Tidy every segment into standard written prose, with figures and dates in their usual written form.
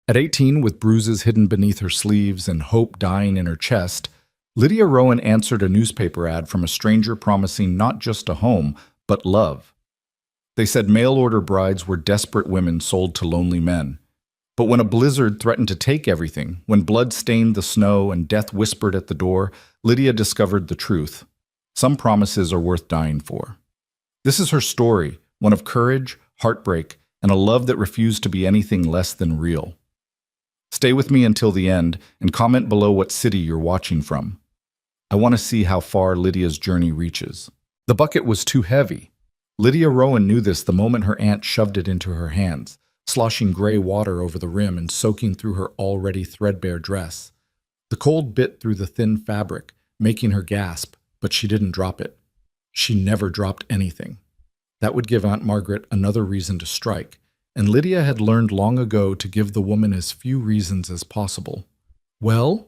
At 18, with bruises hidden beneath her sleeves and hope dying in her chest, Lydia Rowan answered a newspaper ad from a stranger promising not just a home, but love. They said mail-order brides were desperate women sold to lonely men. But when a blizzard threatened to take everything, when blood stained the snow and death whispered at the door, Lydia discovered the truth. Some promises are worth dying for. This is her story, one of courage, heartbreak, and a love that refused to be anything less than real. Stay with me until the end and comment below what city you're watching from. I want to see how far Lydia's journey reaches. The bucket was too heavy. Lydia Rowan knew this the moment her aunt shoved it into her hands, sloshing gray water over the rim and soaking through her already threadbare dress. The cold bit through the thin fabric, making her gasp, but she didn't drop it. She never dropped anything. That would give Aunt Margaret another reason to strike, and Lydia had learned long ago to give the woman as few reasons as possible. "Well?"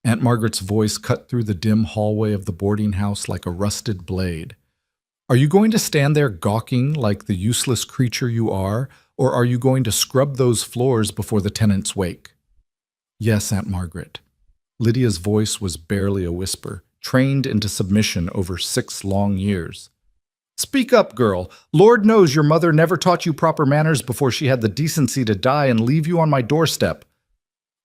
Aunt Margaret's voice cut through the dim hallway of the boarding house like a rusted blade. "Are you going to stand there gawking like the useless creature you are, or are you going to scrub those floors before the tenants wake?" "Yes, Aunt Margaret." Lydia's voice was barely a whisper, trained into submission over 6 long years. "Speak up, girl. Lord knows your mother never taught you proper manners before she had the decency to die and leave you on my doorstep."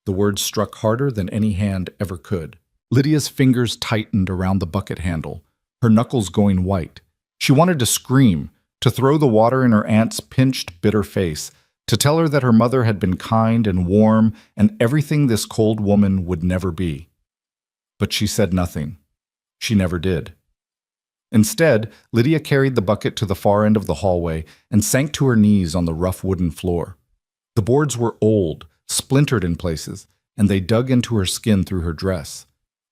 The words struck harder than any hand ever could. Lydia's fingers tightened around the bucket handle, her knuckles going white. She wanted to scream, to throw the water in her aunt's pinched, bitter face, to tell her that her mother had been kind and warm and everything this cold woman would never be. But she said nothing. She never did. Instead, Lydia carried the bucket to the far end of the hallway and sank to her knees on the rough wooden floor. The boards were old, splintered in places, and they dug into her skin through her dress.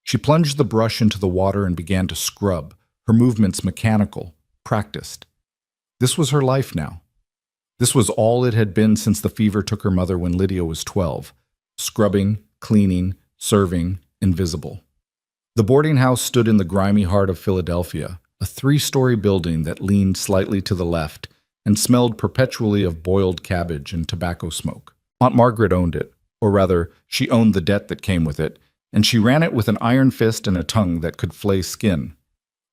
She plunged the brush into the water and began to scrub, her movements mechanical, practiced. This was her life now. This was all it had been since the fever took her mother when Lydia was 12. Scrubbing, cleaning, serving, invisible. The boarding house stood in the grimy heart of Philadelphia, a 3-story building that leaned slightly to the left and smelled perpetually of boiled cabbage and tobacco smoke. Aunt Margaret owned it, or rather, she owned the debt that came with it, and she ran it with an iron fist and a tongue that could flay skin.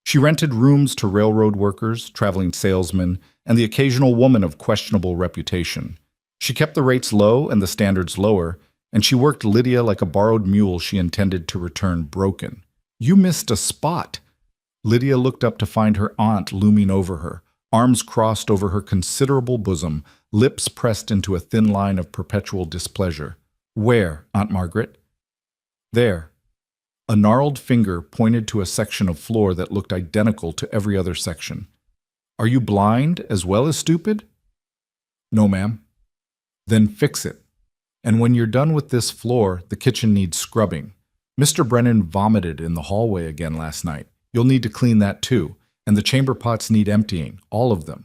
She rented rooms to railroad workers, traveling salesmen, and the occasional woman of questionable reputation. She kept the rates low and the standards lower, and she worked Lydia like a borrowed mule she intended to return broken. "You missed a spot." Lydia looked up to find her aunt looming over her, arms crossed over her considerable bosom, lips pressed into a thin line of perpetual displeasure. "Where, Aunt Margaret?" "There." A gnarled finger pointed to a section of floor that looked identical to every other section. "Are you blind as well as stupid?" "No, ma'am." "Then fix it. And when you're done with this floor, the kitchen needs scrubbing. Mr. Brennan vomited in the hallway again last night. You'll need to clean that too, and the chamber pots need emptying, all of them."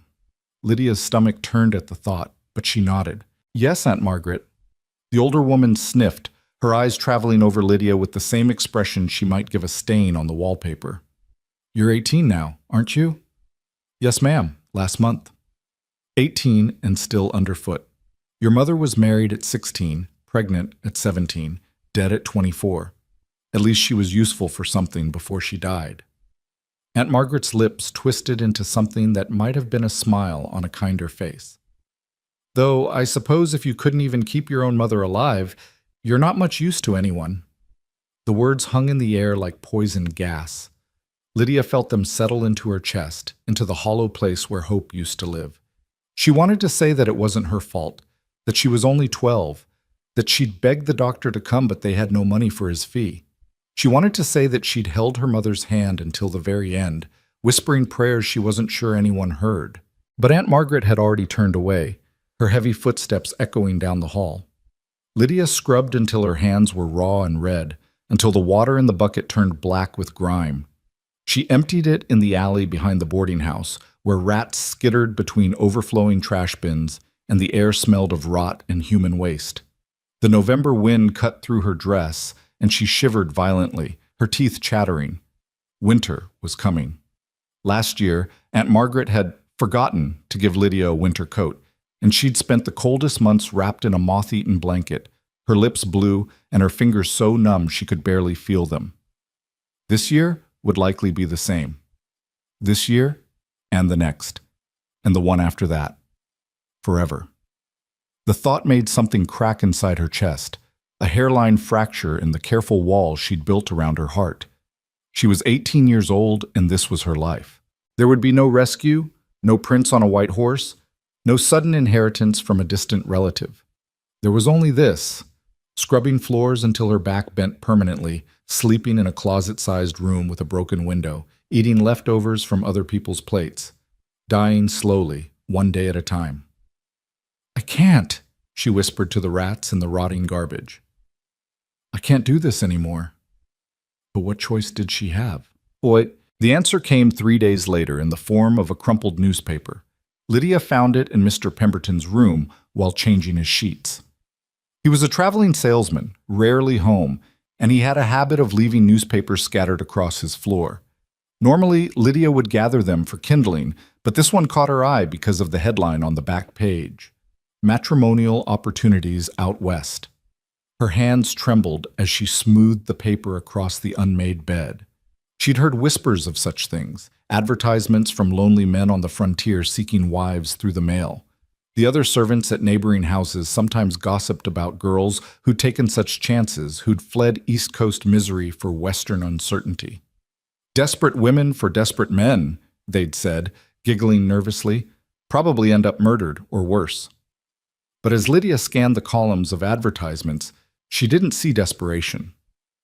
Lydia's stomach turned at the thought, but she nodded. "Yes, Aunt Margaret." The older woman sniffed, her eyes traveling over Lydia with the same expression she might give a stain on the wallpaper. "You're 18 now, aren't you?" "Yes, ma'am, last month." 18 and still underfoot. Your mother was married at 16, pregnant at 17, dead at 24. At least she was useful for something before she died. Aunt Margaret's lips twisted into something that might have been a smile on a kinder face. "Though I suppose if you couldn't even keep your own mother alive, you're not much use to anyone." The words hung in the air like poison gas. Lydia felt them settle into her chest, into the hollow place where hope used to live. She wanted to say that it wasn't her fault, that she was only 12, that she'd begged the doctor to come but they had no money for his fee. She wanted to say that she'd held her mother's hand until the very end, whispering prayers she wasn't sure anyone heard. But Aunt Margaret had already turned away, her heavy footsteps echoing down the hall. Lydia scrubbed until her hands were raw and red, until the water in the bucket turned black with grime. She emptied it in the alley behind the boarding house, where rats skittered between overflowing trash bins and the air smelled of rot and human waste. The November wind cut through her dress, and she shivered violently, her teeth chattering. Winter was coming. Last year, Aunt Margaret had forgotten to give Lydia a winter coat, and she'd spent the coldest months wrapped in a moth-eaten blanket, her lips blue, and her fingers so numb she could barely feel them. This year would likely be the same. This year, and the next, and the one after that. Forever. The thought made something crack inside her chest, a hairline fracture in the careful wall she'd built around her heart. She was 18 years old, and this was her life. There would be no rescue, no prince on a white horse, no sudden inheritance from a distant relative. There was only this, scrubbing floors until her back bent permanently, sleeping in a closet-sized room with a broken window, eating leftovers from other people's plates, dying slowly, one day at a time. "I can't," she whispered to the rats in the rotting garbage. "I can't do this anymore." But what choice did she have? The answer came 3 days later in the form of a crumpled newspaper. Lydia found it in Mr. Pemberton's room while changing his sheets. He was a traveling salesman, rarely home, and he had a habit of leaving newspapers scattered across his floor. Normally, Lydia would gather them for kindling, but this one caught her eye because of the headline on the back page: Matrimonial Opportunities Out West. Her hands trembled as she smoothed the paper across the unmade bed. She'd heard whispers of such things, advertisements from lonely men on the frontier seeking wives through the mail. The other servants at neighboring houses sometimes gossiped about girls who'd taken such chances, who'd fled East Coast misery for Western uncertainty. Desperate women for desperate men, they'd said, giggling nervously, probably end up murdered or worse. But as Lydia scanned the columns of advertisements, she didn't see desperation.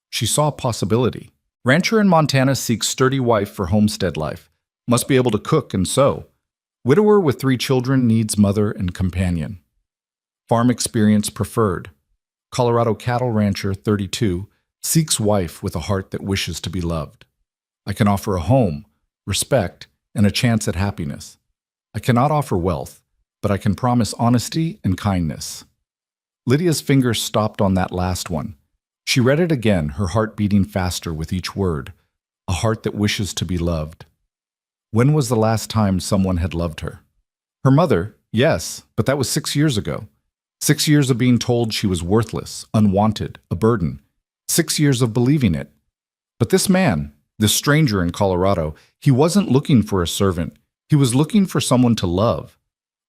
She saw possibility. Rancher in Montana seeks sturdy wife for homestead life. Must be able to cook and sew. Widower with 3 children needs mother and companion. Farm experience preferred. Colorado cattle rancher, 32, seeks wife with a heart that wishes to be loved. I can offer a home, respect, and a chance at happiness. I cannot offer wealth, but I can promise honesty and kindness. Lydia's fingers stopped on that last one. She read it again, her heart beating faster with each word. A heart that wishes to be loved. When was the last time someone had loved her? Her mother, yes, but that was 6 years ago. 6 years of being told she was worthless, unwanted, a burden. 6 years of believing it. But this man, this stranger in Colorado, he wasn't looking for a servant. He was looking for someone to love.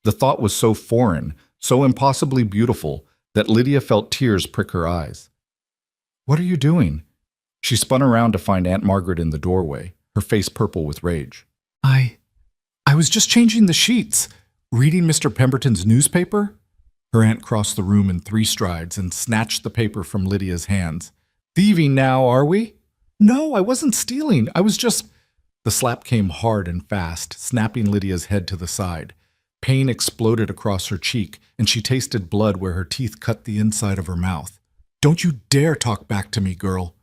The thought was so foreign, so impossibly beautiful, that Lydia felt tears prick her eyes. "What are you doing?" She spun around to find Aunt Margaret in the doorway, her face purple with rage. I was just changing the sheets, reading Mr. Pemberton's newspaper." Her aunt crossed the room in 3 strides and snatched the paper from Lydia's hands. "Thieving now, are we?" "No, I wasn't stealing. I was just—" The slap came hard and fast, snapping Lydia's head to the side. Pain exploded across her cheek, and she tasted blood where her teeth cut the inside of her mouth. "Don't you dare talk back to me, girl."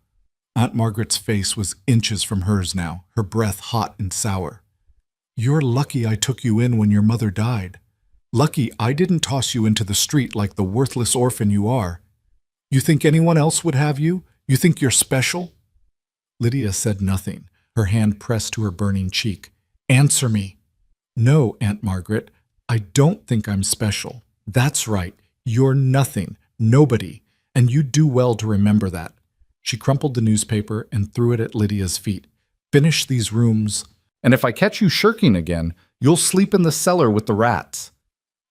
Aunt Margaret's face was inches from hers now, her breath hot and sour. "You're lucky I took you in when your mother died. Lucky I didn't toss you into the street like the worthless orphan you are. You think anyone else would have you? You think you're special?" Lydia said nothing, her hand pressed to her burning cheek. "Answer me." "No, Aunt Margaret, I don't think I'm special. That's right. You're nothing, nobody, and you'd do well to remember that." She crumpled the newspaper and threw it at Lydia's feet. "Finish these rooms, and if I catch you shirking again, you'll sleep in the cellar with the rats."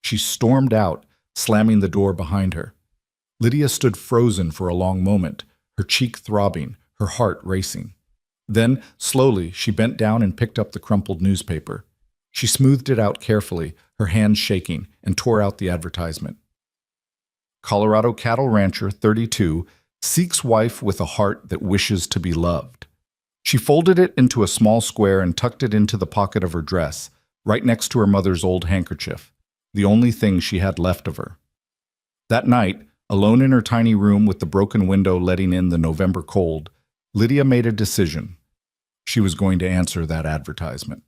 She stormed out, slamming the door behind her. Lydia stood frozen for a long moment, her cheek throbbing, her heart racing. Then, slowly, she bent down and picked up the crumpled newspaper. She smoothed it out carefully, her hands shaking, and tore out the advertisement. Colorado cattle rancher, 32, seeks wife with a heart that wishes to be loved. She folded it into a small square and tucked it into the pocket of her dress, right next to her mother's old handkerchief, the only thing she had left of her. That night, alone in her tiny room with the broken window letting in the November cold, Lydia made a decision. She was going to answer that advertisement.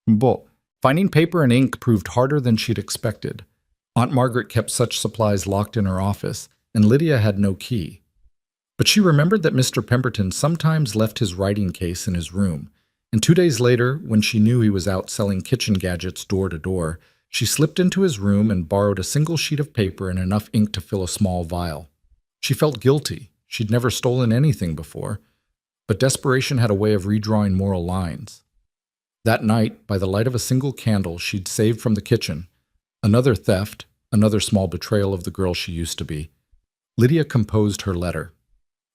But finding paper and ink proved harder than she'd expected. Aunt Margaret kept such supplies locked in her office, and Lydia had no key. But she remembered that Mr. Pemberton sometimes left his writing case in his room, and 2 days later, when she knew he was out selling kitchen gadgets door to door, She slipped into his room and borrowed a single sheet of paper and enough ink to fill a small vial. She felt guilty. She'd never stolen anything before, but desperation had a way of redrawing moral lines. That night, by the light of a single candle she'd saved from the kitchen, another theft, another small betrayal of the girl she used to be, Lydia composed her letter.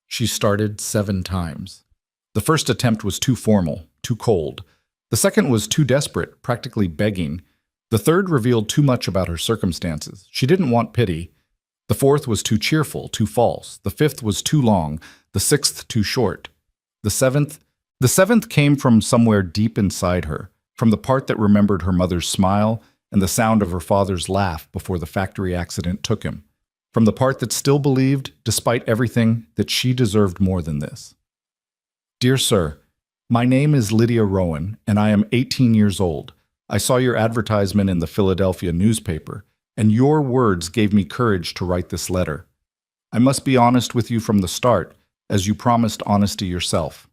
She started 7 times. The first attempt was too formal, too cold. The second was too desperate, practically begging. The third revealed too much about her circumstances. She didn't want pity. The fourth was too cheerful, too false. The fifth was too long. The sixth too short. The seventh came from somewhere deep inside her, from the part that remembered her mother's smile and the sound of her father's laugh before the factory accident took him, from the part that still believed, despite everything, that she deserved more than this. Dear Sir, my name is Lydia Rowan, and I am 18 years old. I saw your advertisement in the Philadelphia newspaper, and your words gave me courage to write this letter. I must be honest with you from the start, as you promised honesty yourself.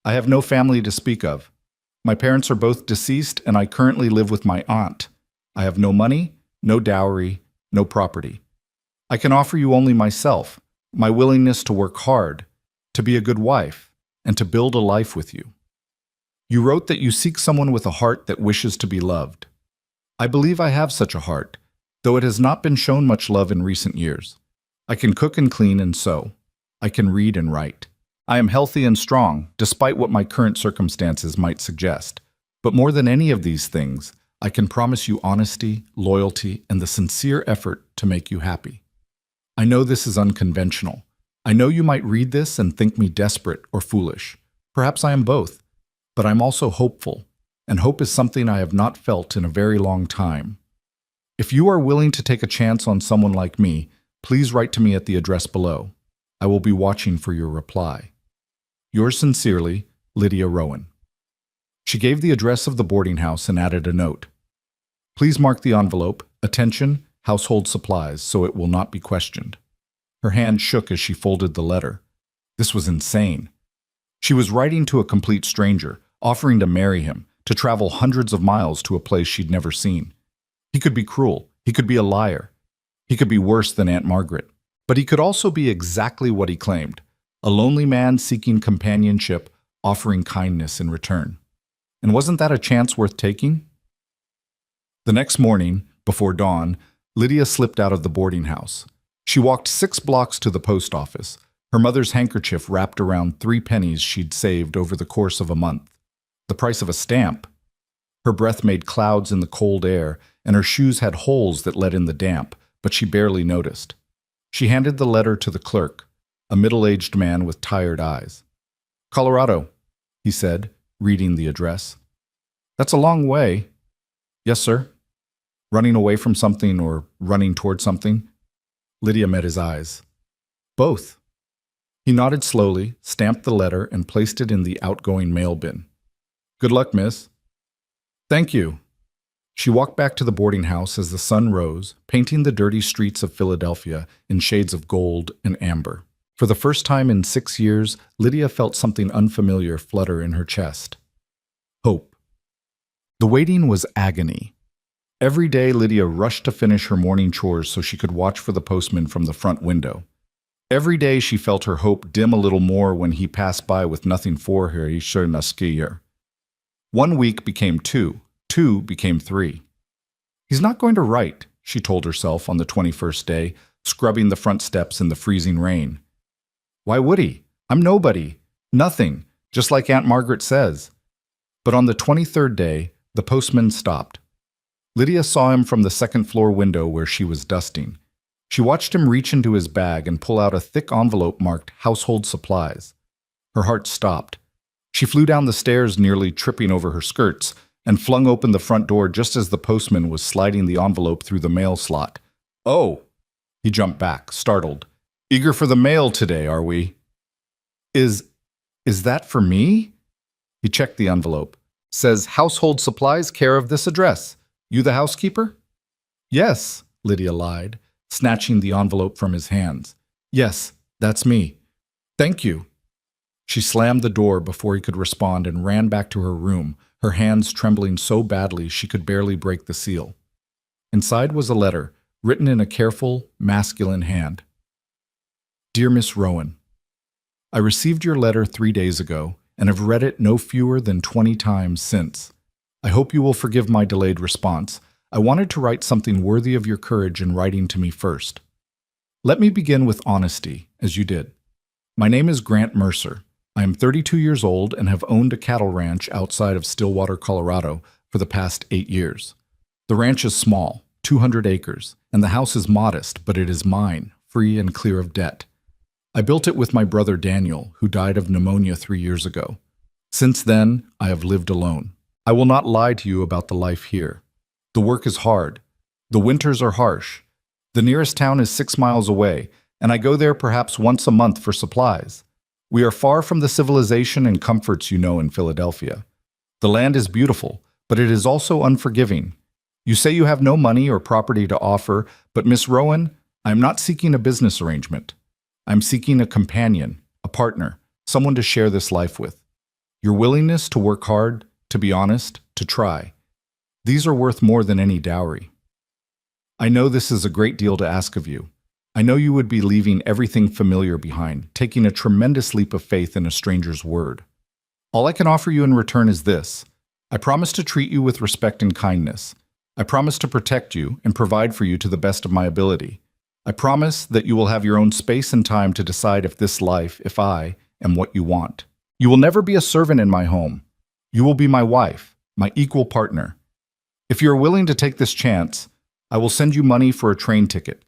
I have no family to speak of. My parents are both deceased, and I currently live with my aunt. I have no money, no dowry, no property. I can offer you only myself, my willingness to work hard, to be a good wife, and to build a life with you. You wrote that you seek someone with a heart that wishes to be loved. I believe I have such a heart, though it has not been shown much love in recent years. I can cook and clean and sew. I can read and write. I am healthy and strong, despite what my current circumstances might suggest. But more than any of these things, I can promise you honesty, loyalty, and the sincere effort to make you happy. I know this is unconventional. I know you might read this and think me desperate or foolish. Perhaps I am both. But I'm also hopeful, and hope is something I have not felt in a very long time. If you are willing to take a chance on someone like me, please write to me at the address below. I will be watching for your reply. Yours sincerely, Lydia Rowan. She gave the address of the boarding house and added a note. Please mark the envelope, attention, household supplies, so it will not be questioned. Her hand shook as she folded the letter. This was insane. She was writing to a complete stranger, offering to marry him, to travel hundreds of miles to a place she'd never seen. He could be cruel. He could be a liar. He could be worse than Aunt Margaret. But he could also be exactly what he claimed, a lonely man seeking companionship, offering kindness in return. And wasn't that a chance worth taking? The next morning, before dawn, Lydia slipped out of the boarding house. She walked 6 blocks to the post office, her mother's handkerchief wrapped around 3 pennies she'd saved over the course of a month. The price of a stamp. Her breath made clouds in the cold air, and her shoes had holes that let in the damp, but she barely noticed. She handed the letter to the clerk, a middle-aged man with tired eyes. Colorado, he said, reading the address. That's a long way. Yes, sir. Running away from something or running toward something? Lydia met his eyes. Both. He nodded slowly, stamped the letter, and placed it in the outgoing mail bin. Good luck, miss. Thank you. She walked back to the boarding house as the sun rose, painting the dirty streets of Philadelphia in shades of gold and amber. For the first time in 6 years, Lydia felt something unfamiliar flutter in her chest. Hope. The waiting was agony. Every day, Lydia rushed to finish her morning chores so she could watch for the postman from the front window. Every day she felt her hope dim a little more when he passed by with nothing for her. One week became 2, 2 became 3. He's not going to write, she told herself on the 21st day, scrubbing the front steps in the freezing rain. Why would he? I'm nobody. Nothing, just like Aunt Margaret says. But on the 23rd day, the postman stopped. Lydia saw him from the second-floor window where she was dusting. She watched him reach into his bag and pull out a thick envelope marked household supplies. Her heart stopped. She flew down the stairs, nearly tripping over her skirts, and flung open the front door just as the postman was sliding the envelope through the mail slot. Oh! He jumped back, startled. Eager for the mail today, are we? Is that for me? He checked the envelope. Says household supplies care of this address. You the housekeeper? Yes, Lydia lied, snatching the envelope from his hands. Yes, that's me. Thank you. She slammed the door before he could respond and ran back to her room, her hands trembling so badly she could barely break the seal. Inside was a letter, written in a careful, masculine hand. Dear Miss Rowan, I received your letter 3 days ago and have read it no fewer than 20 times since. I hope you will forgive my delayed response. I wanted to write something worthy of your courage in writing to me first. Let me begin with honesty, as you did. My name is Grant Mercer. I am 32 years old and have owned a cattle ranch outside of Stillwater, Colorado for the past 8 years. The ranch is small, 200 acres, and the house is modest, but it is mine, free and clear of debt. I built it with my brother Daniel, who died of pneumonia 3 years ago. Since then, I have lived alone. I will not lie to you about the life here. The work is hard. The winters are harsh. The nearest town is 6 miles away, and I go there perhaps once a month for supplies. We are far from the civilization and comforts you know in Philadelphia. The land is beautiful, but it is also unforgiving. You say you have no money or property to offer, but Miss Rowan, I am not seeking a business arrangement. I am seeking a companion, a partner, someone to share this life with. Your willingness to work hard, to be honest, to try. These are worth more than any dowry. I know this is a great deal to ask of you. I know you would be leaving everything familiar behind, taking a tremendous leap of faith in a stranger's word. All I can offer you in return is this. I promise to treat you with respect and kindness. I promise to protect you and provide for you to the best of my ability. I promise that you will have your own space and time to decide if I am what you want. You will never be a servant in my home. You will be my wife, my equal partner. If you are willing to take this chance, I will send you money for a train ticket.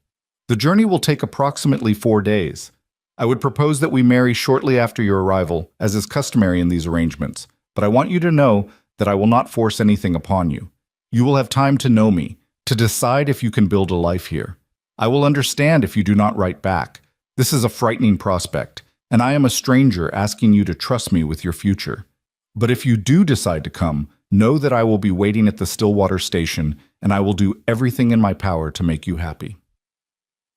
The journey will take approximately 4 days. I would propose that we marry shortly after your arrival, as is customary in these arrangements, but I want you to know that I will not force anything upon you. You will have time to know me, to decide if you can build a life here. I will understand if you do not write back. This is a frightening prospect, and I am a stranger asking you to trust me with your future. But if you do decide to come, know that I will be waiting at the Stillwater station, and I will do everything in my power to make you happy.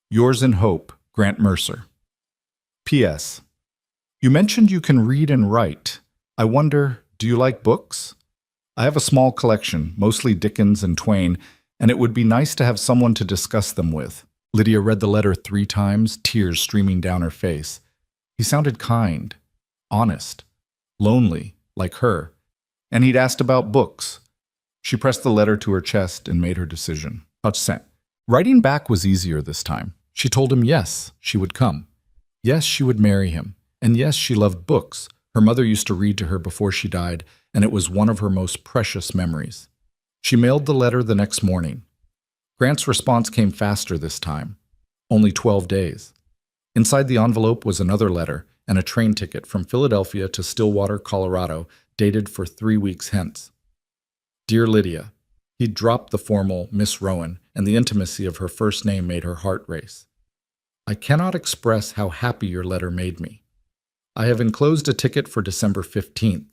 Yours in hope, Grant Mercer. P.S. You mentioned you can read and write. I wonder, do you like books? I have a small collection, mostly Dickens and Twain, and it would be nice to have someone to discuss them with. Lydia read the letter 3 times, tears streaming down her face. He sounded kind, honest, lonely, like her, and he'd asked about books. She pressed the letter to her chest and made her decision. Sent. Writing back was easier this time. She told him yes, she would come. Yes, she would marry him. And yes, she loved books. Her mother used to read to her before she died, and it was one of her most precious memories. She mailed the letter the next morning. Grant's response came faster this time. Only 12 days. Inside the envelope was another letter and a train ticket from Philadelphia to Stillwater, Colorado, dated for 3 weeks hence. Dear Lydia, he'd dropped the formal Miss Rowan, and the intimacy of her first name made her heart race. I cannot express how happy your letter made me. I have enclosed a ticket for December 15th.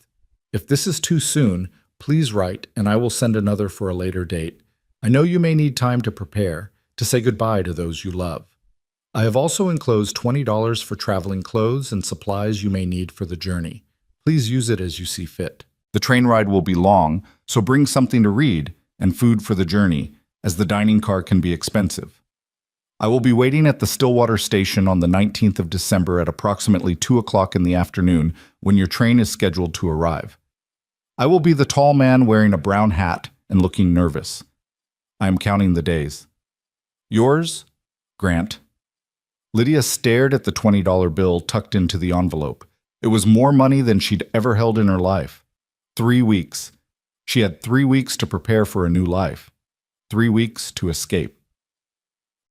If this is too soon, please write, and I will send another for a later date. I know you may need time to prepare, to say goodbye to those you love. I have also enclosed $20 for traveling clothes and supplies you may need for the journey. Please use it as you see fit. The train ride will be long, so bring something to read and food for the journey, as the dining car can be expensive. I will be waiting at the Stillwater station on the 19th of December at approximately 2 o'clock in the afternoon when your train is scheduled to arrive. I will be the tall man wearing a brown hat and looking nervous. I am counting the days. Yours, Grant. Lydia stared at the $20 bill tucked into the envelope. It was more money than she'd ever held in her life. 3 weeks. She had 3 weeks to prepare for a new life. 3 weeks to escape.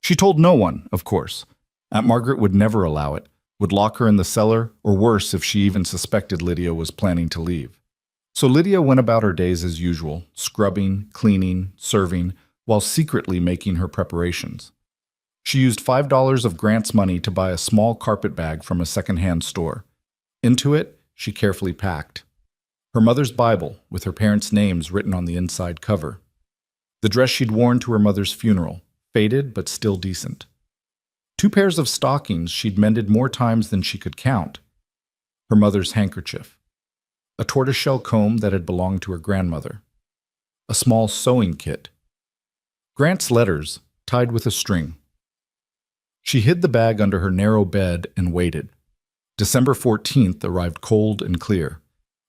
She told no one, of course. Aunt Margaret would never allow it, would lock her in the cellar, or worse if she even suspected Lydia was planning to leave. So Lydia went about her days as usual, scrubbing, cleaning, serving, while secretly making her preparations. She used $5 of Grant's money to buy a small carpet bag from a second-hand store. Into it, she carefully packed her mother's Bible with her parents' names written on the inside cover, the dress she'd worn to her mother's funeral, faded but still decent, 2 pairs of stockings she'd mended more times than she could count, her mother's handkerchief, a tortoiseshell comb that had belonged to her grandmother, a small sewing kit, Grant's letters, tied with a string. She hid the bag under her narrow bed and waited. December 14th arrived cold and clear.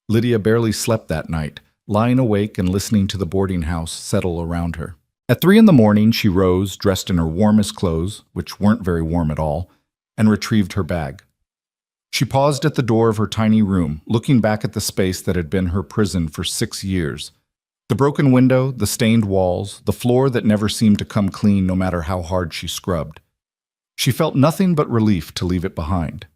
Lydia barely slept that night, lying awake and listening to the boarding house settle around her. At 3 a.m, she rose, dressed in her warmest clothes, which weren't very warm at all, and retrieved her bag. She paused at the door of her tiny room, looking back at the space that had been her prison for 6 years. The broken window, the stained walls, the floor that never seemed to come clean no matter how hard she scrubbed. She felt nothing but relief to leave it behind.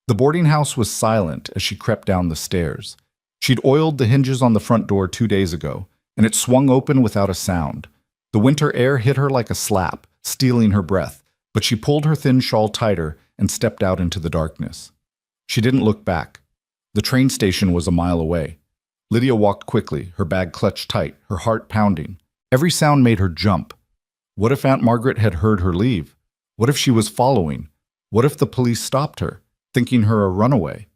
The boarding house was silent as she crept down the stairs. She'd oiled the hinges on the front door 2 days ago, and it swung open without a sound. The winter air hit her like a slap, stealing her breath, but she pulled her thin shawl tighter and stepped out into the darkness. She didn't look back. The train station was a mile away. Lydia walked quickly, her bag clutched tight, her heart pounding. Every sound made her jump. What if Aunt Margaret had heard her leave? What if she was following? What if the police stopped her, thinking her a runaway?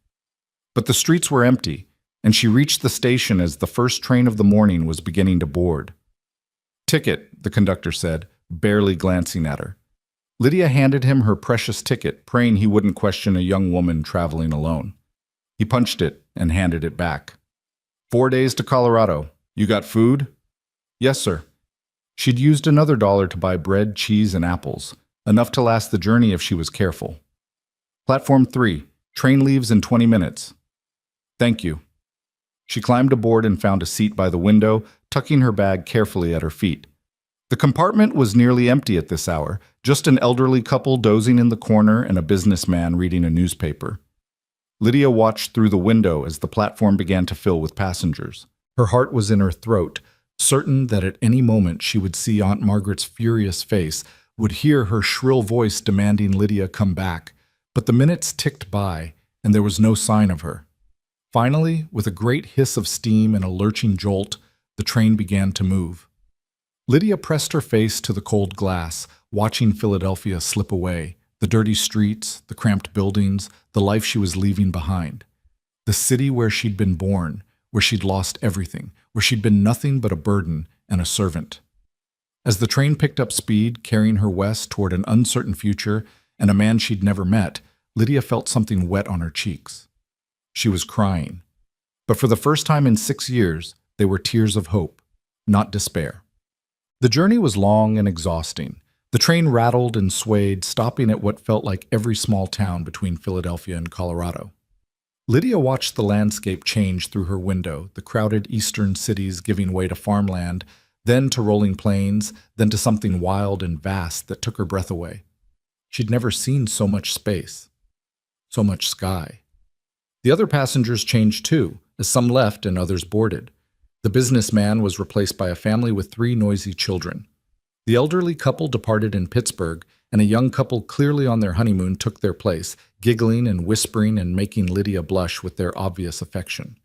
But the streets were empty, and she reached the station as the first train of the morning was beginning to board. "Ticket," the conductor said, barely glancing at her. Lydia handed him her precious ticket, praying he wouldn't question a young woman traveling alone. He punched it and handed it back. 4 days to Colorado. You got food?" "Yes, sir." She'd used another $1 to buy bread, cheese, and apples, enough to last the journey if she was careful. "Platform 3. Train leaves in 20 minutes. "Thank you." She climbed aboard and found a seat by the window, tucking her bag carefully at her feet. The compartment was nearly empty at this hour, just an elderly couple dozing in the corner and a businessman reading a newspaper. Lydia watched through the window as the platform began to fill with passengers. Her heart was in her throat, certain that at any moment she would see Aunt Margaret's furious face, would hear her shrill voice demanding Lydia come back. But the minutes ticked by, and there was no sign of her. Finally, with a great hiss of steam and a lurching jolt, the train began to move. Lydia pressed her face to the cold glass, watching Philadelphia slip away, the dirty streets, the cramped buildings, the life she was leaving behind. The city where she'd been born, where she'd lost everything, where she'd been nothing but a burden and a servant. As the train picked up speed, carrying her west toward an uncertain future and a man she'd never met, Lydia felt something wet on her cheeks. She was crying. But for the first time in 6 years, they were tears of hope, not despair. The journey was long and exhausting. The train rattled and swayed, stopping at what felt like every small town between Philadelphia and Colorado. Lydia watched the landscape change through her window, the crowded eastern cities giving way to farmland, then to rolling plains, then to something wild and vast that took her breath away. She'd never seen so much space, so much sky. The other passengers changed too, as some left and others boarded. The businessman was replaced by a family with 3 noisy children. The elderly couple departed in Pittsburgh, and a young couple clearly on their honeymoon took their place, giggling and whispering and making Lydia blush with their obvious affection.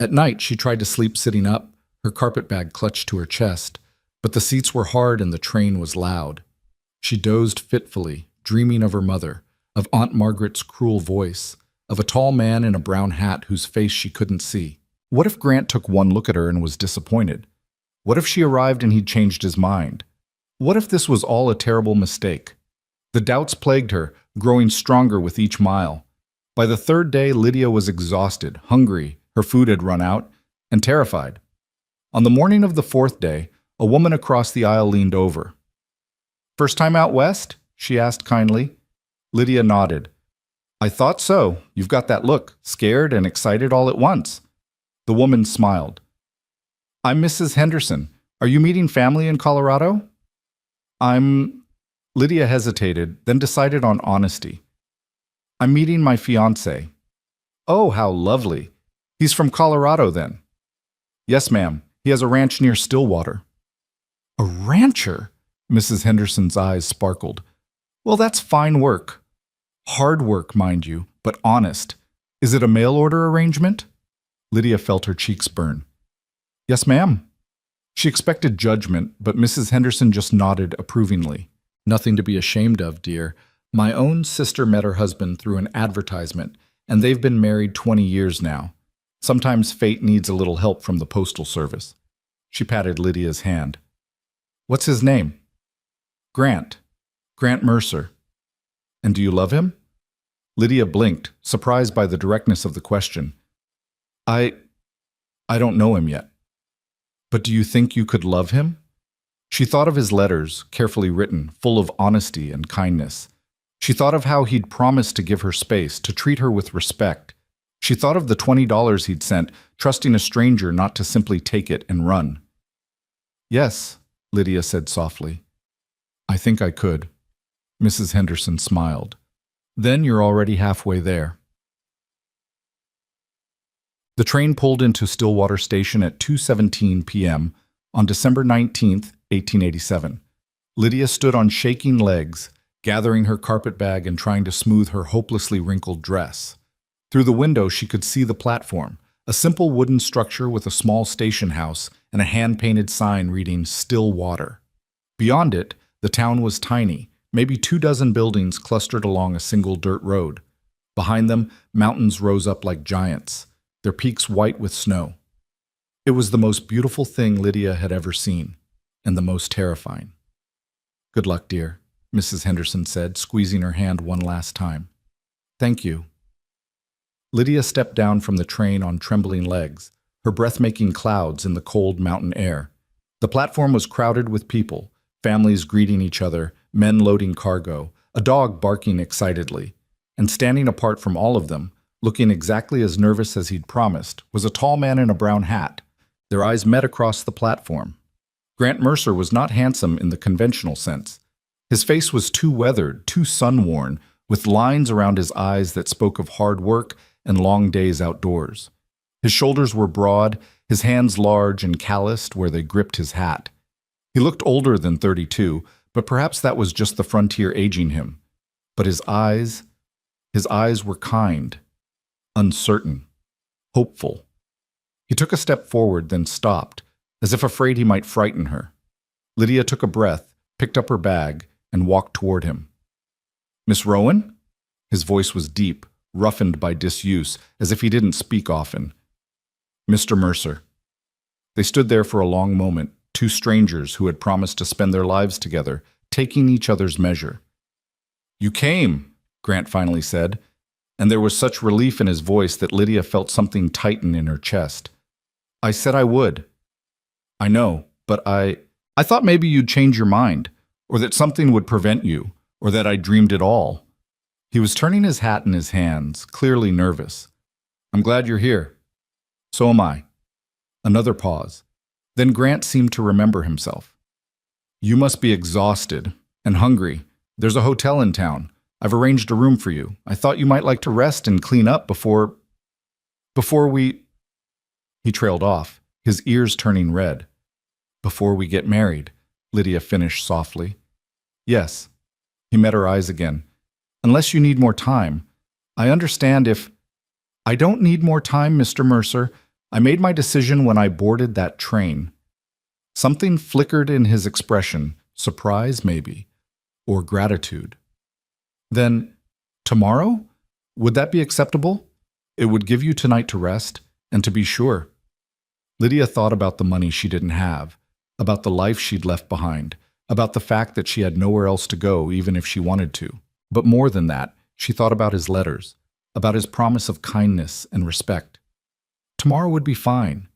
At night, she tried to sleep sitting up, her carpetbag clutched to her chest, but the seats were hard and the train was loud. She dozed fitfully, dreaming of her mother, of Aunt Margaret's cruel voice, of a tall man in a brown hat whose face she couldn't see. What if Grant took one look at her and was disappointed? What if she arrived and he'd changed his mind? What if this was all a terrible mistake? The doubts plagued her, growing stronger with each mile. By the 3rd day, Lydia was exhausted, hungry, her food had run out, and terrified. On the morning of the 4th day, a woman across the aisle leaned over. "First time out west?" she asked kindly. Lydia nodded. "I thought so. You've got that look, scared and excited all at once." The woman smiled. "I'm Mrs. Henderson. Are you meeting family in Colorado?" Lydia hesitated, then decided on honesty. "I'm meeting my fiancé." "Oh, how lovely. He's from Colorado then?" "Yes, ma'am. He has a ranch near Stillwater." "A rancher?" Mrs. Henderson's eyes sparkled. "Well, that's fine work. Hard work, mind you, but honest. Is it a mail order arrangement?" Lydia felt her cheeks burn. "Yes, ma'am." She expected judgment, but Mrs. Henderson just nodded approvingly. "Nothing to be ashamed of, dear. My own sister met her husband through an advertisement, and they've been married 20 years now. Sometimes fate needs a little help from the postal service." She patted Lydia's hand. What's his name? Grant. Grant Mercer. And do you love him? Lydia blinked, surprised by the directness of the question. I don't know him yet. But do you think you could love him? She thought of his letters, carefully written, full of honesty and kindness. She thought of how he'd promised to give her space, to treat her with respect. She thought of the $20 he'd sent, trusting a stranger not to simply take it and run. Yes, Lydia said softly. I think I could. Mrs. Henderson smiled. Then you're already halfway there. The train pulled into Stillwater Station at 2:17 p.m. on December 19th, 1887. Lydia stood on shaking legs, gathering her carpetbag and trying to smooth her hopelessly wrinkled dress. Through the window she could see the platform, a simple wooden structure with a small station house and a hand-painted sign reading Stillwater. Beyond it, the town was tiny, maybe 24 buildings clustered along a single dirt road. Behind them, mountains rose up like giants, their peaks white with snow. It was the most beautiful thing Lydia had ever seen, and the most terrifying. Good luck, dear, Mrs. Henderson said, squeezing her hand one last time. Thank you. Lydia stepped down from the train on trembling legs, her breath making clouds in the cold mountain air. The platform was crowded with people, families greeting each other, men loading cargo, a dog barking excitedly. And standing apart from all of them, looking exactly as nervous as he'd promised, was a tall man in a brown hat. Their eyes met across the platform. Grant Mercer was not handsome in the conventional sense. His face was too weathered, too sun-worn, with lines around his eyes that spoke of hard work and long days outdoors. His shoulders were broad, his hands large and calloused where they gripped his hat. He looked older than 32, but perhaps that was just the frontier aging him. But his eyes were kind, uncertain, hopeful. He took a step forward, then stopped, as if afraid he might frighten her. Lydia took a breath, picked up her bag, and walked toward him. Miss Rowan? His voice was deep, roughened by disuse, as if he didn't speak often. Mr. Mercer. They stood there for a long moment, two strangers who had promised to spend their lives together, taking each other's measure. You came, Grant finally said, and there was such relief in his voice that Lydia felt something tighten in her chest. I said I would. I know, but I thought maybe you'd change your mind, or that something would prevent you, or that I dreamed it all. He was turning his hat in his hands, clearly nervous. I'm glad you're here. So am I. Another pause. Then Grant seemed to remember himself. You must be exhausted and hungry. There's a hotel in town. I've arranged a room for you. I thought you might like to rest and clean up before we... He trailed off, his ears turning red. Before we get married, Lydia finished softly. Yes. He met her eyes again. Unless you need more time. I understand if... I don't need more time, Mr. Mercer. I made my decision when I boarded that train. Something flickered in his expression, surprise maybe, or gratitude. Then, tomorrow? Would that be acceptable? It would give you tonight to rest, and to be sure. Lydia thought about the money she didn't have, about the life she'd left behind, about the fact that she had nowhere else to go even if she wanted to. But more than that, she thought about his letters, about his promise of kindness and respect. Tomorrow would be fine.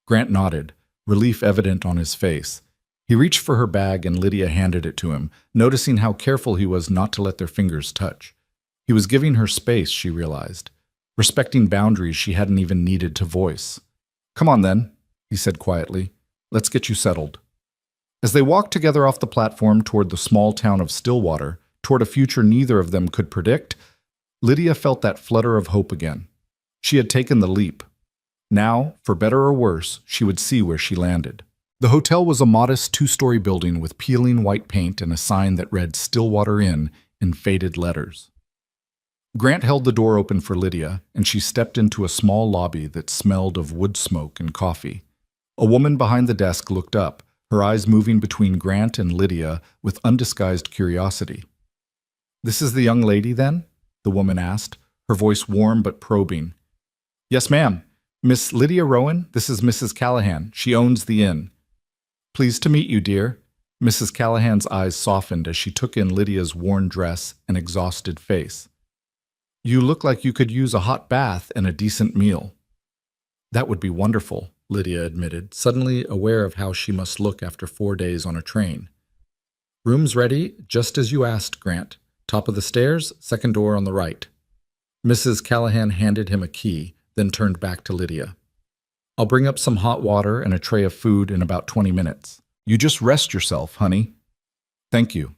Grant nodded, relief evident on his face. He reached for her bag and Lydia handed it to him, noticing how careful he was not to let their fingers touch. He was giving her space, she realized, respecting boundaries she hadn't even needed to voice. Come on then, he said quietly. Let's get you settled. As they walked together off the platform toward the small town of Stillwater, toward a future neither of them could predict, Lydia felt that flutter of hope again. She had taken the leap. Now, for better or worse, she would see where she landed. The hotel was a modest two-story building with peeling white paint and a sign that read Stillwater Inn in faded letters. Grant held the door open for Lydia, and she stepped into a small lobby that smelled of wood smoke and coffee. A woman behind the desk looked up, her eyes moving between Grant and Lydia with undisguised curiosity. This is the young lady, then? The woman asked, her voice warm but probing. Yes, ma'am. Miss Lydia Rowan, this is Mrs. Callahan. She owns the inn. Pleased to meet you, dear. Mrs. Callahan's eyes softened as she took in Lydia's worn dress and exhausted face. "You look like you could use a hot bath and a decent meal." "That would be wonderful," Lydia admitted, suddenly aware of how she must look after 4 days on a train. "Room's ready, just as you asked, Grant. Top of the stairs, second door on the right." Mrs. Callahan handed him a key, then turned back to Lydia. "I'll bring up some hot water and a tray of food in about 20 minutes. You just rest yourself, honey." "Thank you."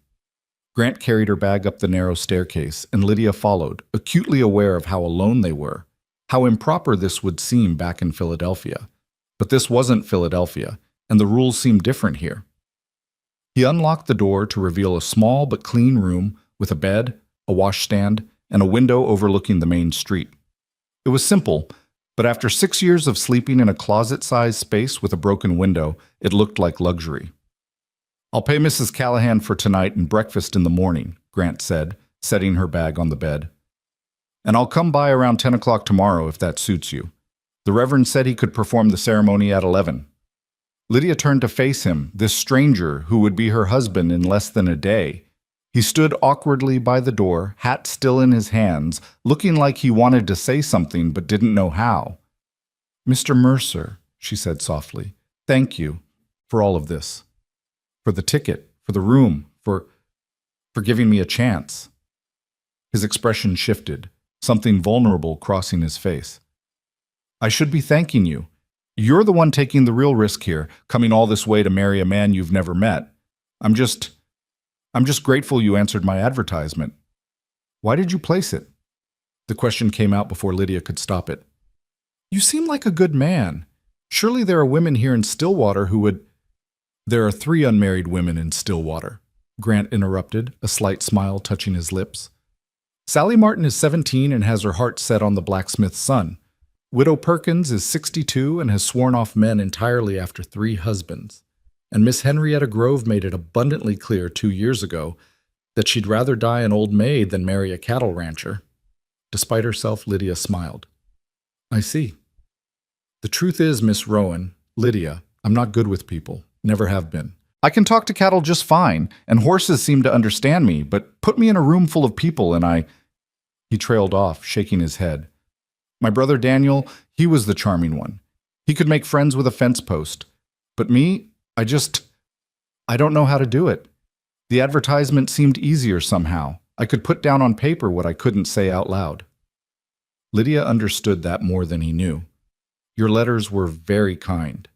Grant carried her bag up the narrow staircase, and Lydia followed, acutely aware of how alone they were, how improper this would seem back in Philadelphia. But this wasn't Philadelphia, and the rules seemed different here. He unlocked the door to reveal a small but clean room with a bed, a washstand, and a window overlooking the main street. It was simple, but after 6 years of sleeping in a closet-sized space with a broken window, it looked like luxury. "I'll pay Mrs. Callahan for tonight and breakfast in the morning," Grant said, setting her bag on the bed. "And I'll come by around 10 o'clock tomorrow if that suits you. The Reverend said he could perform the ceremony at 11. Lydia turned to face him, this stranger who would be her husband in less than a day. He stood awkwardly by the door, hat still in his hands, looking like he wanted to say something but didn't know how. "Mr. Mercer," she said softly, "thank you for all of this. For the ticket, for the room, for giving me a chance." His expression shifted, something vulnerable crossing his face. "I should be thanking you. You're the one taking the real risk here, coming all this way to marry a man you've never met. I'm just grateful you answered my advertisement." "Why did you place it?" The question came out before Lydia could stop it. "You seem like a good man. Surely there are women here in Stillwater who would—" "There are 3 unmarried women in Stillwater," Grant interrupted, a slight smile touching his lips. "Sally Martin is 17 and has her heart set on the blacksmith's son. Widow Perkins is 62 and has sworn off men entirely after 3 husbands. And Miss Henrietta Grove made it abundantly clear 2 years ago that she'd rather die an old maid than marry a cattle rancher." Despite herself, Lydia smiled. "I see. The truth is, Miss Rowan, Lydia, I'm not good with people, never have been. I can talk to cattle just fine, and horses seem to understand me, but put me in a room full of people and I—" He trailed off, shaking his head. "My brother Daniel, he was the charming one. He could make friends with a fence post. But me, I don't know how to do it. The advertisement seemed easier somehow. I could put down on paper what I couldn't say out loud." Lydia understood that more than he knew. "Your letters were very kind."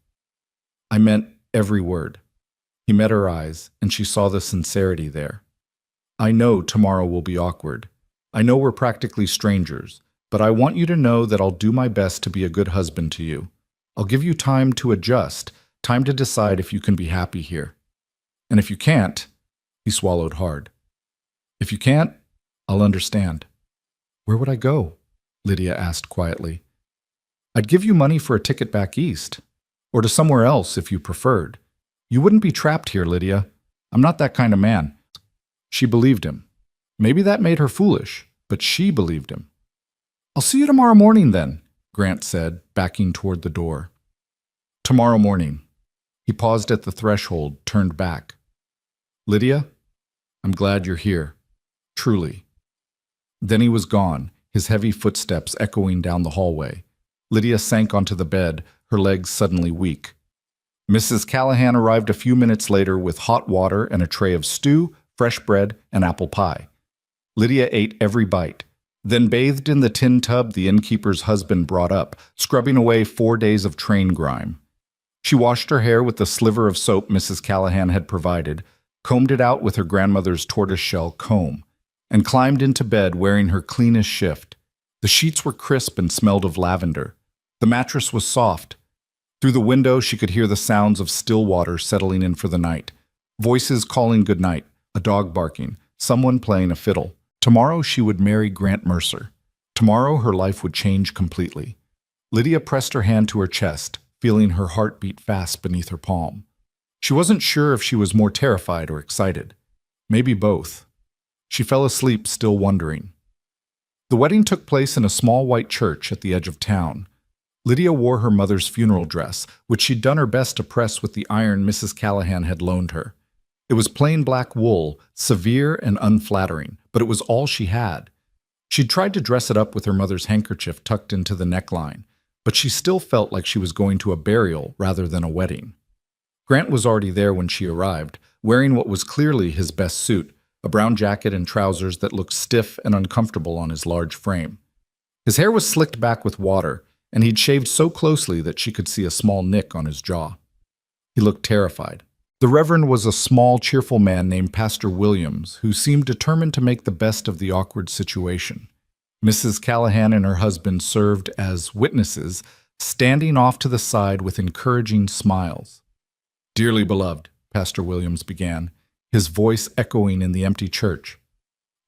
"I meant every word." He met her eyes, and she saw the sincerity there. "I know tomorrow will be awkward. I know we're practically strangers. But I want you to know that I'll do my best to be a good husband to you. I'll give you time to adjust, time to decide if you can be happy here. And if you can't," he swallowed hard. "If you can't, I'll understand." "Where would I go?" Lydia asked quietly. "I'd give you money for a ticket back east, or to somewhere else if you preferred. You wouldn't be trapped here, Lydia. I'm not that kind of man." She believed him. Maybe that made her foolish, but she believed him. "I'll see you tomorrow morning then," Grant said, backing toward the door. "Tomorrow morning." He paused at the threshold, turned back. "Lydia, I'm glad you're here. Truly." Then he was gone, his heavy footsteps echoing down the hallway. Lydia sank onto the bed, her legs suddenly weak. Mrs. Callahan arrived a few minutes later with hot water and a tray of stew, fresh bread, and apple pie. Lydia ate every bite, then bathed in the tin tub the innkeeper's husband brought up, scrubbing away 4 days of train grime. She washed her hair with the sliver of soap Mrs. Callahan had provided, combed it out with her grandmother's tortoiseshell comb, and climbed into bed wearing her cleanest shift. The sheets were crisp and smelled of lavender. The mattress was soft. Through the window she could hear the sounds of Stillwater settling in for the night. Voices calling goodnight, a dog barking, someone playing a fiddle. Tomorrow she would marry Grant Mercer. Tomorrow her life would change completely. Lydia pressed her hand to her chest, feeling her heart beat fast beneath her palm. She wasn't sure if she was more terrified or excited. Maybe both. She fell asleep, still wondering. The wedding took place in a small white church at the edge of town. Lydia wore her mother's funeral dress, which she'd done her best to press with the iron Mrs. Callahan had loaned her. It was plain black wool, severe and unflattering, but it was all she had. She'd tried to dress it up with her mother's handkerchief tucked into the neckline, but she still felt like she was going to a burial rather than a wedding. Grant was already there when she arrived, wearing what was clearly his best suit, a brown jacket and trousers that looked stiff and uncomfortable on his large frame. His hair was slicked back with water, and he'd shaved so closely that she could see a small nick on his jaw. He looked terrified. The Reverend was a small, cheerful man named Pastor Williams, who seemed determined to make the best of the awkward situation. Mrs. Callahan and her husband served as witnesses, standing off to the side with encouraging smiles. "Dearly beloved," Pastor Williams began, his voice echoing in the empty church,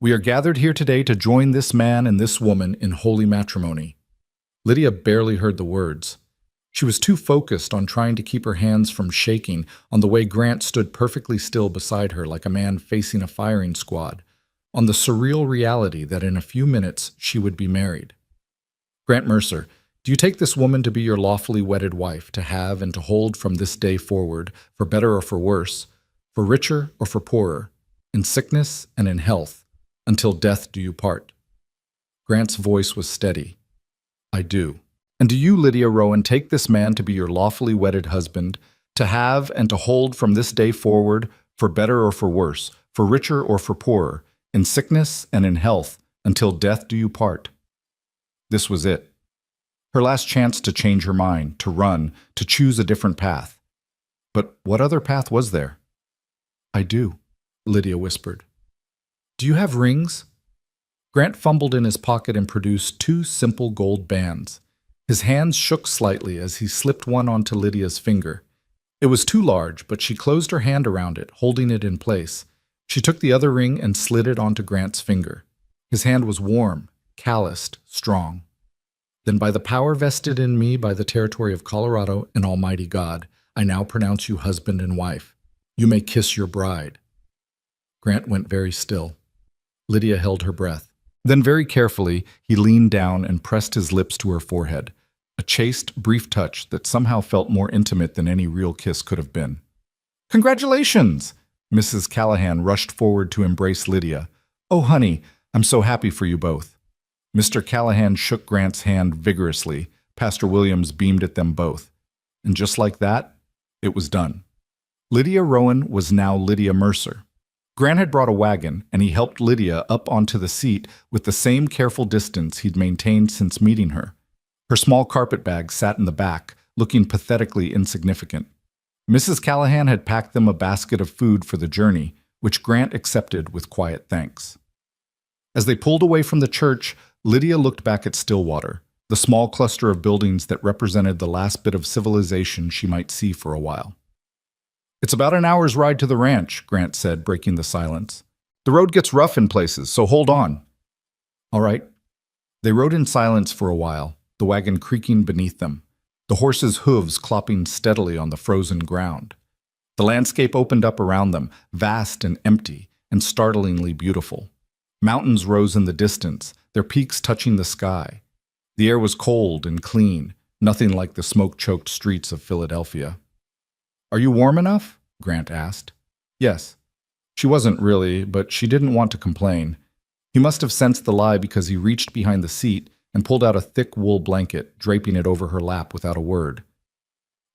"we are gathered here today to join this man and this woman in holy matrimony." Lydia barely heard the words. She was too focused on trying to keep her hands from shaking on the way Grant stood perfectly still beside her like a man facing a firing squad, on the surreal reality that in a few minutes she would be married. "Grant Mercer, do you take this woman to be your lawfully wedded wife, to have and to hold from this day forward, for better or for worse, for richer or for poorer, in sickness and in health, until death do you part?" Grant's voice was steady. "I do. And do you, Lydia Rowan, take this man to be your lawfully wedded husband, to have and to hold from this day forward, for better or for worse, for richer or for poorer, in sickness and in health, until death do you part?" This was it. Her last chance to change her mind, to run, to choose a different path. But what other path was there? "I do," Lydia whispered. "Do you have rings?" Grant fumbled in his pocket and produced 2 simple gold bands. His hands shook slightly as he slipped one onto Lydia's finger. It was too large, but she closed her hand around it, holding it in place. She took the other ring and slid it onto Grant's finger. His hand was warm, calloused, strong. "Then by the power vested in me by the territory of Colorado and Almighty God, I now pronounce you husband and wife. You may kiss your bride." Grant went very still. Lydia held her breath. Then very carefully, he leaned down and pressed his lips to her forehead, a chaste, brief touch that somehow felt more intimate than any real kiss could have been. "Congratulations!" Mrs. Callahan rushed forward to embrace Lydia. "Oh, honey, I'm so happy for you both." Mr. Callahan shook Grant's hand vigorously. Pastor Williams beamed at them both. And just like that, it was done. Lydia Rowan was now Lydia Mercer. Grant had brought a wagon, and he helped Lydia up onto the seat with the same careful distance he'd maintained since meeting her. Her small carpet bag sat in the back, looking pathetically insignificant. Mrs. Callahan had packed them a basket of food for the journey, which Grant accepted with quiet thanks. As they pulled away from the church, Lydia looked back at Stillwater, the small cluster of buildings that represented the last bit of civilization she might see for a while. "It's about an hour's ride to the ranch," Grant said, breaking the silence. "The road gets rough in places, so hold on." "All right." They rode in silence for a while, the wagon creaking beneath them, the horses' hooves clopping steadily on the frozen ground. The landscape opened up around them, vast and empty, and startlingly beautiful. Mountains rose in the distance, their peaks touching the sky. The air was cold and clean, nothing like the smoke-choked streets of Philadelphia. "Are you warm enough?" Grant asked. Yes. She wasn't really, but she didn't want to complain. He must have sensed the lie because he reached behind the seat and pulled out a thick wool blanket, draping it over her lap without a word.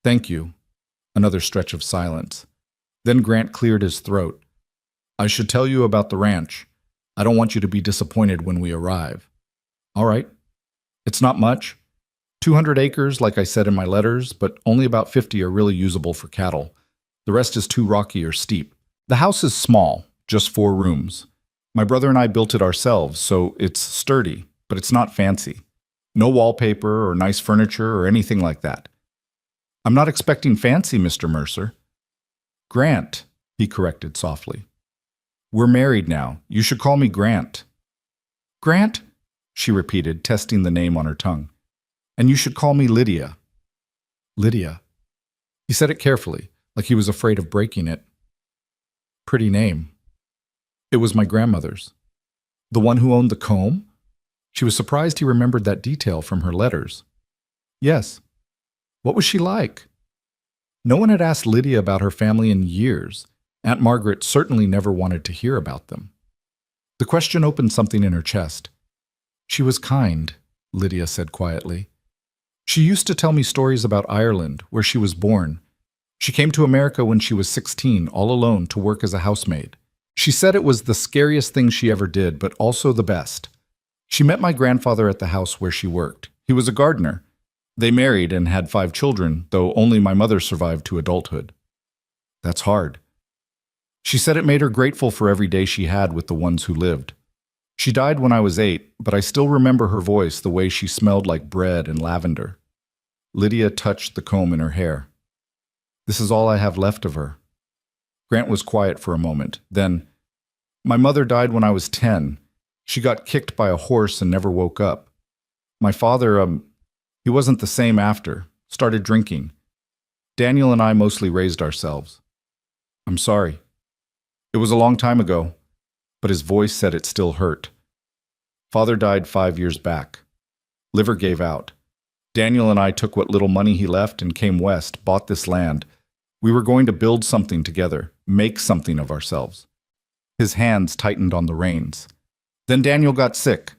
"Thank you." Another stretch of silence. Then Grant cleared his throat. "I should tell you about the ranch. I don't want you to be disappointed when we arrive." "All right. It's not much. 200 acres, like I said in my letters, but only about 50 are really usable for cattle. The rest is too rocky or steep. The house is small, just 4 rooms. My brother and I built it ourselves, so it's sturdy, but it's not fancy. No wallpaper or nice furniture or anything like that." "I'm not expecting fancy, Mr. Mercer." "Grant," he corrected softly. "We're married now. You should call me Grant." "Grant?" she repeated, testing the name on her tongue. "And you should call me Lydia." "Lydia." He said it carefully, like he was afraid of breaking it. "Pretty name." "It was my grandmother's." "The one who owned the comb?" She was surprised he remembered that detail from her letters. "Yes." "What was she like?" No one had asked Lydia about her family in years, Aunt Margaret certainly never wanted to hear about them. The question opened something in her chest. "She was kind," Lydia said quietly. "She used to tell me stories about Ireland, where she was born. She came to America when she was 16, all alone, to work as a housemaid. She said it was the scariest thing she ever did, but also the best. She met my grandfather at the house where she worked. He was a gardener. They married and had 5 children, though only my mother survived to adulthood. That's hard. She said it made her grateful for every day she had with the ones who lived. She died when I was 8, but I still remember her voice, the way she smelled like bread and lavender." Lydia touched the comb in her hair. "This is all I have left of her." Grant was quiet for a moment. Then, "My mother died when I was 10. She got kicked by a horse and never woke up. My father, he wasn't the same after, started drinking. Daniel and I mostly raised ourselves. I'm sorry. It was a long time ago, but his voice said it still hurt. Father died 5 years back. Liver gave out. Daniel and I took what little money he left and came west, bought this land. We were going to build something together, make something of ourselves." His hands tightened on the reins. "Then Daniel got sick.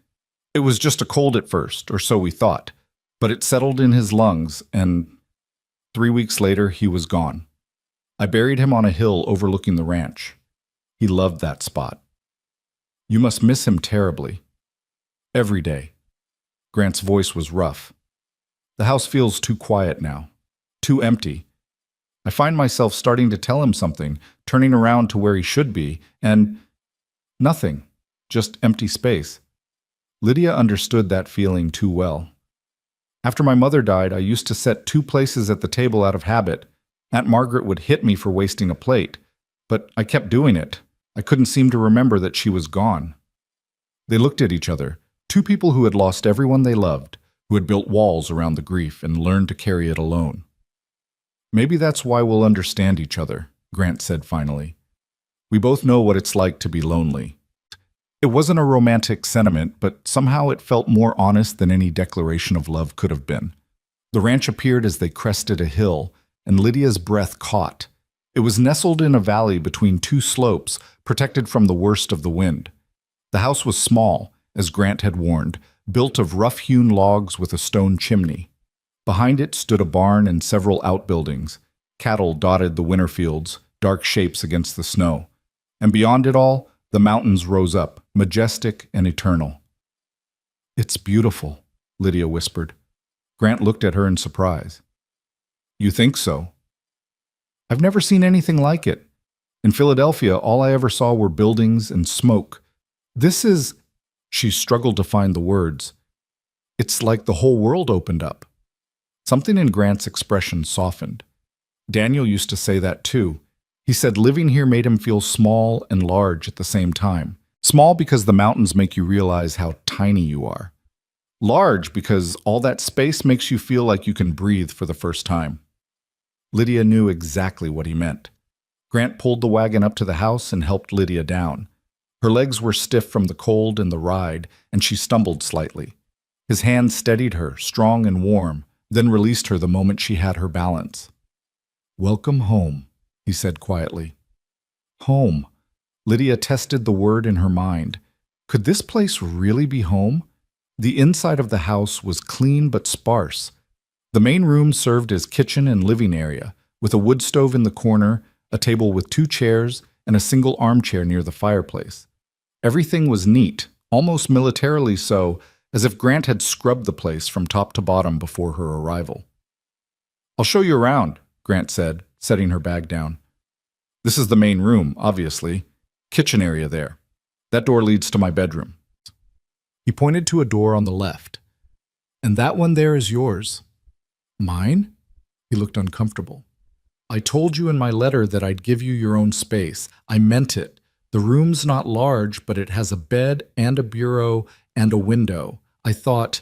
It was just a cold at first, or so we thought, but it settled in his lungs, and 3 weeks later he was gone. I buried him on a hill overlooking the ranch. He loved that spot. You must miss him terribly. Every day." Grant's voice was rough. "The house feels too quiet now, too empty. I find myself starting to tell him something, turning around to where he should be, and nothing, just empty space." Lydia understood that feeling too well. "After my mother died, I used to set 2 places at the table out of habit. Aunt Margaret would hit me for wasting a plate, but I kept doing it. I couldn't seem to remember that she was gone." They looked at each other, 2 people who had lost everyone they loved, who had built walls around the grief and learned to carry it alone. "Maybe that's why we'll understand each other," Grant said finally. "We both know what it's like to be lonely." It wasn't a romantic sentiment, but somehow it felt more honest than any declaration of love could have been. The ranch appeared as they crested a hill, and Lydia's breath caught. It was nestled in a valley between 2 slopes, protected from the worst of the wind. The house was small, as Grant had warned, built of rough-hewn logs with a stone chimney. Behind it stood a barn and several outbuildings. Cattle dotted the winter fields, dark shapes against the snow. And beyond it all, the mountains rose up, majestic and eternal. "It's beautiful," Lydia whispered. Grant looked at her in surprise. "You think so?" "I've never seen anything like it. In Philadelphia, all I ever saw were buildings and smoke. This is—" She struggled to find the words. "It's like the whole world opened up." Something in Grant's expression softened. Daniel used to say that too. He said living here made him feel small and large at the same time. Small because the mountains make you realize how tiny you are. Large because all that space makes you feel like you can breathe for the first time. Lydia knew exactly what he meant. Grant pulled the wagon up to the house and helped Lydia down. Her legs were stiff from the cold and the ride, and she stumbled slightly. His hand steadied her, strong and warm, then released her the moment she had her balance. "Welcome home," he said quietly. Home. Lydia tested the word in her mind. Could this place really be home? The inside of the house was clean but sparse. The main room served as kitchen and living area, with a wood stove in the corner, a table with 2 chairs, and a single armchair near the fireplace. Everything was neat, almost militarily so, as if Grant had scrubbed the place from top to bottom before her arrival. "I'll show you around," Grant said, setting her bag down. "This is the main room, obviously. Kitchen area there. That door leads to my bedroom." He pointed to a door on the left. "And that one there is yours." "Mine?" He looked uncomfortable. "I told you in my letter that I'd give you your own space. I meant it. The room's not large, but it has a bed and a bureau and a window. I thought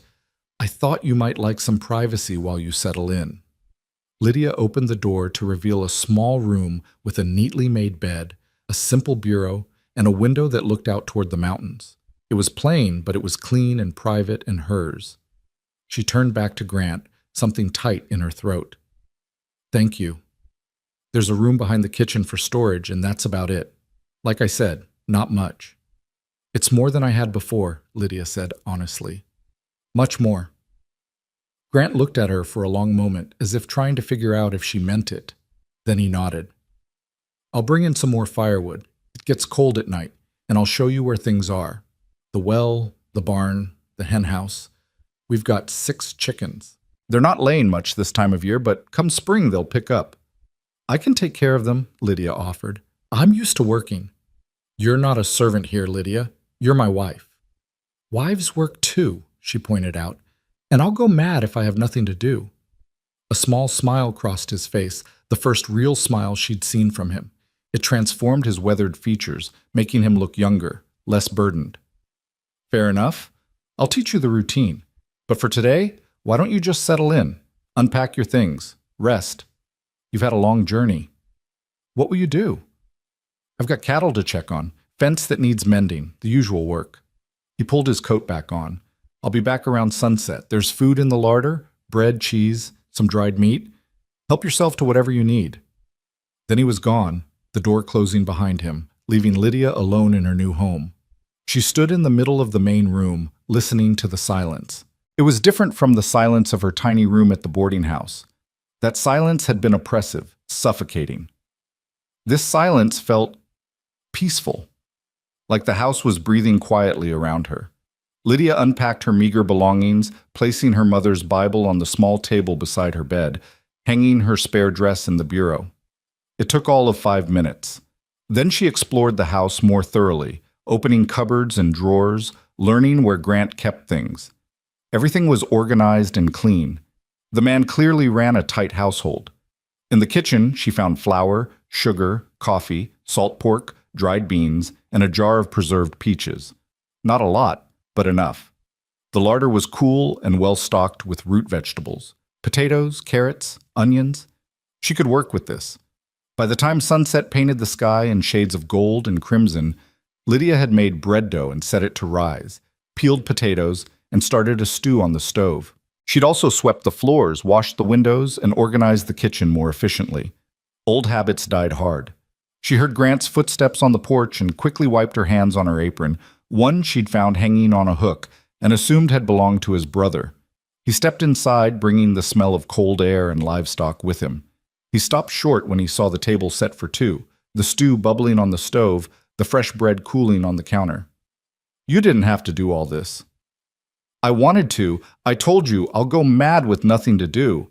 you might like some privacy while you settle in." Lydia opened the door to reveal a small room with a neatly made bed, a simple bureau, and a window that looked out toward the mountains. It was plain, but it was clean and private and hers. She turned back to Grant, something tight in her throat. "Thank you." There's a room behind the kitchen for storage, and that's about it. Like I said, not much. It's more than I had before, Lydia said honestly. Much more. Grant looked at her for a long moment, as if trying to figure out if she meant it. Then he nodded. I'll bring in some more firewood. It gets cold at night, and I'll show you where things are. The well, the barn, the hen house. We've got 6 chickens. They're not laying much this time of year, but come spring they'll pick up. I can take care of them, Lydia offered. I'm used to working. You're not a servant here, Lydia. You're my wife. Wives work too, she pointed out, and I'll go mad if I have nothing to do. A small smile crossed his face, the first real smile she'd seen from him. It transformed his weathered features, making him look younger, less burdened. Fair enough. I'll teach you the routine. But for today, why don't you just settle in, unpack your things, rest? You've had a long journey. What will you do? I've got cattle to check on, fence that needs mending, the usual work. He pulled his coat back on. I'll be back around sunset. There's food in the larder, bread, cheese, some dried meat. Help yourself to whatever you need. Then he was gone, the door closing behind him, leaving Lydia alone in her new home. She stood in the middle of the main room, listening to the silence. It was different from the silence of her tiny room at the boarding house. That silence had been oppressive, suffocating. This silence felt peaceful, like the house was breathing quietly around her. Lydia unpacked her meager belongings, placing her mother's Bible on the small table beside her bed, hanging her spare dress in the bureau. It took all of 5 minutes. Then she explored the house more thoroughly, opening cupboards and drawers, learning where Grant kept things. Everything was organized and clean. The man clearly ran a tight household. In the kitchen, she found flour, sugar, coffee, salt pork, dried beans, and a jar of preserved peaches. Not a lot, but enough. The larder was cool and well-stocked with root vegetables. Potatoes, carrots, onions. She could work with this. By the time sunset painted the sky in shades of gold and crimson, Lydia had made bread dough and set it to rise, peeled potatoes, and started a stew on the stove. She'd also swept the floors, washed the windows, and organized the kitchen more efficiently. Old habits died hard. She heard Grant's footsteps on the porch and quickly wiped her hands on her apron, one she'd found hanging on a hook and assumed had belonged to his brother. He stepped inside, bringing the smell of cold air and livestock with him. He stopped short when he saw the table set for 2, the stew bubbling on the stove, the fresh bread cooling on the counter. You didn't have to do all this. I wanted to. I told you, I'll go mad with nothing to do.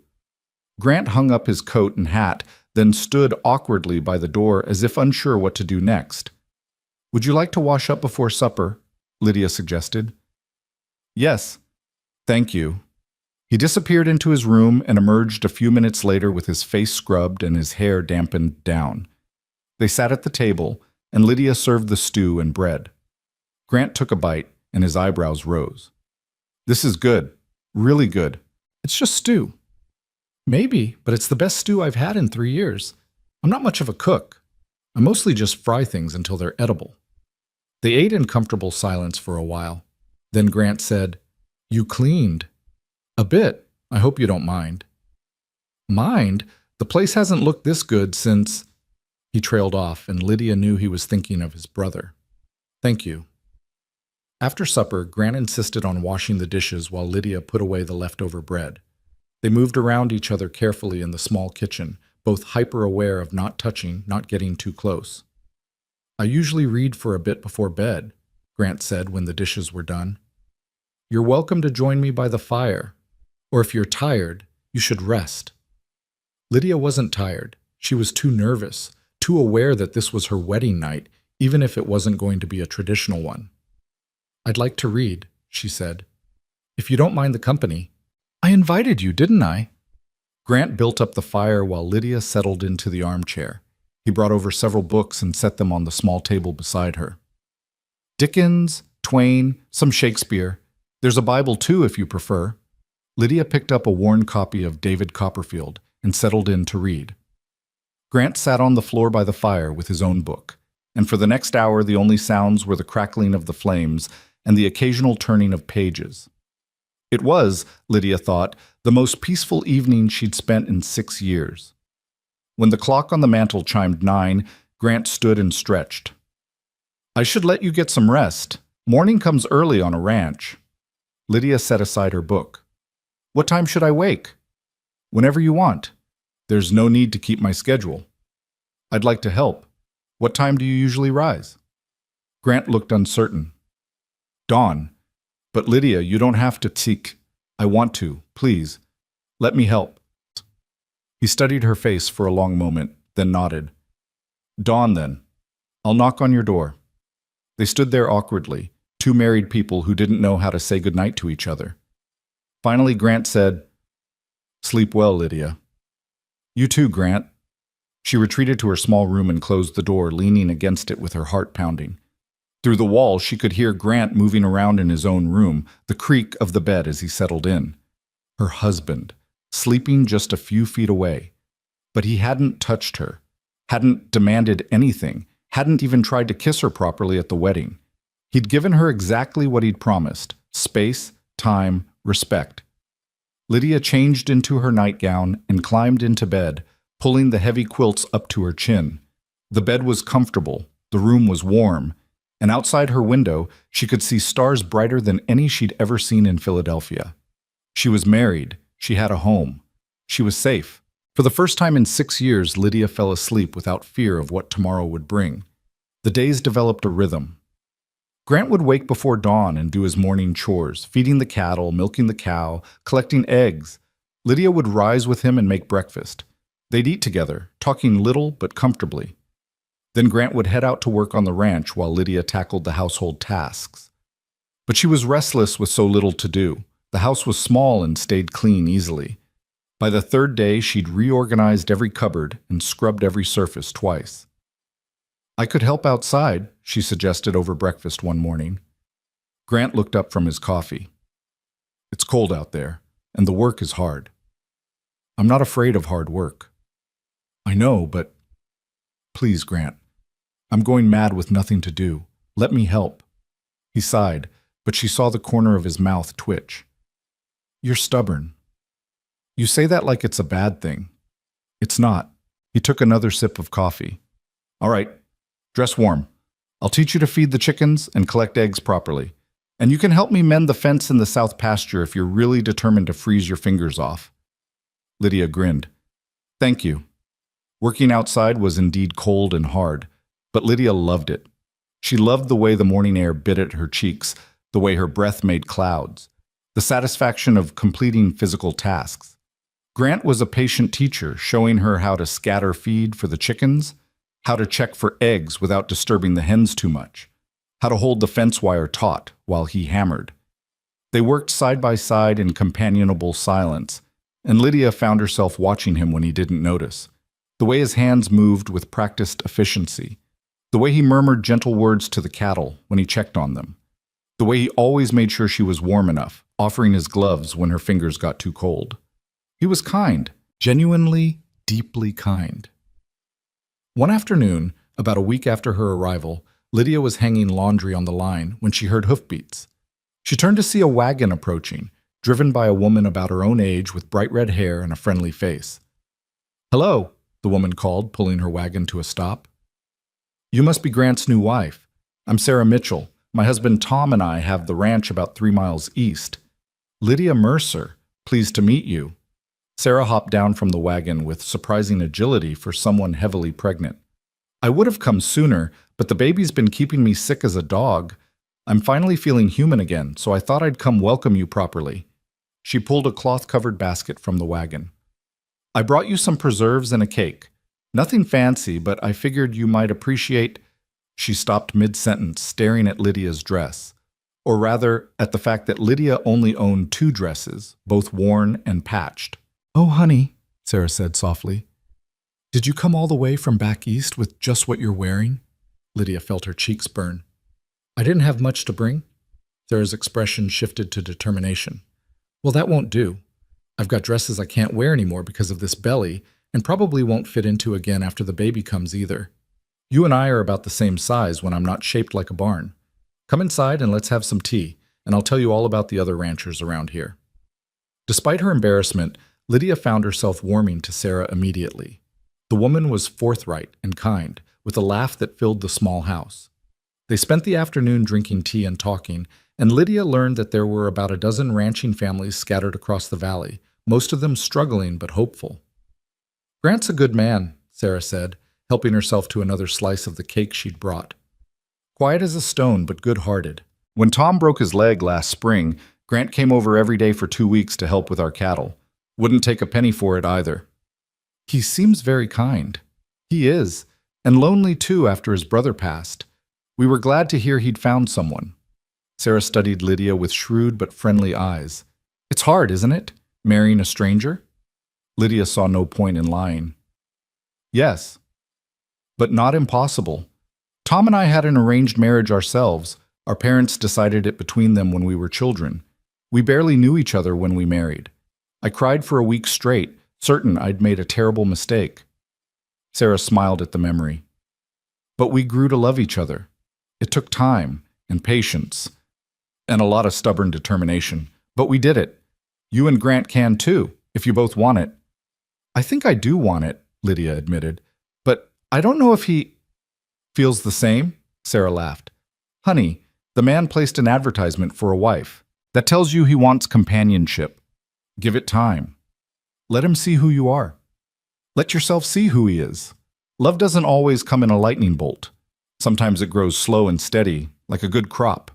Grant hung up his coat and hat, then stood awkwardly by the door as if unsure what to do next. Would you like to wash up before supper? Lydia suggested. Yes. Thank you. He disappeared into his room and emerged a few minutes later with his face scrubbed and his hair dampened down. They sat at the table, and Lydia served the stew and bread. Grant took a bite, and his eyebrows rose. This is good. Really good. It's just stew. Maybe, but it's the best stew I've had in 3 years. I'm not much of a cook. I mostly just fry things until they're edible. They ate in comfortable silence for a while. Then Grant said, You cleaned. A bit. I hope you don't mind. Mind? The place hasn't looked this good since... He trailed off, and Lydia knew he was thinking of his brother. Thank you. After supper, Grant insisted on washing the dishes while Lydia put away the leftover bread. They moved around each other carefully in the small kitchen, both hyper-aware of not touching, not getting too close. I usually read for a bit before bed, Grant said when the dishes were done. You're welcome to join me by the fire, or if you're tired, you should rest. Lydia wasn't tired. She was too nervous, too aware that this was her wedding night, even if it wasn't going to be a traditional one. I'd like to read, she said. If you don't mind the company. I invited you, didn't I? Grant built up the fire while Lydia settled into the armchair. He brought over several books and set them on the small table beside her. Dickens, Twain, some Shakespeare. There's a Bible too, if you prefer. Lydia picked up a worn copy of David Copperfield and settled in to read. Grant sat on the floor by the fire with his own book, and for the next hour the only sounds were the crackling of the flames and the occasional turning of pages. It was, Lydia thought, the most peaceful evening she'd spent in 6 years. When the clock on the mantel chimed 9, Grant stood and stretched. I should let you get some rest. Morning comes early on a ranch. Lydia set aside her book. What time should I wake? Whenever you want. There's no need to keep my schedule. I'd like to help. What time do you usually rise? Grant looked uncertain. Dawn. But Lydia, you don't have to seek. I want to, please. Let me help. He studied her face for a long moment, then nodded. Dawn, then. I'll knock on your door. They stood there awkwardly, two married people who didn't know how to say goodnight to each other. Finally, Grant said, Sleep well, Lydia. You too, Grant. She retreated to her small room and closed the door, leaning against it with her heart pounding. Through the wall, she could hear Grant moving around in his own room, the creak of the bed as he settled in. Her husband, sleeping just a few feet away. But he hadn't touched her, hadn't demanded anything, hadn't even tried to kiss her properly at the wedding. He'd given her exactly what he'd promised: space, time, respect. Lydia changed into her nightgown and climbed into bed, pulling the heavy quilts up to her chin. The bed was comfortable, the room was warm, and outside her window she could see stars brighter than any she'd ever seen in Philadelphia. She was married, she had a home, she was safe. For the first time in 6 years, Lydia fell asleep without fear of what tomorrow would bring. The days developed a rhythm. Grant would wake before dawn and do his morning chores, feeding the cattle, milking the cow, collecting eggs. Lydia would rise with him and make breakfast. They'd eat together, talking little but comfortably. Then Grant would head out to work on the ranch while Lydia tackled the household tasks. But she was restless with so little to do. The house was small and stayed clean easily. By the third day, she'd reorganized every cupboard and scrubbed every surface twice. I could help outside, she suggested over breakfast one morning. Grant looked up from his coffee. It's cold out there, and the work is hard. I'm not afraid of hard work. I know, but please, Grant. I'm going mad with nothing to do. Let me help. He sighed, but she saw the corner of his mouth twitch. You're stubborn. You say that like it's a bad thing. It's not. He took another sip of coffee. All right, dress warm. I'll teach you to feed the chickens and collect eggs properly. And you can help me mend the fence in the south pasture if you're really determined to freeze your fingers off. Lydia grinned. Thank you. Working outside was indeed cold and hard, but Lydia loved it. She loved the way the morning air bit at her cheeks, the way her breath made clouds, the satisfaction of completing physical tasks. Grant was a patient teacher, showing her how to scatter feed for the chickens, how to check for eggs without disturbing the hens too much, how to hold the fence wire taut while he hammered. They worked side by side in companionable silence, and Lydia found herself watching him when he didn't notice. The way his hands moved with practiced efficiency, the way he murmured gentle words to the cattle when he checked on them, the way he always made sure she was warm enough, offering his gloves when her fingers got too cold. He was kind, genuinely, deeply kind. One afternoon, about a week after her arrival, Lydia was hanging laundry on the line when she heard hoofbeats. She turned to see a wagon approaching, driven by a woman about her own age with bright red hair and a friendly face. Hello, the woman called, pulling her wagon to a stop. You must be Grant's new wife. I'm Sarah Mitchell. My husband Tom and I have the ranch about 3 miles east. Lydia Mercer, pleased to meet you. Sarah hopped down from the wagon with surprising agility for someone heavily pregnant. I would have come sooner, but the baby's been keeping me sick as a dog. I'm finally feeling human again, so I thought I'd come welcome you properly. She pulled a cloth-covered basket from the wagon. I brought you some preserves and a cake. Nothing fancy, but I figured you might appreciate... She stopped mid-sentence, staring at Lydia's dress. Or rather, at the fact that Lydia only owned 2 dresses, both worn and patched. Oh, honey, Sarah said softly. Did you come all the way from back east with just what you're wearing? Lydia felt her cheeks burn. I didn't have much to bring. Sarah's expression shifted to determination. Well, that won't do. I've got dresses I can't wear anymore because of this belly, and probably won't fit into again after the baby comes either. You and I are about the same size when I'm not shaped like a barn. Come inside and let's have some tea, and I'll tell you all about the other ranchers around here. Despite her embarrassment, Lydia found herself warming to Sarah immediately. The woman was forthright and kind, with a laugh that filled the small house. They spent the afternoon drinking tea and talking, and Lydia learned that there were about a dozen ranching families scattered across the valley, most of them struggling but hopeful. "Grant's a good man," Sarah said, helping herself to another slice of the cake she'd brought. "Quiet as a stone, but good-hearted. When Tom broke his leg last spring, Grant came over every day for 2 weeks to help with our cattle. Wouldn't take a penny for it either." "He seems very kind." "He is, and lonely too after his brother passed. We were glad to hear he'd found someone." Sarah studied Lydia with shrewd but friendly eyes. "It's hard, isn't it, marrying a stranger?" Lydia saw no point in lying. "Yes, but not impossible. Tom and I had an arranged marriage ourselves. Our parents decided it between them when we were children. We barely knew each other when we married. I cried for a week straight, certain I'd made a terrible mistake." Sarah smiled at the memory. "But we grew to love each other. It took time and patience and a lot of stubborn determination, but we did it. You and Grant can too, if you both want it." "I think I do want it," Lydia admitted, "but I don't know if he feels the same." Sarah laughed. "Honey, the man placed an advertisement for a wife. That tells you he wants companionship. Give it time. Let him see who you are. Let yourself see who he is. Love doesn't always come in a lightning bolt. Sometimes it grows slow and steady, like a good crop."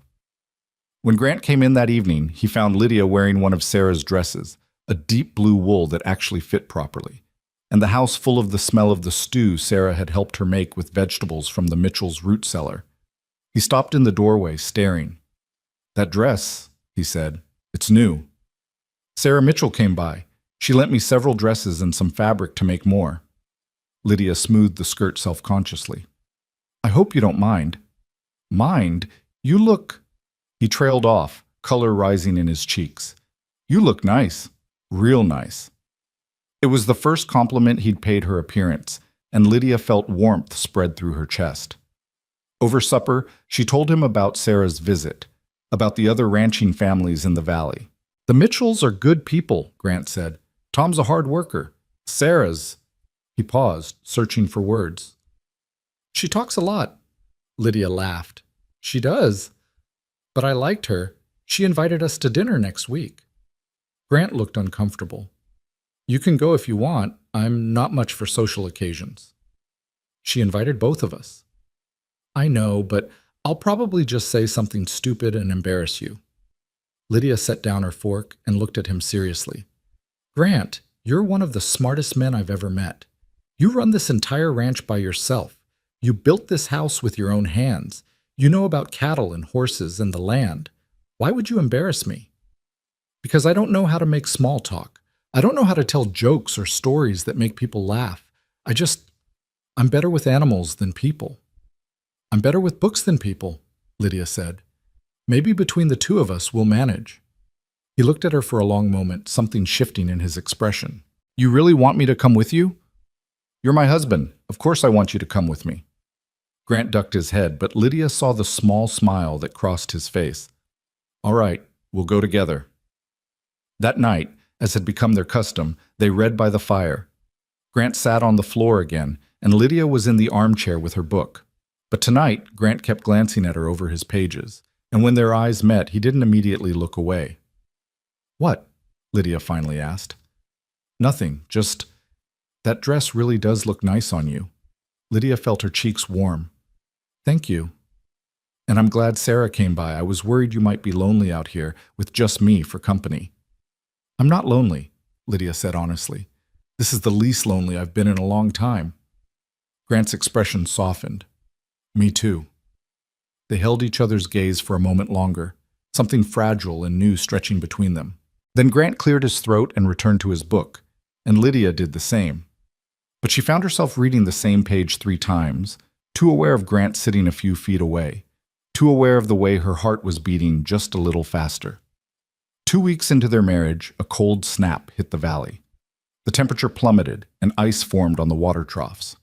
When Grant came in that evening, he found Lydia wearing one of Sarah's dresses, a deep blue wool that actually fit properly, and the house full of the smell of the stew Sarah had helped her make with vegetables from the Mitchell's root cellar. He stopped in the doorway, staring. "That dress," he said, "it's new. Sarah Mitchell came by. She lent me several dresses and some fabric to make more." Lydia smoothed the skirt self-consciously. "I hope you don't mind." "Mind? You look—" He trailed off, color rising in his cheeks. "You look nice. Real nice." It was the first compliment he'd paid her appearance, and Lydia felt warmth spread through her chest. Over supper, she told him about Sarah's visit, about the other ranching families in the valley. "The Mitchells are good people," Grant said. "Tom's a hard worker. Sarah's—" He paused, searching for words. "She talks a lot." Lydia laughed. "She does. But I liked her. She invited us to dinner next week." Grant looked uncomfortable. "You can go if you want. I'm not much for social occasions." "She invited both of us." "I know, but I'll probably just say something stupid and embarrass you." Lydia set down her fork and looked at him seriously. "Grant, you're one of the smartest men I've ever met. You run this entire ranch by yourself. You built this house with your own hands. You know about cattle and horses and the land. Why would you embarrass me?" "Because I don't know how to make small talk. I don't know how to tell jokes or stories that make people laugh. I'm better with animals than people." "I'm better with books than people," Lydia said. "Maybe between the two of us we'll manage." He looked at her for a long moment, something shifting in his expression. "You really want me to come with you?" "You're my husband. Of course I want you to come with me." Grant ducked his head, but Lydia saw the small smile that crossed his face. "All right, we'll go together." That night, as had become their custom, they read by the fire. Grant sat on the floor again, and Lydia was in the armchair with her book. But tonight, Grant kept glancing at her over his pages, and when their eyes met, he didn't immediately look away. "What?" Lydia finally asked. "Nothing, just that dress really does look nice on you." Lydia felt her cheeks warm. "Thank you. And I'm glad Sarah came by. I was worried you might be lonely out here with just me for company." "I'm not lonely," Lydia said honestly. "This is the least lonely I've been in a long time." Grant's expression softened. "Me too." They held each other's gaze for a moment longer, something fragile and new stretching between them. Then Grant cleared his throat and returned to his book, and Lydia did the same. But she found herself reading the same page 3 times, too aware of Grant sitting a few feet away, too aware of the way her heart was beating just a little faster. 2 weeks into their marriage, a cold snap hit the valley. The temperature plummeted, and ice formed on the water troughs.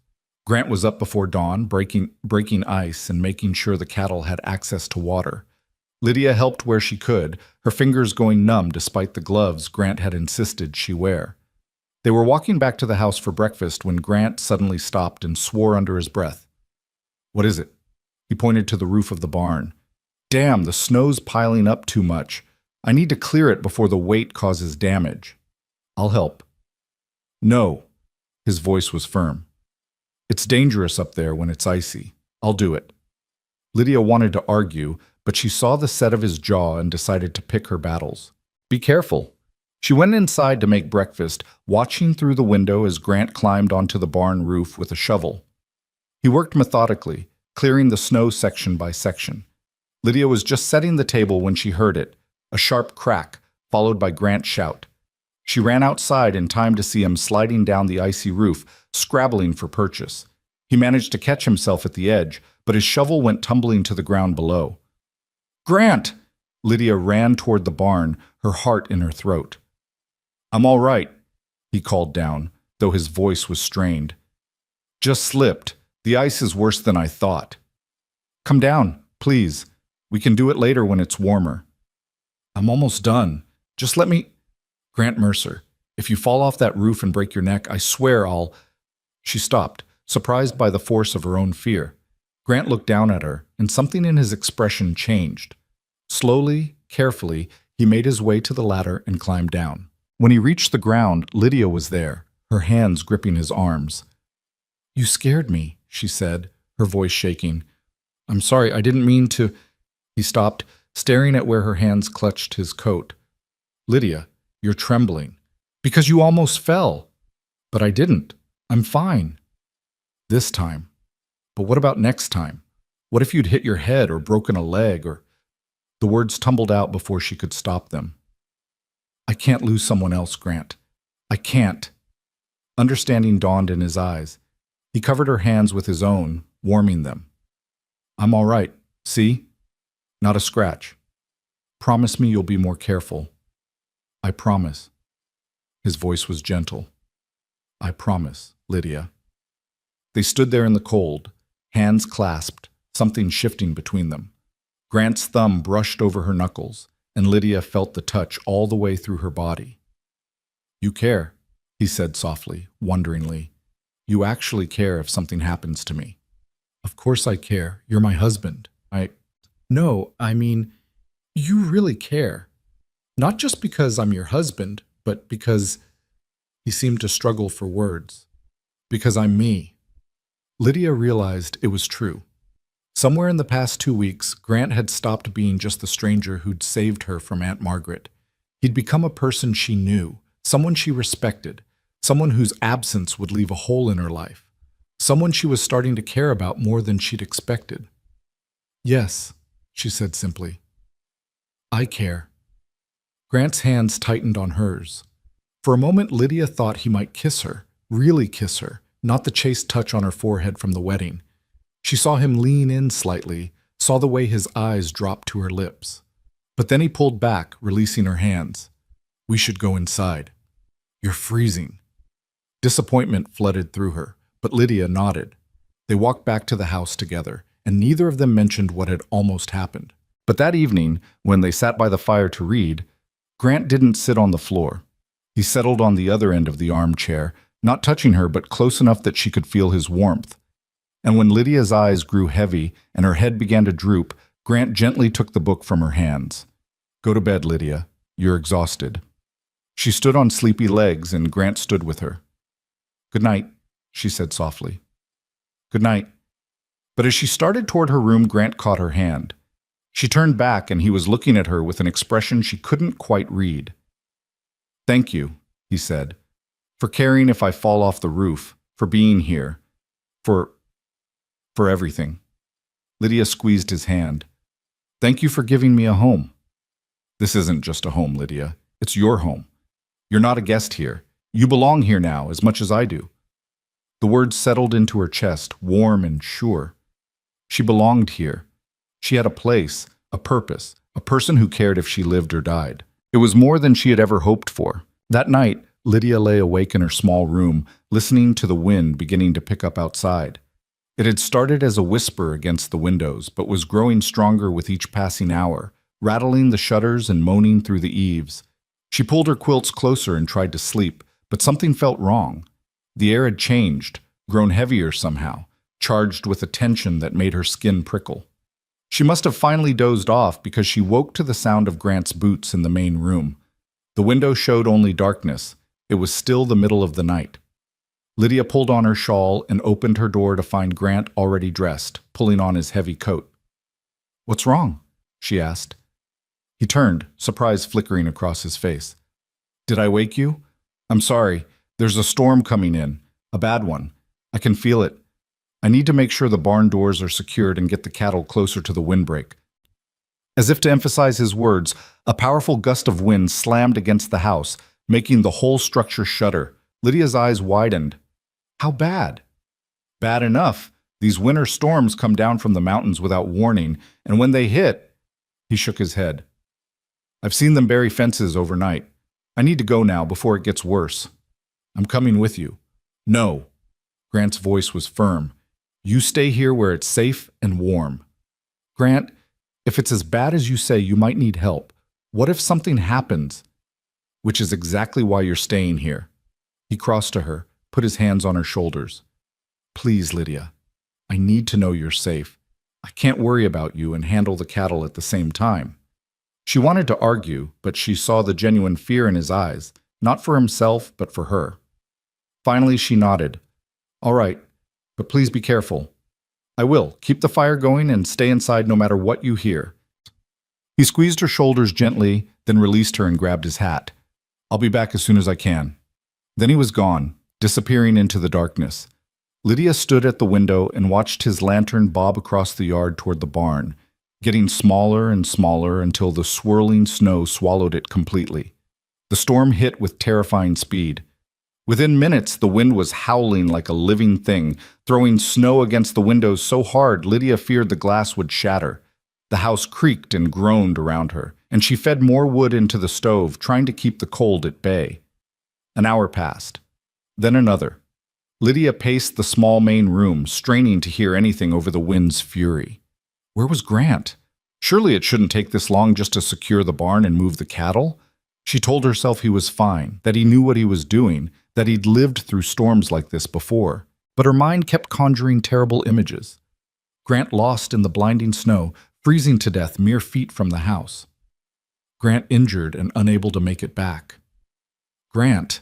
Grant was up before dawn, breaking ice and making sure the cattle had access to water. Lydia helped where she could, her fingers going numb despite the gloves Grant had insisted she wear. They were walking back to the house for breakfast when Grant suddenly stopped and swore under his breath. "What is it?" He pointed to the roof of the barn. "Damn, the snow's piling up too much. I need to clear it before the weight causes damage." "I'll help." "No." His voice was firm. "It's dangerous up there when it's icy. I'll do it." Lydia wanted to argue, but she saw the set of his jaw and decided to pick her battles. "Be careful." She went inside to make breakfast, watching through the window as Grant climbed onto the barn roof with a shovel. He worked methodically, clearing the snow section by section. Lydia was just setting the table when she heard it, a sharp crack, followed by Grant's shout. She ran outside in time to see him sliding down the icy roof, scrabbling for purchase. He managed to catch himself at the edge, but his shovel went tumbling to the ground below. "Grant!" Lydia ran toward the barn, her heart in her throat. "I'm all right," he called down, though his voice was strained. "Just slipped. The ice is worse than I thought." "Come down, please. We can do it later when it's warmer." "I'm almost done. Just let me—" "Grant Mercer, if you fall off that roof and break your neck, I swear I'll—" She stopped, surprised by the force of her own fear. Grant looked down at her, and something in his expression changed. Slowly, carefully, he made his way to the ladder and climbed down. When he reached the ground, Lydia was there, her hands gripping his arms. "You scared me," she said, her voice shaking. "I'm sorry, I didn't mean to—" He stopped, staring at where her hands clutched his coat. "Lydia, you're trembling. Because you almost fell." "But I didn't. I'm fine." "This time. But what about next time? What if you'd hit your head or broken a leg or—" The words tumbled out before she could stop them. "I can't lose someone else, Grant. I can't." Understanding dawned in his eyes. He covered her hands with his own, warming them. "I'm all right. See? Not a scratch. Promise me you'll be more careful." "I promise." His voice was gentle. "I promise, Lydia." They stood there in the cold, hands clasped, something shifting between them. Grant's thumb brushed over her knuckles, and Lydia felt the touch all the way through her body. "You care," he said softly, wonderingly. "You actually care if something happens to me." "Of course I care. You're my husband. No, I mean, you really care. Not just because I'm your husband, but because—" He seemed to struggle for words. "Because I'm me." Lydia realized it was true. Somewhere in the past 2 weeks, Grant had stopped being just the stranger who'd saved her from Aunt Margaret. He'd become a person she knew, someone she respected, someone whose absence would leave a hole in her life, someone she was starting to care about more than she'd expected. "Yes," she said simply. "I care." Grant's hands tightened on hers. For a moment, Lydia thought he might kiss her, really kiss her, not the chaste touch on her forehead from the wedding. She saw him lean in slightly, saw the way his eyes dropped to her lips. But then he pulled back, releasing her hands. "We should go inside. You're freezing." Disappointment flooded through her, but Lydia nodded. They walked back to the house together, and neither of them mentioned what had almost happened. But that evening, when they sat by the fire to read, Grant didn't sit on the floor. He settled on the other end of the armchair, not touching her but close enough that she could feel his warmth. And when Lydia's eyes grew heavy and her head began to droop, Grant gently took the book from her hands. "Go to bed, Lydia. You're exhausted." She stood on sleepy legs, and Grant stood with her. "Good night," she said softly. "Good night." But as she started toward her room, Grant caught her hand. She turned back, and he was looking at her with an expression she couldn't quite read. "Thank you," he said, "for caring if I fall off the roof, for being here, for everything." Lydia squeezed his hand. "Thank you for giving me a home." "This isn't just a home, Lydia. It's your home. You're not a guest here. You belong here now as much as I do." The words settled into her chest, warm and sure. She belonged here. She had a place, a purpose, a person who cared if she lived or died. It was more than she had ever hoped for. That night, Lydia lay awake in her small room, listening to the wind beginning to pick up outside. It had started as a whisper against the windows, but was growing stronger with each passing hour, rattling the shutters and moaning through the eaves. She pulled her quilts closer and tried to sleep, But something felt wrong. The air had changed, grown heavier somehow, charged with a tension that made her skin prickle. She must have finally dozed off because she woke to the sound of Grant's boots in the main room. The window showed only darkness. It was still the middle of the night. Lydia pulled on her shawl and opened her door to find Grant already dressed, pulling on his heavy coat. "What's wrong?" she asked. He turned, surprise flickering across his face. "Did I wake you? I'm sorry. There's a storm coming in. A bad one. I can feel it. I need to make sure the barn doors are secured and get the cattle closer to the windbreak." As if to emphasize his words, a powerful gust of wind slammed against the house, making the whole structure shudder. Lydia's eyes widened. How bad? Bad enough. These winter storms come down from the mountains without warning, and when they hit... He shook his head. "I've seen them bury fences overnight. I need to go now before it gets worse." "I'm coming with you." "No." Grant's voice was firm. "You stay here where it's safe and warm." "Grant, if it's as bad as you say, you might need help. What if something happens?" "Which is exactly why you're staying here." He crossed to her, put his hands on her shoulders. "Please, Lydia. I need to know you're safe. I can't worry about you and handle the cattle at the same time." She wanted to argue, but she saw the genuine fear in his eyes, not for himself, but for her. Finally, she nodded. "All right, but please be careful." "I will. Keep the fire going and stay inside no matter what you hear." He squeezed her shoulders gently, then released her and grabbed his hat. "I'll be back as soon as I can." Then he was gone, disappearing into the darkness. Lydia stood at the window and watched his lantern bob across the yard toward the barn, getting smaller and smaller until the swirling snow swallowed it completely. The storm hit with terrifying speed. Within minutes, the wind was howling like a living thing, throwing snow against the windows so hard Lydia feared the glass would shatter. The house creaked and groaned around her, and she fed more wood into the stove, trying to keep the cold at bay. An hour passed. Then another. Lydia paced the small main room, straining to hear anything over the wind's fury. Where was Grant? Surely it shouldn't take this long just to secure the barn and move the cattle. She told herself he was fine, that he knew what he was doing, that he'd lived through storms like this before. But her mind kept conjuring terrible images. Grant lost in the blinding snow, freezing to death mere feet from the house. Grant injured and unable to make it back. Grant.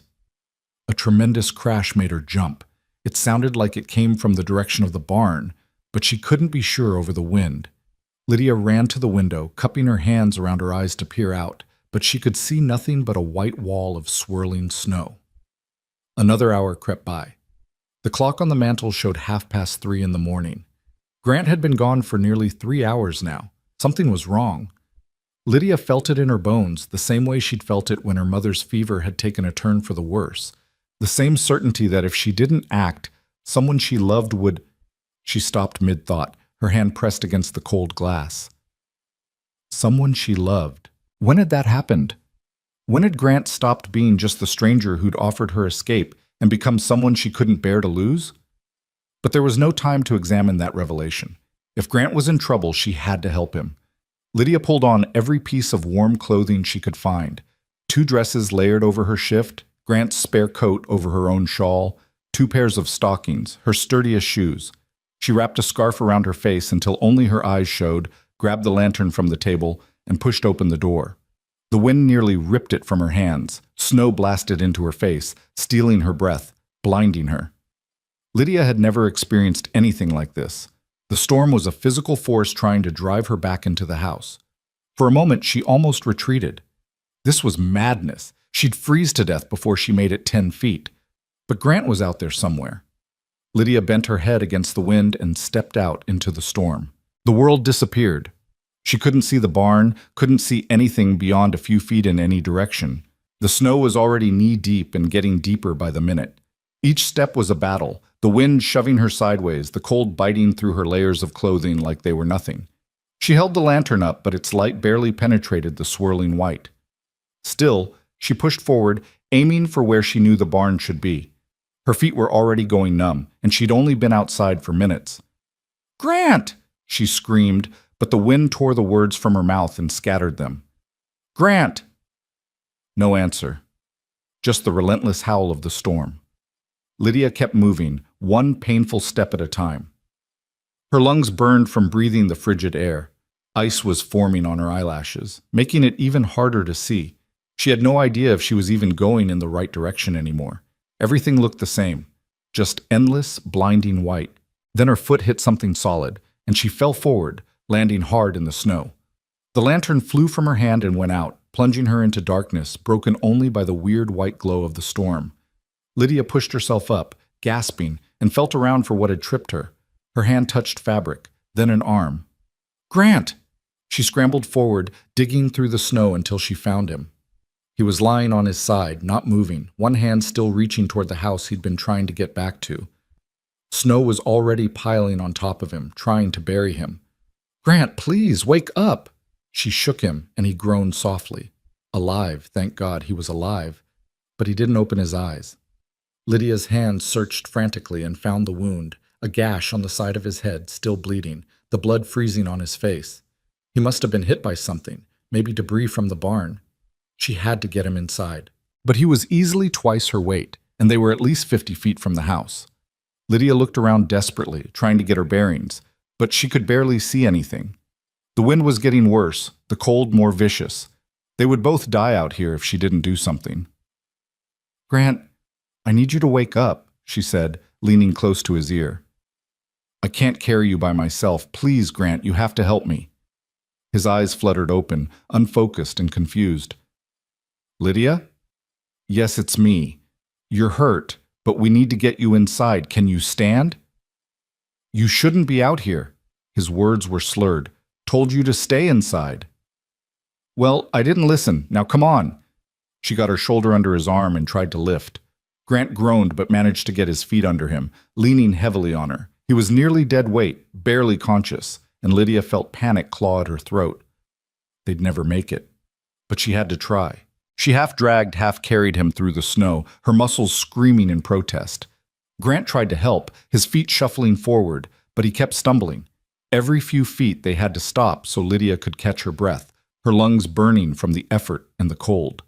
A tremendous crash made her jump. It sounded like it came from the direction of the barn, but she couldn't be sure over the wind. Lydia ran to the window, cupping her hands around her eyes to peer out, but she could see nothing but a white wall of swirling snow. Another hour crept by. The clock on the mantel showed 3:30 in the morning. Grant had been gone for nearly 3 hours now. Something was wrong. Lydia felt it in her bones, the same way she'd felt it when her mother's fever had taken a turn for the worse. The same certainty that if she didn't act, someone she loved would... She stopped mid-thought, her hand pressed against the cold glass. Someone she loved. When had that happened? When had Grant stopped being just the stranger who'd offered her escape and become someone she couldn't bear to lose? But there was no time to examine that revelation. If Grant was in trouble, she had to help him. Lydia pulled on every piece of warm clothing she could find. 2 dresses layered over her shift, Grant's spare coat over her own shawl, 2 pairs of stockings, her sturdiest shoes. She wrapped a scarf around her face until only her eyes showed, grabbed the lantern from the table, and pushed open the door. The wind nearly ripped it from her hands. Snow blasted into her face, stealing her breath, blinding her. Lydia had never experienced anything like this. The storm was a physical force trying to drive her back into the house. For a moment, she almost retreated. This was madness. She'd freeze to death before she made it 10 feet. But Grant was out there somewhere. Lydia bent her head against the wind and stepped out into the storm. The world disappeared. She couldn't see the barn, couldn't see anything beyond a few feet in any direction. The snow was already knee-deep and getting deeper by the minute. Each step was a battle, the wind shoving her sideways, the cold biting through her layers of clothing like they were nothing. She held the lantern up, but its light barely penetrated the swirling white. Still, she pushed forward, aiming for where she knew the barn should be. Her feet were already going numb, and she'd only been outside for minutes. "Grant!" she screamed, but the wind tore the words from her mouth and scattered them. "Grant!" No answer. just the relentless howl of the storm. Lydia kept moving, one painful step at a time. Her lungs burned from breathing the frigid air. Ice was forming on her eyelashes, making it even harder to see. She had no idea if she was even going in the right direction anymore. Everything looked the same, just endless, blinding white. Then her foot hit something solid, and she fell forward, landing hard in the snow. The lantern flew from her hand and went out, plunging her into darkness, broken only by the weird white glow of the storm. Lydia pushed herself up, gasping, and felt around for what had tripped her. Her hand touched fabric, then an arm. "Grant!" She scrambled forward, digging through the snow until she found him. He was lying on his side, not moving, one hand still reaching toward the house he'd been trying to get back to. Snow was already piling on top of him, trying to bury him. "Grant, please, wake up!" She shook him, and he groaned softly. Alive, thank God he was alive. But he didn't open his eyes. Lydia's hand searched frantically and found the wound, a gash on the side of his head, still bleeding, the blood freezing on his face. He must have been hit by something, maybe debris from the barn. She had to get him inside. But he was easily twice her weight, and they were at least 50 feet from the house. Lydia looked around desperately, trying to get her bearings, but she could barely see anything. The wind was getting worse, the cold more vicious. They would both die out here if she didn't do something. "Grant, I need you to wake up," she said, leaning close to his ear. "I can't carry you by myself. Please, Grant, you have to help me." His eyes fluttered open, unfocused and confused. "Lydia?" "Yes, it's me. You're hurt, but we need to get you inside. Can you stand?" "You shouldn't be out here." His words were slurred. "Told you to stay inside." "Well, I didn't listen. Now come on." She got her shoulder under his arm and tried to lift. Grant groaned but managed to get his feet under him, leaning heavily on her. He was nearly dead weight, barely conscious, and Lydia felt panic claw at her throat. They'd never make it. But she had to try. She half-dragged, half-carried him through the snow, her muscles screaming in protest. Grant tried to help, his feet shuffling forward, but he kept stumbling. Every few feet they had to stop so Lydia could catch her breath, her lungs burning from the effort and the cold.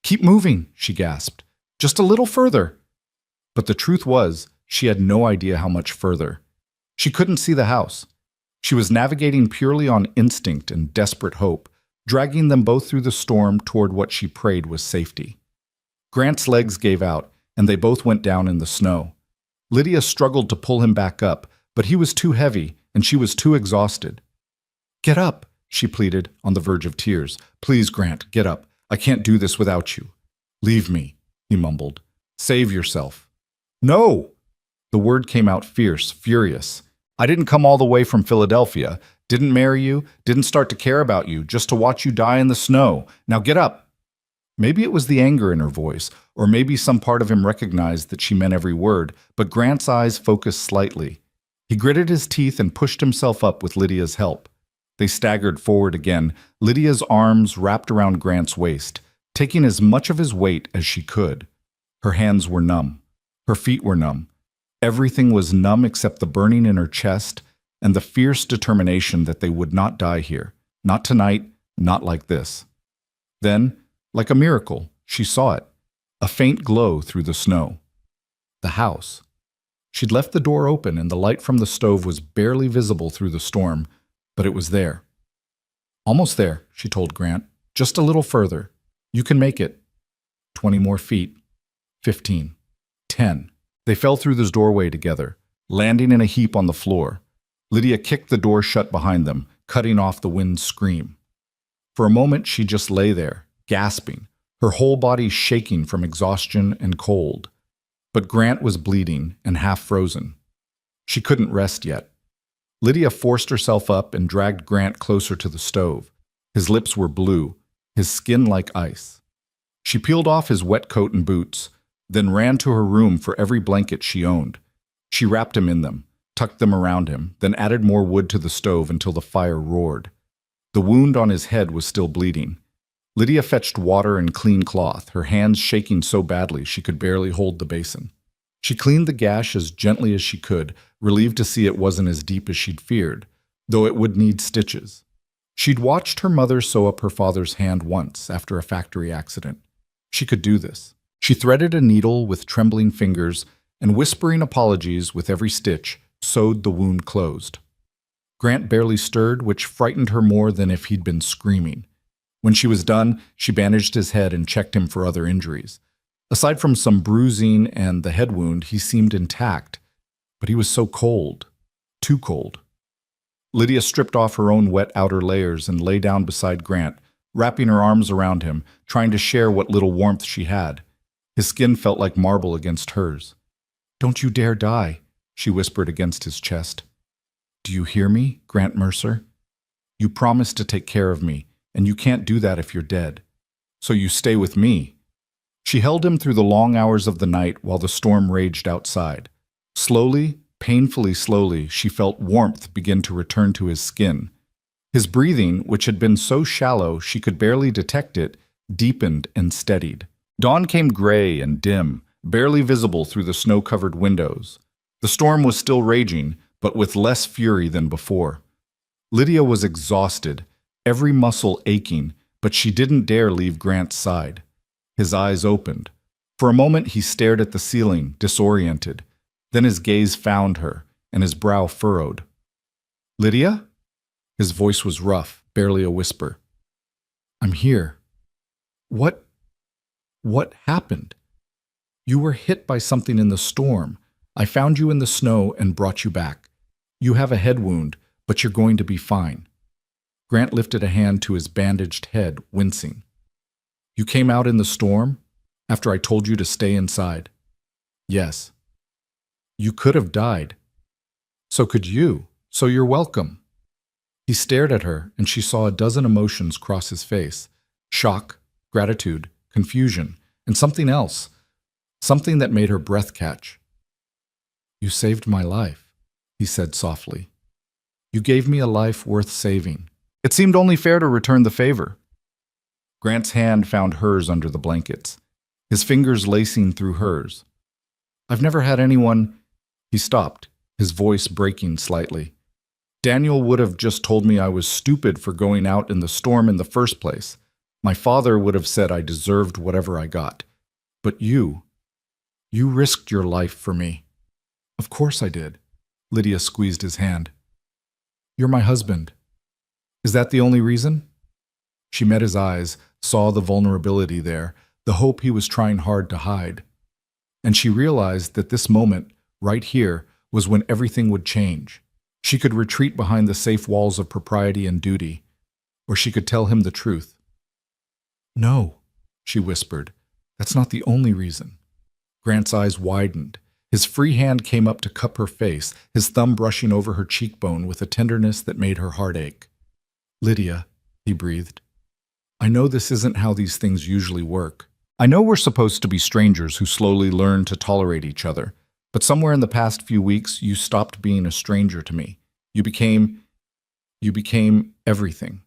"Keep moving," she gasped. "Just a little further." But the truth was, she had no idea how much further. She couldn't see the house. She was navigating purely on instinct and desperate hope, dragging them both through the storm toward what she prayed was safety. Grant's legs gave out, and they both went down in the snow. Lydia struggled to pull him back up, but he was too heavy, and she was too exhausted. "Get up," she pleaded, on the verge of tears. "Please, Grant, get up. I can't do this without you." "Leave me," he mumbled. "Save yourself." "No!" The word came out fierce, furious. "I didn't come all the way from Philadelphia, didn't marry you, didn't start to care about you, just to watch you die in the snow. Now get up." Maybe it was the anger in her voice, or maybe some part of him recognized that she meant every word, but Grant's eyes focused slightly. He gritted his teeth and pushed himself up with Lydia's help. They staggered forward again, Lydia's arms wrapped around Grant's waist, taking as much of his weight as she could. Her hands were numb. Her feet were numb. Everything was numb except the burning in her chest and the fierce determination that they would not die here. Not tonight, not like this. Then, like a miracle, she saw it. A faint glow through the snow. The house. She'd left the door open and the light from the stove was barely visible through the storm, but it was there. "Almost there," she told Grant. "Just a little further. You can make it." 20 more feet. 15. 10. They fell through this doorway together, landing in a heap on the floor. Lydia kicked the door shut behind them, cutting off the wind's scream. For a moment, she just lay there, gasping, her whole body shaking from exhaustion and cold. But Grant was bleeding and half frozen. She couldn't rest yet. Lydia forced herself up and dragged Grant closer to the stove. His lips were blue, his skin like ice. She peeled off his wet coat and boots, then ran to her room for every blanket she owned. She wrapped him in them, tucked them around him, then added more wood to the stove until the fire roared. The wound on his head was still bleeding. Lydia fetched water and clean cloth, her hands shaking so badly she could barely hold the basin. She cleaned the gash as gently as she could, relieved to see it wasn't as deep as she'd feared, though it would need stitches. She'd watched her mother sew up her father's hand once after a factory accident. She could do this. She threaded a needle with trembling fingers and, whispering apologies with every stitch, sewed the wound closed. Grant barely stirred, which frightened her more than if he'd been screaming. When she was done, she bandaged his head and checked him for other injuries. Aside from some bruising and the head wound, he seemed intact, but he was so cold, too cold. Lydia stripped off her own wet outer layers and lay down beside Grant, wrapping her arms around him, trying to share what little warmth she had. His skin felt like marble against hers. "Don't you dare die," she whispered against his chest. "Do you hear me, Grant Mercer? You promised to take care of me, and you can't do that if you're dead. So you stay with me." She held him through the long hours of the night while the storm raged outside. Slowly, painfully slowly, she felt warmth begin to return to his skin. His breathing, which had been so shallow she could barely detect it, deepened and steadied. Dawn came gray and dim, barely visible through the snow-covered windows. The storm was still raging, but with less fury than before. Lydia was exhausted, every muscle aching, but she didn't dare leave Grant's side. His eyes opened. For a moment he stared at the ceiling, disoriented. Then his gaze found her, and his brow furrowed. "Lydia?" His voice was rough, barely a whisper. "I'm here." What happened?" "You were hit by something in the storm. I found you in the snow and brought you back. You have a head wound, but you're going to be fine." Grant lifted a hand to his bandaged head, wincing. "You came out in the storm? After I told you to stay inside?" "Yes." "You could have died." "So could you. So you're welcome." He stared at her, and she saw a dozen emotions cross his face. Shock, gratitude, confusion, and something else. Something that made her breath catch. "You saved my life," he said softly. "You gave me a life worth saving. It seemed only fair to return the favor." Grant's hand found hers under the blankets, his fingers lacing through hers. "I've never had anyone—" He stopped, his voice breaking slightly. "Daniel would have just told me I was stupid for going out in the storm in the first place. My father would have said I deserved whatever I got. But you risked your life for me." "Of course I did." Lydia squeezed his hand. "You're my husband. Is that the only reason?" She met his eyes, saw the vulnerability there, the hope he was trying hard to hide. And she realized that this moment, right here, was when everything would change. She could retreat behind the safe walls of propriety and duty, or she could tell him the truth. "No," she whispered. "That's not the only reason." Grant's eyes widened. His free hand came up to cup her face, his thumb brushing over her cheekbone with a tenderness that made her heart ache. "Lydia," he breathed, "I know this isn't how these things usually work. I know we're supposed to be strangers who slowly learn to tolerate each other, but somewhere in the past few weeks you stopped being a stranger to me. You became everything."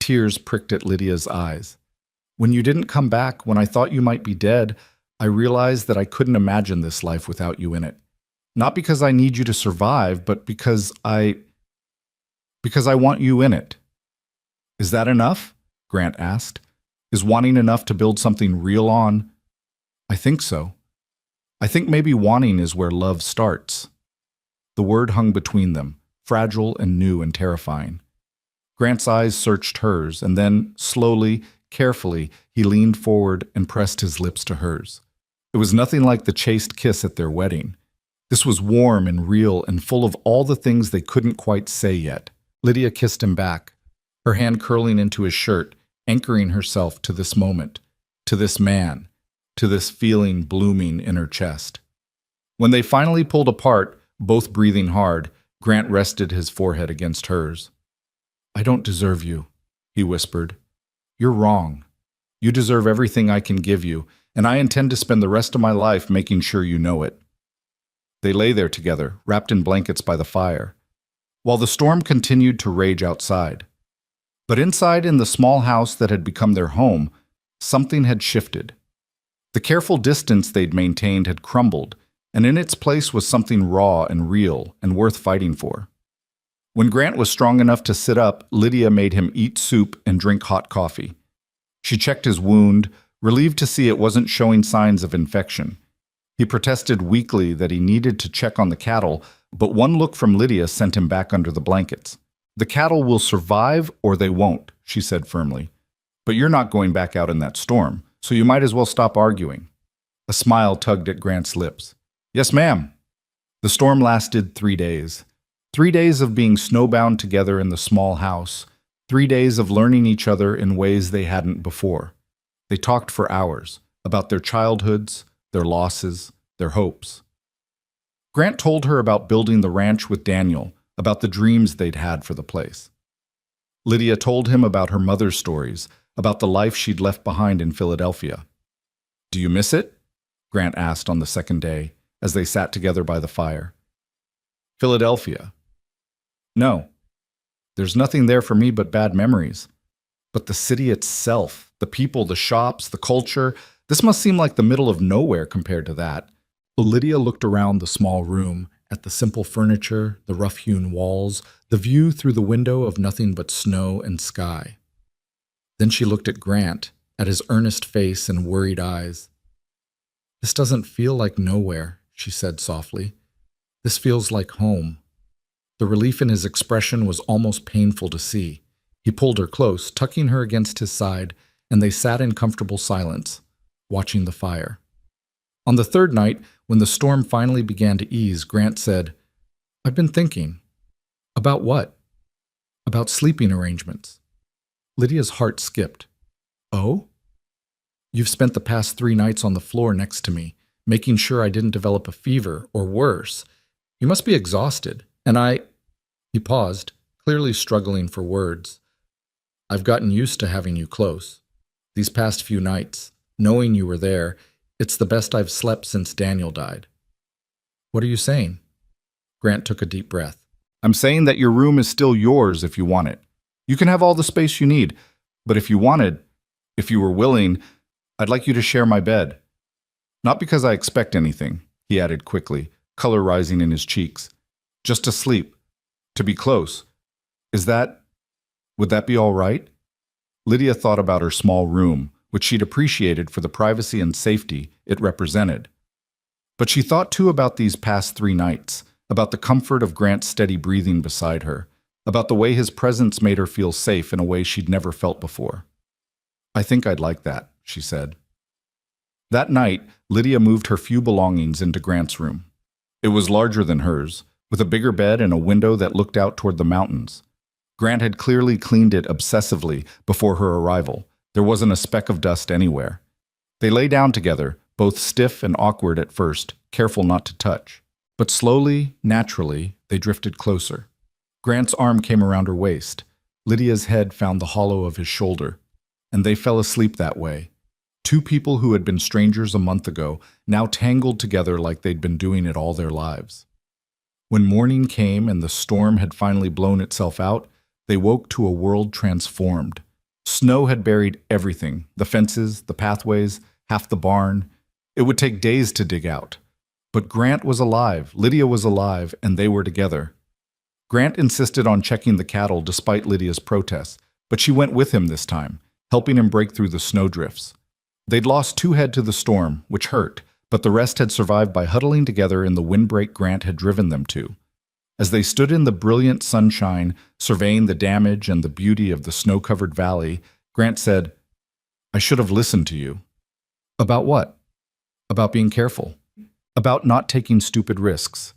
Tears pricked at Lydia's eyes. "When you didn't come back, when I thought you might be dead, I realized that I couldn't imagine this life without you in it. Not because I need you to survive, but because I want you in it." "Is that enough?" Grant asked. "Is wanting enough to build something real on?" "I think so. I think maybe wanting is where love starts." The word hung between them, fragile and new and terrifying. Grant's eyes searched hers, and then, slowly, carefully, he leaned forward and pressed his lips to hers. It was nothing like the chaste kiss at their wedding. This was warm and real and full of all the things they couldn't quite say yet. Lydia kissed him back, her hand curling into his shirt, anchoring herself to this moment, to this man, to this feeling blooming in her chest. When they finally pulled apart, both breathing hard, Grant rested his forehead against hers. "I don't deserve you," he whispered. "You're wrong. You deserve everything I can give you, and I intend to spend the rest of my life making sure you know it." They lay there together, wrapped in blankets by the fire, while the storm continued to rage outside. But inside, in the small house that had become their home, something had shifted. The careful distance they'd maintained had crumbled, and in its place was something raw and real and worth fighting for. When Grant was strong enough to sit up, Lydia made him eat soup and drink hot coffee. She checked his wound, relieved to see it wasn't showing signs of infection. He protested weakly that he needed to check on the cattle, but one look from Lydia sent him back under the blankets. "The cattle will survive or they won't," she said firmly. "But you're not going back out in that storm, so you might as well stop arguing." A smile tugged at Grant's lips. "Yes, ma'am." The storm lasted 3 days. 3 days of being snowbound together in the small house. 3 days of learning each other in ways they hadn't before. They talked for hours about their childhoods, their losses, their hopes. Grant told her about building the ranch with Daniel, about the dreams they'd had for the place. Lydia told him about her mother's stories, about the life she'd left behind in Philadelphia. "Do you miss it?" Grant asked on the second day, as they sat together by the fire. "Philadelphia? No. There's nothing there for me but bad memories. But the city itself, the people, the shops, the culture, this must seem like the middle of nowhere compared to that." Lydia looked around the small room, at the simple furniture, the rough-hewn walls, the view through the window of nothing but snow and sky. Then she looked at Grant, at his earnest face and worried eyes. "This doesn't feel like nowhere," she said softly. "This feels like home." The relief in his expression was almost painful to see. He pulled her close, tucking her against his side, and they sat in comfortable silence, watching the fire. On the third night, when the storm finally began to ease, Grant said, "I've been thinking." "About what?" "About sleeping arrangements." Lydia's heart skipped. "Oh?" "You've spent the past 3 nights on the floor next to me, making sure I didn't develop a fever, or worse. You must be exhausted, and I—" He paused, clearly struggling for words. "I've gotten used to having you close. These past few nights, knowing you were there, it's the best I've slept since Daniel died." "What are you saying?" Grant took a deep breath. "I'm saying that your room is still yours if you want it. You can have all the space you need, but if you wanted, if you were willing, I'd like you to share my bed. Not because I expect anything," he added quickly, color rising in his cheeks. "Just to sleep, to be close. Would that be all right?" Lydia thought about her small room, which she'd appreciated for the privacy and safety it represented. But she thought too about these past 3 nights, about the comfort of Grant's steady breathing beside her, about the way his presence made her feel safe in a way she'd never felt before. "I think I'd like that," she said. That night, Lydia moved her few belongings into Grant's room. It was larger than hers, with a bigger bed and a window that looked out toward the mountains. Grant had clearly cleaned it obsessively before her arrival. There wasn't a speck of dust anywhere. They lay down together, both stiff and awkward at first, careful not to touch. But slowly, naturally, they drifted closer. Grant's arm came around her waist. Lydia's head found the hollow of his shoulder. And they fell asleep that way. 2 people who had been strangers a month ago, now tangled together like they'd been doing it all their lives. When morning came and the storm had finally blown itself out, they woke to a world transformed. Snow had buried everything, the fences, the pathways, half the barn. It would take days to dig out. But Grant was alive, Lydia was alive, and they were together. Grant insisted on checking the cattle despite Lydia's protests, but she went with him this time, helping him break through the snowdrifts. They'd lost 2 head to the storm, which hurt, but the rest had survived by huddling together in the windbreak Grant had driven them to. As they stood in the brilliant sunshine, surveying the damage and the beauty of the snow-covered valley, Grant said, "I should have listened to you." "About what?" "About being careful. About not taking stupid risks.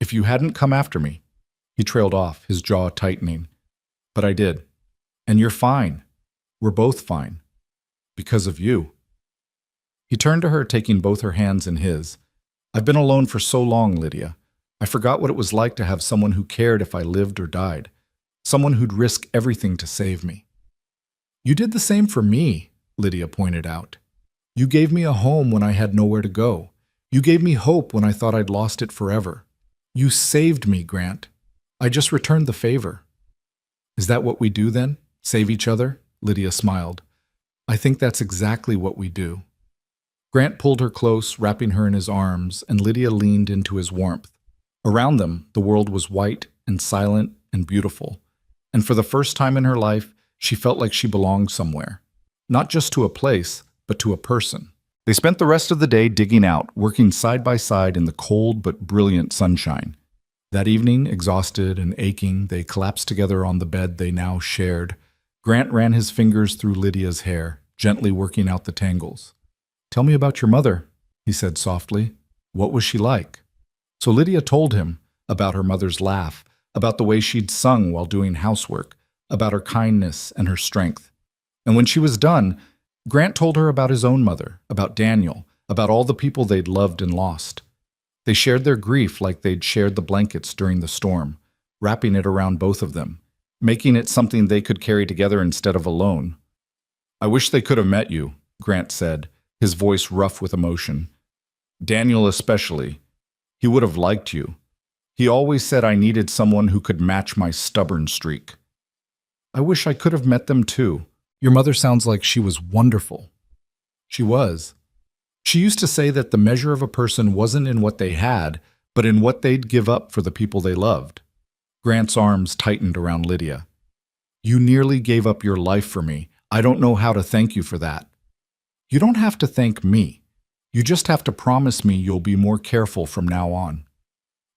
If you hadn't come after me." He trailed off, his jaw tightening. "But I did. And you're fine. We're both fine. Because of you." He turned to her, taking both her hands in his. "I've been alone for so long, Lydia. I forgot what it was like to have someone who cared if I lived or died. Someone who'd risk everything to save me." "You did the same for me," Lydia pointed out. "You gave me a home when I had nowhere to go. You gave me hope when I thought I'd lost it forever. You saved me, Grant. I just returned the favor." "Is that what we do then? Save each other?" Lydia smiled. "I think that's exactly what we do." Grant pulled her close, wrapping her in his arms, and Lydia leaned into his warmth. Around them, the world was white and silent and beautiful, and for the first time in her life, she felt like she belonged somewhere. Not just to a place, but to a person. They spent the rest of the day digging out, working side by side in the cold but brilliant sunshine. That evening, exhausted and aching, they collapsed together on the bed they now shared. Grant ran his fingers through Lydia's hair, gently working out the tangles. "Tell me about your mother," he said softly. "What was she like?" So Lydia told him about her mother's laugh, about the way she'd sung while doing housework, about her kindness and her strength. And when she was done, Grant told her about his own mother, about Daniel, about all the people they'd loved and lost. They shared their grief like they'd shared the blankets during the storm, wrapping it around both of them, making it something they could carry together instead of alone. "I wish they could have met you," Grant said, his voice rough with emotion. "Daniel especially. He would have liked you. He always said I needed someone who could match my stubborn streak." "I wish I could have met them too. Your mother sounds like she was wonderful." She was. She used to say that the measure of a person wasn't in what they had, but in what they'd give up for the people they loved. Grant's arms tightened around Lydia. "You nearly gave up your life for me. I don't know how to thank you for that." "You don't have to thank me. You just have to promise me you'll be more careful from now on."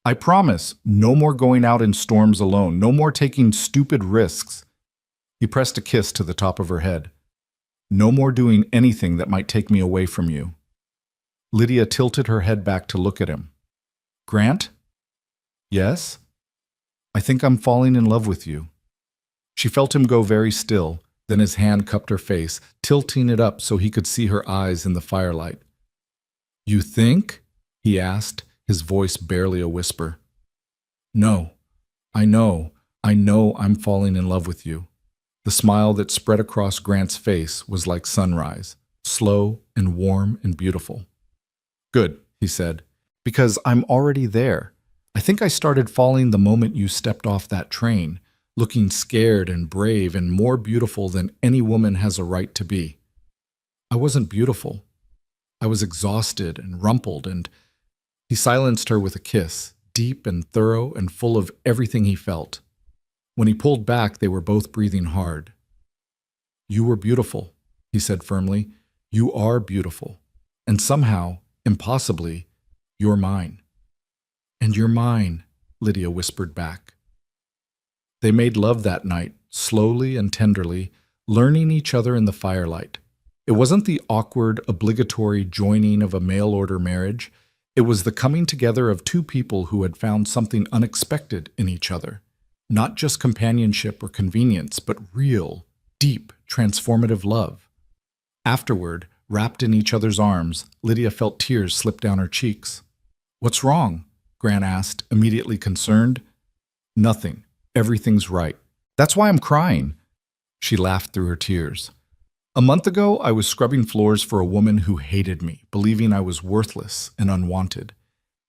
"I promise, no more going out in storms alone, no more taking stupid risks." He pressed a kiss to the top of her head. "No more doing anything that might take me away from you." Lydia tilted her head back to look at him. "Grant?" "Yes?" "I think I'm falling in love with you." She felt him go very still, then his hand cupped her face, tilting it up so he could see her eyes in the firelight. "You think?" he asked, his voice barely a whisper. "No, I know I'm falling in love with you." The smile that spread across Grant's face was like sunrise, slow and warm and beautiful. "Good," he said, "because I'm already there. I think I started falling the moment you stepped off that train, looking scared and brave and more beautiful than any woman has a right to be." "I wasn't beautiful. I was exhausted and rumpled," and he silenced her with a kiss, deep and thorough and full of everything he felt. When he pulled back, they were both breathing hard. "You were beautiful," he said firmly. "You are beautiful. And somehow, impossibly, you're mine." "And you're mine," Lydia whispered back. They made love that night, slowly and tenderly, learning each other in the firelight. It wasn't the awkward, obligatory joining of a mail-order marriage. It was the coming together of two people who had found something unexpected in each other. Not just companionship or convenience, but real, deep, transformative love. Afterward, wrapped in each other's arms, Lydia felt tears slip down her cheeks. "What's wrong?" Grant asked, immediately concerned. "Nothing. Everything's right. That's why I'm crying." She laughed through her tears. "A month ago, I was scrubbing floors for a woman who hated me, believing I was worthless and unwanted.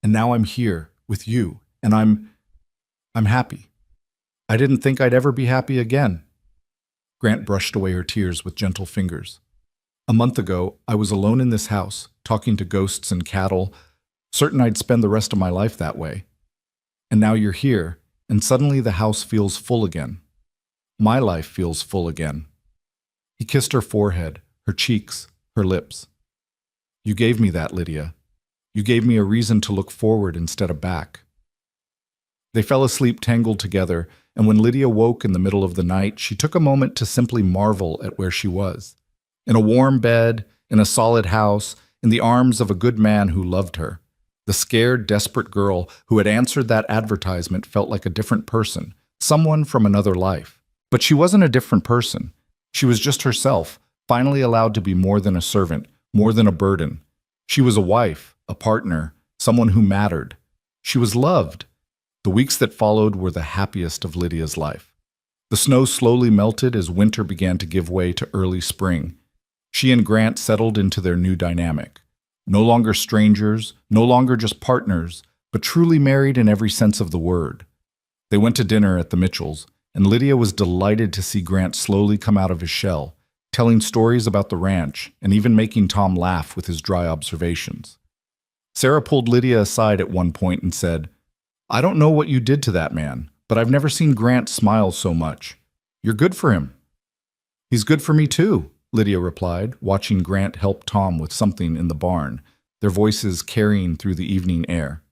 And now I'm here, with you, and I'm happy. I didn't think I'd ever be happy again." Grant brushed away her tears with gentle fingers. "A month ago, I was alone in this house, talking to ghosts and cattle, certain I'd spend the rest of my life that way. And now you're here, and suddenly the house feels full again. My life feels full again." He kissed her forehead, her cheeks, her lips. "You gave me that, Lydia. You gave me a reason to look forward instead of back." They fell asleep tangled together, and when Lydia woke in the middle of the night, she took a moment to simply marvel at where she was. In a warm bed, in a solid house, in the arms of a good man who loved her. The scared, desperate girl who had answered that advertisement felt like a different person, someone from another life. But she wasn't a different person. She was just herself, finally allowed to be more than a servant, more than a burden. She was a wife, a partner, someone who mattered. She was loved. The weeks that followed were the happiest of Lydia's life. The snow slowly melted as winter began to give way to early spring. She and Grant settled into their new dynamic. No longer strangers, no longer just partners, but truly married in every sense of the word. They went to dinner at the Mitchells, and Lydia was delighted to see Grant slowly come out of his shell, telling stories about the ranch and even making Tom laugh with his dry observations. Sarah pulled Lydia aside at one point and said, "I don't know what you did to that man, but I've never seen Grant smile so much. You're good for him." "He's good for me too," Lydia replied, watching Grant help Tom with something in the barn, their voices carrying through the evening air.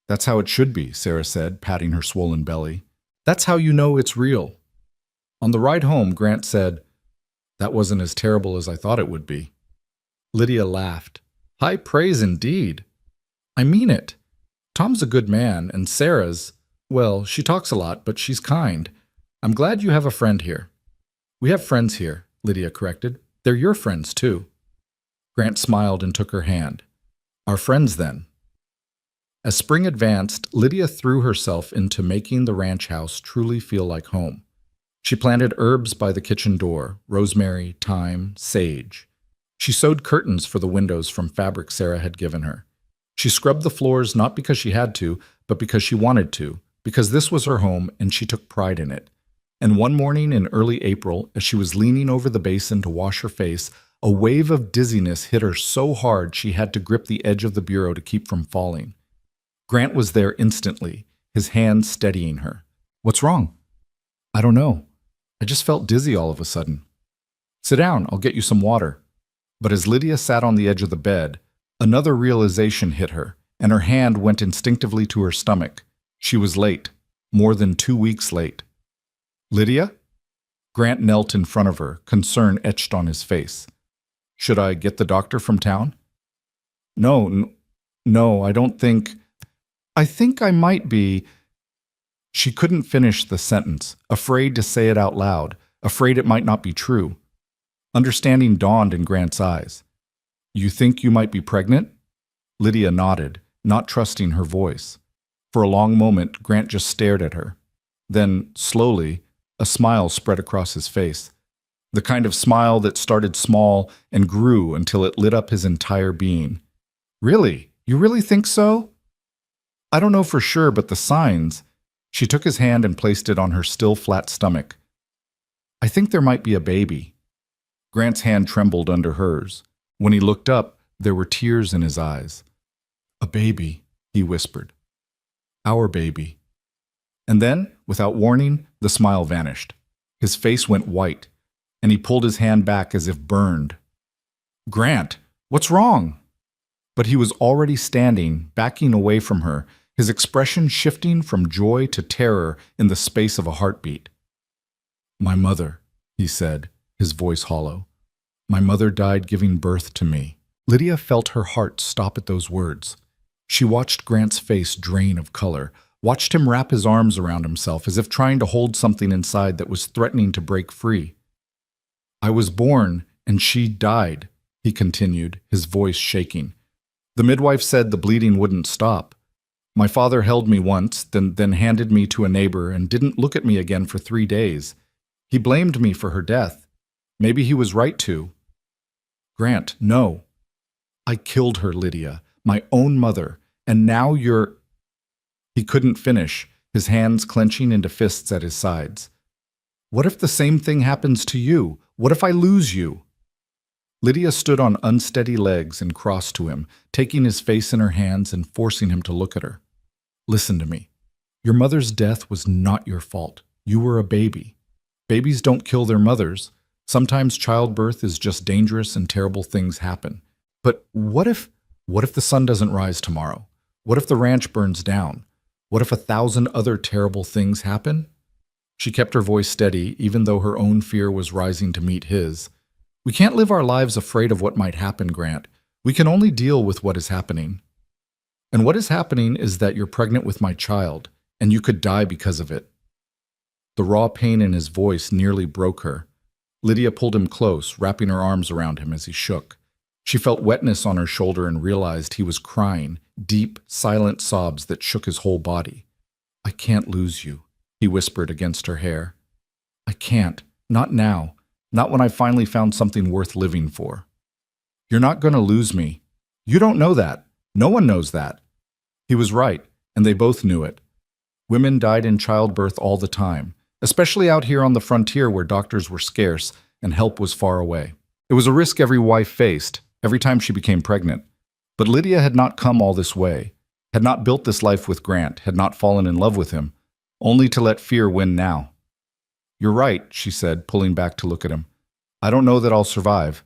That's how it should be, Sarah said, patting her swollen belly. That's how you know it's real. On the ride home, Grant said, that wasn't as terrible as I thought it would be. Lydia laughed. High praise indeed. I mean it. Tom's a good man, and Sarah's, well, she talks a lot, but she's kind. I'm glad you have a friend here. We have friends here, Lydia corrected. They're your friends, too. Grant smiled and took her hand. Our friends, then. As spring advanced, Lydia threw herself into making the ranch house truly feel like home. She planted herbs by the kitchen door, rosemary, thyme, sage. She sewed curtains for the windows from fabric Sarah had given her. She scrubbed the floors not because she had to, but because she wanted to, because this was her home and she took pride in it. And one morning in early April, as she was leaning over the basin to wash her face, a wave of dizziness hit her so hard she had to grip the edge of the bureau to keep from falling. Grant was there instantly, his hand steadying her. What's wrong? I don't know. I just felt dizzy all of a sudden. Sit down, I'll get you some water. But as Lydia sat on the edge of the bed, another realization hit her, and her hand went instinctively to her stomach. She was late, more than 2 weeks late. Lydia? Grant knelt in front of her, concern etched on his face. Should I get the doctor from town? No, I don't think... I think I might be... She couldn't finish the sentence, afraid to say it out loud, afraid it might not be true. Understanding dawned in Grant's eyes. You think you might be pregnant? Lydia nodded, not trusting her voice. For a long moment, Grant just stared at her. Then, slowly, a smile spread across his face. The kind of smile that started small and grew until it lit up his entire being. Really? You really think so? I don't know for sure, but the signs... She took his hand and placed it on her still flat stomach. I think there might be a baby. Grant's hand trembled under hers. When he looked up, there were tears in his eyes. A baby, he whispered. Our baby. And then, without warning, the smile vanished. His face went white, and he pulled his hand back as if burned. Grant, what's wrong? But he was already standing, backing away from her, his expression shifting from joy to terror in the space of a heartbeat. My mother, he said, his voice hollow. My mother died giving birth to me. Lydia felt her heart stop at those words. She watched Grant's face drain of color, watched him wrap his arms around himself as if trying to hold something inside that was threatening to break free. I was born, and she died, he continued, his voice shaking. The midwife said the bleeding wouldn't stop. My father held me once, then handed me to a neighbor and didn't look at me again for 3 days. He blamed me for her death. Maybe he was right to. Grant, no. I killed her, Lydia, my own mother, and now you're... He couldn't finish, his hands clenching into fists at his sides. What if the same thing happens to you? What if I lose you? Lydia stood on unsteady legs and crossed to him, taking his face in her hands and forcing him to look at her. Listen to me. Your mother's death was not your fault. You were a baby. Babies don't kill their mothers. Sometimes childbirth is just dangerous and terrible things happen. But what if the sun doesn't rise tomorrow? What if the ranch burns down? What if 1,000 other terrible things happen? She kept her voice steady, even though her own fear was rising to meet his. We can't live our lives afraid of what might happen, Grant. We can only deal with what is happening. And what is happening is that you're pregnant with my child, and you could die because of it. The raw pain in his voice nearly broke her. Lydia pulled him close, wrapping her arms around him as he shook. She felt wetness on her shoulder and realized he was crying, deep, silent sobs that shook his whole body. I can't lose you, he whispered against her hair. I can't. Not now. Not when I finally found something worth living for. You're not going to lose me. You don't know that. No one knows that. He was right, and they both knew it. Women died in childbirth all the time, especially out here on the frontier where doctors were scarce and help was far away. It was a risk every wife faced, every time she became pregnant. But Lydia had not come all this way, had not built this life with Grant, had not fallen in love with him, only to let fear win now. You're right, she said, pulling back to look at him. I don't know that I'll survive,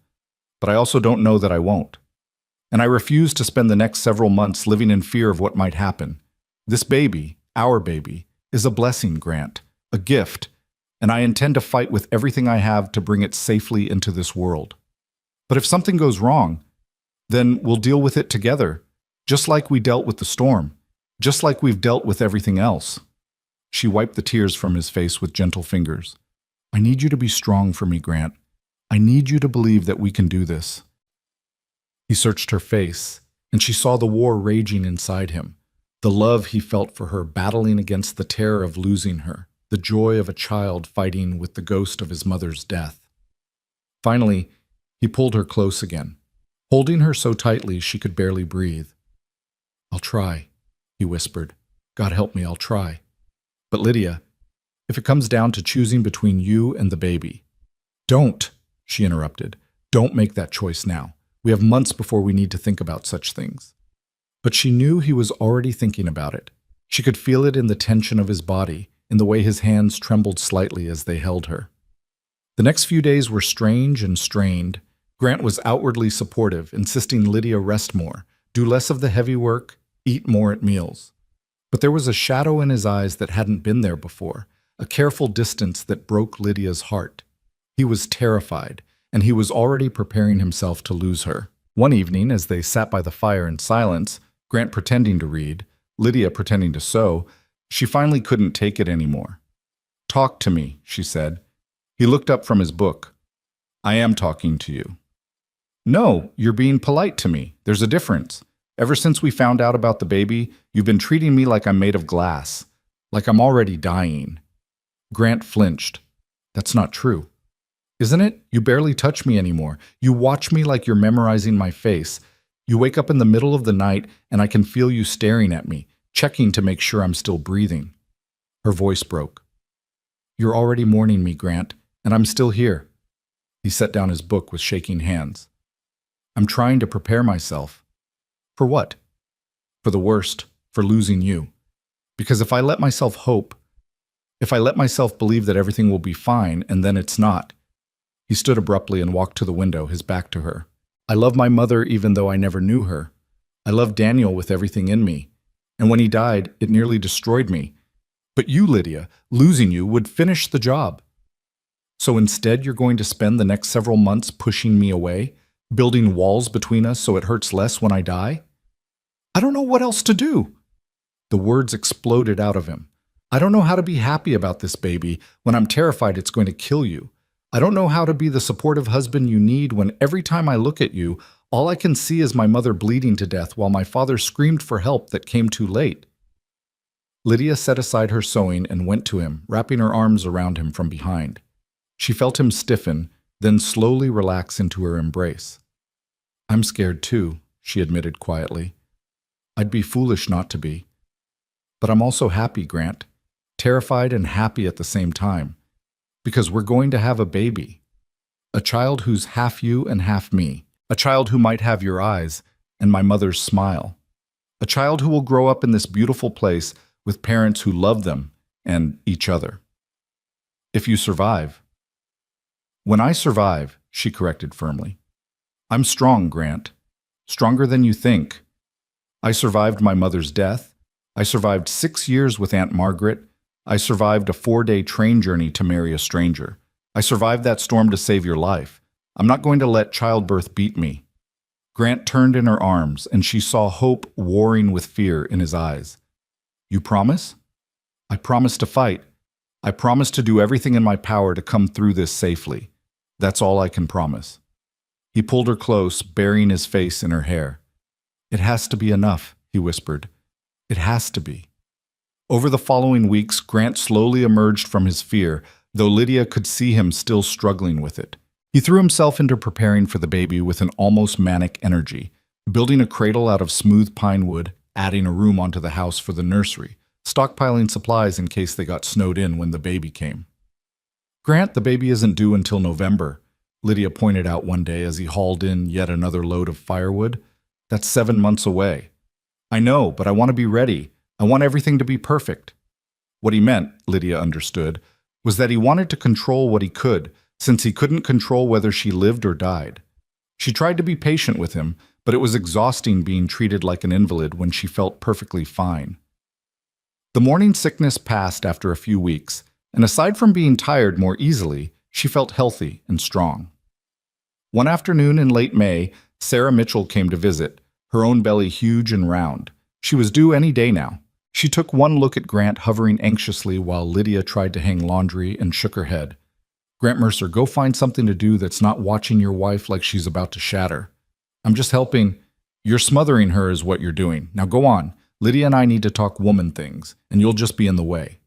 but I also don't know that I won't. And I refuse to spend the next several months living in fear of what might happen. This baby, our baby, is a blessing, Grant, a gift, and I intend to fight with everything I have to bring it safely into this world. But if something goes wrong, then we'll deal with it together, just like we dealt with the storm, just like we've dealt with everything else. She wiped the tears from his face with gentle fingers. I need you to be strong for me, Grant. I need you to believe that we can do this. He searched her face, and she saw the war raging inside him, the love he felt for her battling against the terror of losing her, the joy of a child fighting with the ghost of his mother's death. Finally, he pulled her close again, holding her so tightly she could barely breathe. I'll try, he whispered. God help me, I'll try. But Lydia, if it comes down to choosing between you and the baby— Don't, she interrupted. Don't make that choice now. We have months before we need to think about such things. But she knew he was already thinking about it. She could feel it in the tension of his body, in the way his hands trembled slightly as they held her. The next few days were strange and strained. Grant was outwardly supportive, insisting Lydia rest more, do less of the heavy work, eat more at meals. But there was a shadow in his eyes that hadn't been there before, a careful distance that broke Lydia's heart. He was terrified, and he was already preparing himself to lose her. One evening, as they sat by the fire in silence, Grant pretending to read, Lydia pretending to sew, she finally couldn't take it anymore. Talk to me, she said. He looked up from his book. I am talking to you. No, you're being polite to me. There's a difference. Ever since we found out about the baby, you've been treating me like I'm made of glass, like I'm already dying. Grant flinched. That's not true. Isn't it? You barely touch me anymore. You watch me like you're memorizing my face. You wake up in the middle of the night and I can feel you staring at me, checking to make sure I'm still breathing. Her voice broke. You're already mourning me, Grant, and I'm still here. He set down his book with shaking hands. I'm trying to prepare myself. For what? For the worst, for losing you. Because if I let myself hope, if I let myself believe that everything will be fine and then it's not. He stood abruptly and walked to the window, his back to her. I love my mother even though I never knew her. I love Daniel with everything in me. And when he died, it nearly destroyed me. But you, Lydia, losing you would finish the job. So instead you're going to spend the next several months pushing me away, building walls between us so it hurts less when I die? I don't know what else to do. The words exploded out of him. I don't know how to be happy about this baby when I'm terrified it's going to kill you. I don't know how to be the supportive husband you need when every time I look at you, all I can see is my mother bleeding to death while my father screamed for help that came too late. Lydia set aside her sewing and went to him, wrapping her arms around him from behind. She felt him stiffen, then slowly relax into her embrace. I'm scared too, she admitted quietly. I'd be foolish not to be. But I'm also happy, Grant. Terrified and happy at the same time. Because we're going to have a baby. A child who's half you and half me. A child who might have your eyes and my mother's smile. A child who will grow up in this beautiful place with parents who love them and each other. If you survive. When I survive, she corrected firmly. I'm strong, Grant. Stronger than you think. I survived my mother's death. I survived 6 years with Aunt Margaret. I survived a 4-day train journey to marry a stranger. I survived that storm to save your life. I'm not going to let childbirth beat me. Grant turned in her arms, and she saw hope warring with fear in his eyes. You promise? I promise to fight. I promise to do everything in my power to come through this safely. That's all I can promise. He pulled her close, burying his face in her hair. It has to be enough, he whispered. It has to be. Over the following weeks, Grant slowly emerged from his fear, though Lydia could see him still struggling with it. He threw himself into preparing for the baby with an almost manic energy, building a cradle out of smooth pine wood, adding a room onto the house for the nursery, stockpiling supplies in case they got snowed in when the baby came. Grant, the baby isn't due until November, Lydia pointed out one day as he hauled in yet another load of firewood. That's 7 months away. I know, but I want to be ready. I want everything to be perfect. What he meant, Lydia understood, was that he wanted to control what he could, since he couldn't control whether she lived or died. She tried to be patient with him, but it was exhausting being treated like an invalid when she felt perfectly fine. The morning sickness passed after a few weeks, and aside from being tired more easily, she felt healthy and strong. One afternoon in late May, Sarah Mitchell came to visit, her own belly huge and round. She was due any day now. She took one look at Grant hovering anxiously while Lydia tried to hang laundry and shook her head. "Grant Mercer, go find something to do that's not watching your wife like she's about to shatter. I'm just helping. You're smothering her is what you're doing. Now go on. Lydia and I need to talk woman things, and you'll just be in the way."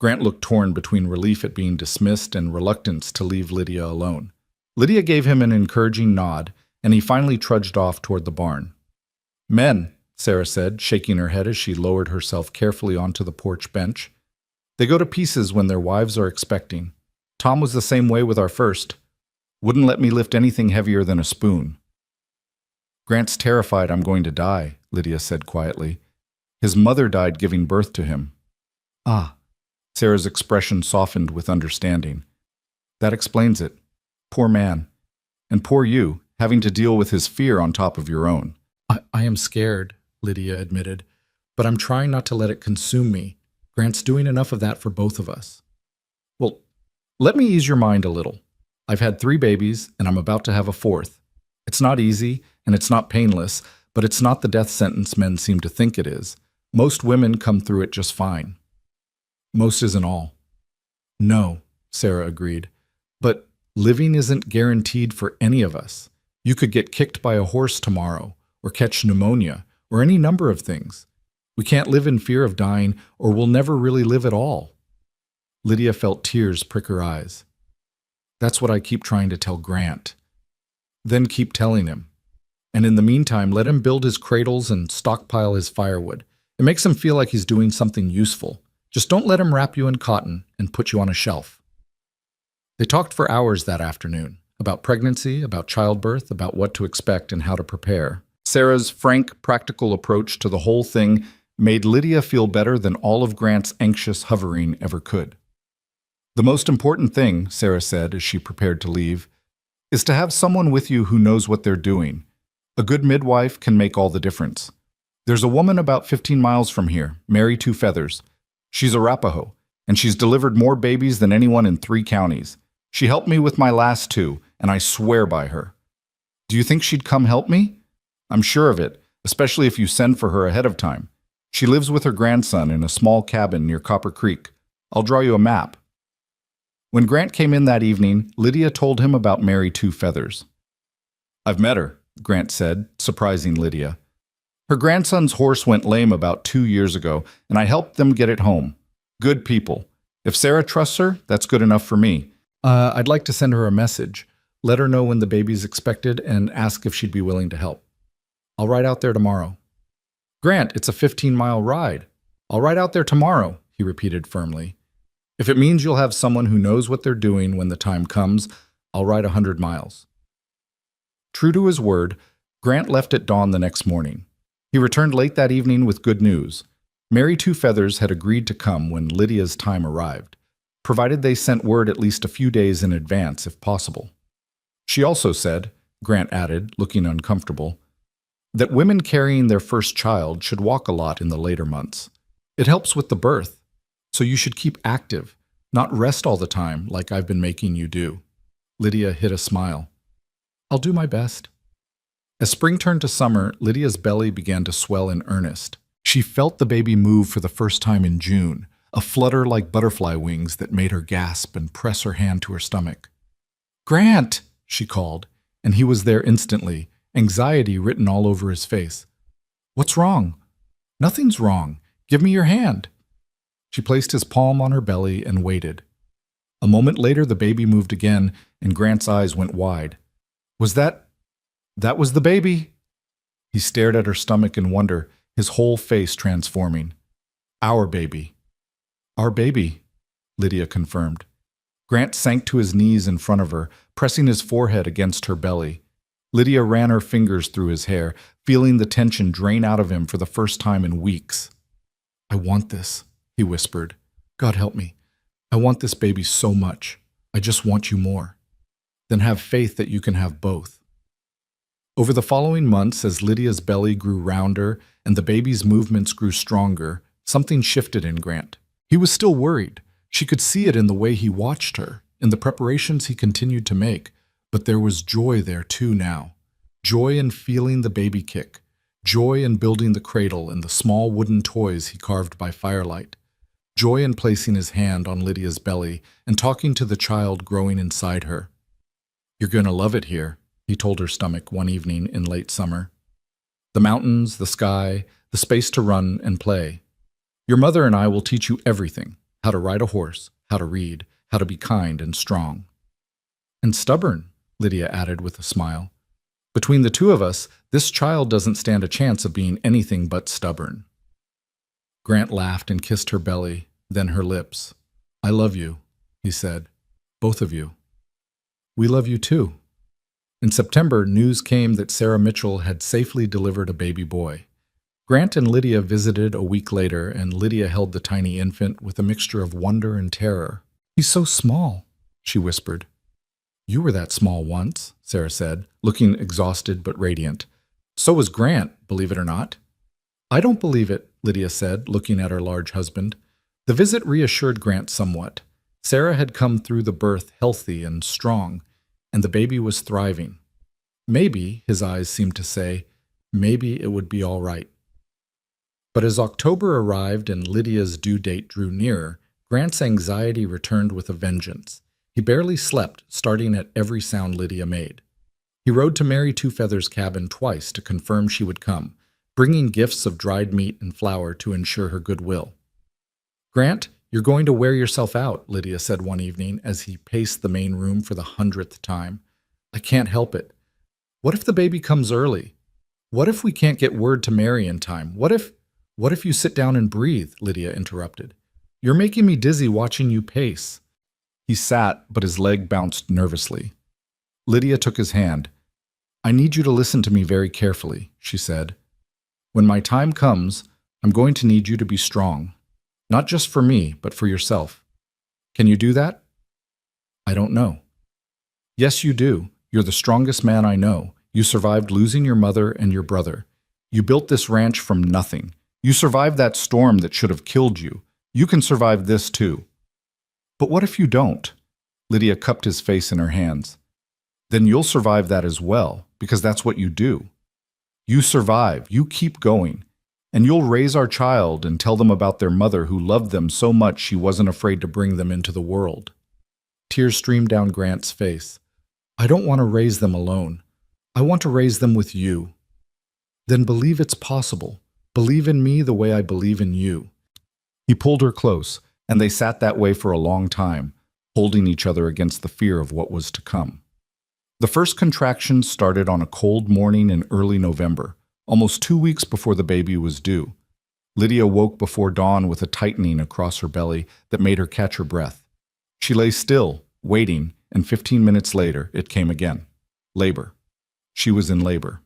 Grant looked torn between relief at being dismissed and reluctance to leave Lydia alone. Lydia gave him an encouraging nod, and he finally trudged off toward the barn. "Men," Sarah said, shaking her head as she lowered herself carefully onto the porch bench. "They go to pieces when their wives are expecting. Tom was the same way with our first. Wouldn't let me lift anything heavier than a spoon." "Grant's terrified I'm going to die," Lydia said quietly. "His mother died giving birth to him." "Ah." Sarah's expression softened with understanding. "That explains it. Poor man. And poor you, having to deal with his fear on top of your own." I am scared," Lydia admitted, "but I'm trying not to let it consume me. Grant's doing enough of that for both of us." "Well, let me ease your mind a little. I've had 3 babies, and I'm about to have a 4th. It's not easy, and it's not painless, but it's not the death sentence men seem to think it is. Most women come through it just fine." "Most isn't all." "No," Sarah agreed. "But living isn't guaranteed for any of us. You could get kicked by a horse tomorrow, or catch pneumonia, or any number of things. We can't live in fear of dying, or we'll never really live at all." Lydia felt tears prick her eyes. "That's what I keep trying to tell Grant." "Then keep telling him. And in the meantime, let him build his cradles and stockpile his firewood. It makes him feel like he's doing something useful. Just don't let him wrap you in cotton and put you on a shelf." They talked for hours that afternoon, about pregnancy, about childbirth, about what to expect and how to prepare. Sarah's frank, practical approach to the whole thing made Lydia feel better than all of Grant's anxious hovering ever could. "The most important thing," Sarah said as she prepared to leave, "is to have someone with you who knows what they're doing. A good midwife can make all the difference. There's a woman about 15 miles from here, Mary Two Feathers. She's Arapaho, and she's delivered more babies than anyone in 3 counties. She helped me with my last 2, and I swear by her. Do you think she'd come help me? I'm sure of it, especially if you send for her ahead of time. She lives with her grandson in a small cabin near Copper Creek. I'll draw you a map." When Grant came in that evening, Lydia told him about Mary Two Feathers. "I've met her," Grant said, surprising Lydia. "Her grandson's horse went lame about 2 years ago, and I helped them get it home. Good people. If Sarah trusts her, that's good enough for me. I'd like to send her a message. Let her know when the baby's expected and ask if she'd be willing to help. I'll ride out there tomorrow." "Grant, it's a 15-mile ride. I'll ride out there tomorrow," he repeated firmly. "If it means you'll have someone who knows what they're doing when the time comes, I'll ride 100 miles. True to his word, Grant left at dawn the next morning. He returned late that evening with good news. Mary Two Feathers had agreed to come when Lydia's time arrived, provided they sent word at least a few days in advance if possible. She also said, Grant added, looking uncomfortable, that women carrying their first child should walk a lot in the later months. It helps with the birth, so you should keep active, not rest all the time like I've been making you do. Lydia hid a smile. I'll do my best. As spring turned to summer, Lydia's belly began to swell in earnest. She felt the baby move for the first time in June, a flutter like butterfly wings that made her gasp and press her hand to her stomach. "Grant!" she called, and he was there instantly, anxiety written all over his face. "What's wrong?" "Nothing's wrong. Give me your hand." She placed his palm on her belly and waited. A moment later, the baby moved again, and Grant's eyes went wide. That was the baby." He stared at her stomach in wonder, his whole face transforming. "Our baby." "Our baby," Lydia confirmed. Grant sank to his knees in front of her, pressing his forehead against her belly. Lydia ran her fingers through his hair, feeling the tension drain out of him for the first time in weeks. "I want this," he whispered. "God help me. I want this baby so much." I just want you more. Then have faith that you can have both. Over the following months, as Lydia's belly grew rounder and the baby's movements grew stronger, something shifted in Grant. He was still worried. She could see it in the way he watched her, in the preparations he continued to make, but there was joy there too now. Joy in feeling the baby kick, joy in building the cradle and the small wooden toys he carved by firelight, joy in placing his hand on Lydia's belly and talking to the child growing inside her. "You're going to love it here," he told her stomach one evening in late summer. "The mountains, the sky, the space to run and play. Your mother and I will teach you everything, how to ride a horse, how to read, how to be kind and strong." "And stubborn," Lydia added with a smile. "Between the two of us, this child doesn't stand a chance of being anything but stubborn." Grant laughed and kissed her belly, then her lips. "I love you," he said. "Both of you." "We love you too." In September, news came that Sarah Mitchell had safely delivered a baby boy. Grant and Lydia visited a week later, and Lydia held the tiny infant with a mixture of wonder and terror. "He's so small," she whispered. "You were that small once," Sarah said, looking exhausted but radiant. "So was Grant, believe it or not." "I don't believe it," Lydia said, looking at her large husband. The visit reassured Grant somewhat. Sarah had come through the birth healthy and strong, and the baby was thriving. Maybe, his eyes seemed to say, maybe it would be all right. But as October arrived and Lydia's due date drew nearer, Grant's anxiety returned with a vengeance. He barely slept, starting at every sound Lydia made. He rode to Mary Two Feathers' cabin twice to confirm she would come, bringing gifts of dried meat and flour to ensure her goodwill. "Grant, you're going to wear yourself out," Lydia said one evening as he paced the main room for the 100th time. "I can't help it. What if the baby comes early? What if we can't get word to Mary in time? What if you sit down and breathe?" Lydia interrupted. "You're making me dizzy watching you pace." He sat, but his leg bounced nervously. Lydia took his hand. "I need you to listen to me very carefully," she said. "When my time comes, I'm going to need you to be strong. Not just for me, but for yourself. Can you do that?" "I don't know." "Yes, you do. You're the strongest man I know. You survived losing your mother and your brother. You built this ranch from nothing. You survived that storm that should have killed you. You can survive this too." "But what if you don't?" Lydia cupped his face in her hands. "Then you'll survive that as well, because that's what you do. You survive, you keep going, and you'll raise our child and tell them about their mother who loved them so much she wasn't afraid to bring them into the world." Tears streamed down Grant's face. "I don't want to raise them alone. I want to raise them with you." "Then believe it's possible. Believe in me the way I believe in you." He pulled her close, and they sat that way for a long time, holding each other against the fear of what was to come. The first contractions started on a cold morning in early November, almost 2 weeks before the baby was due. Lydia woke before dawn with a tightening across her belly that made her catch her breath. She lay still, waiting, and 15 minutes later it came again. Labor. She was in labor.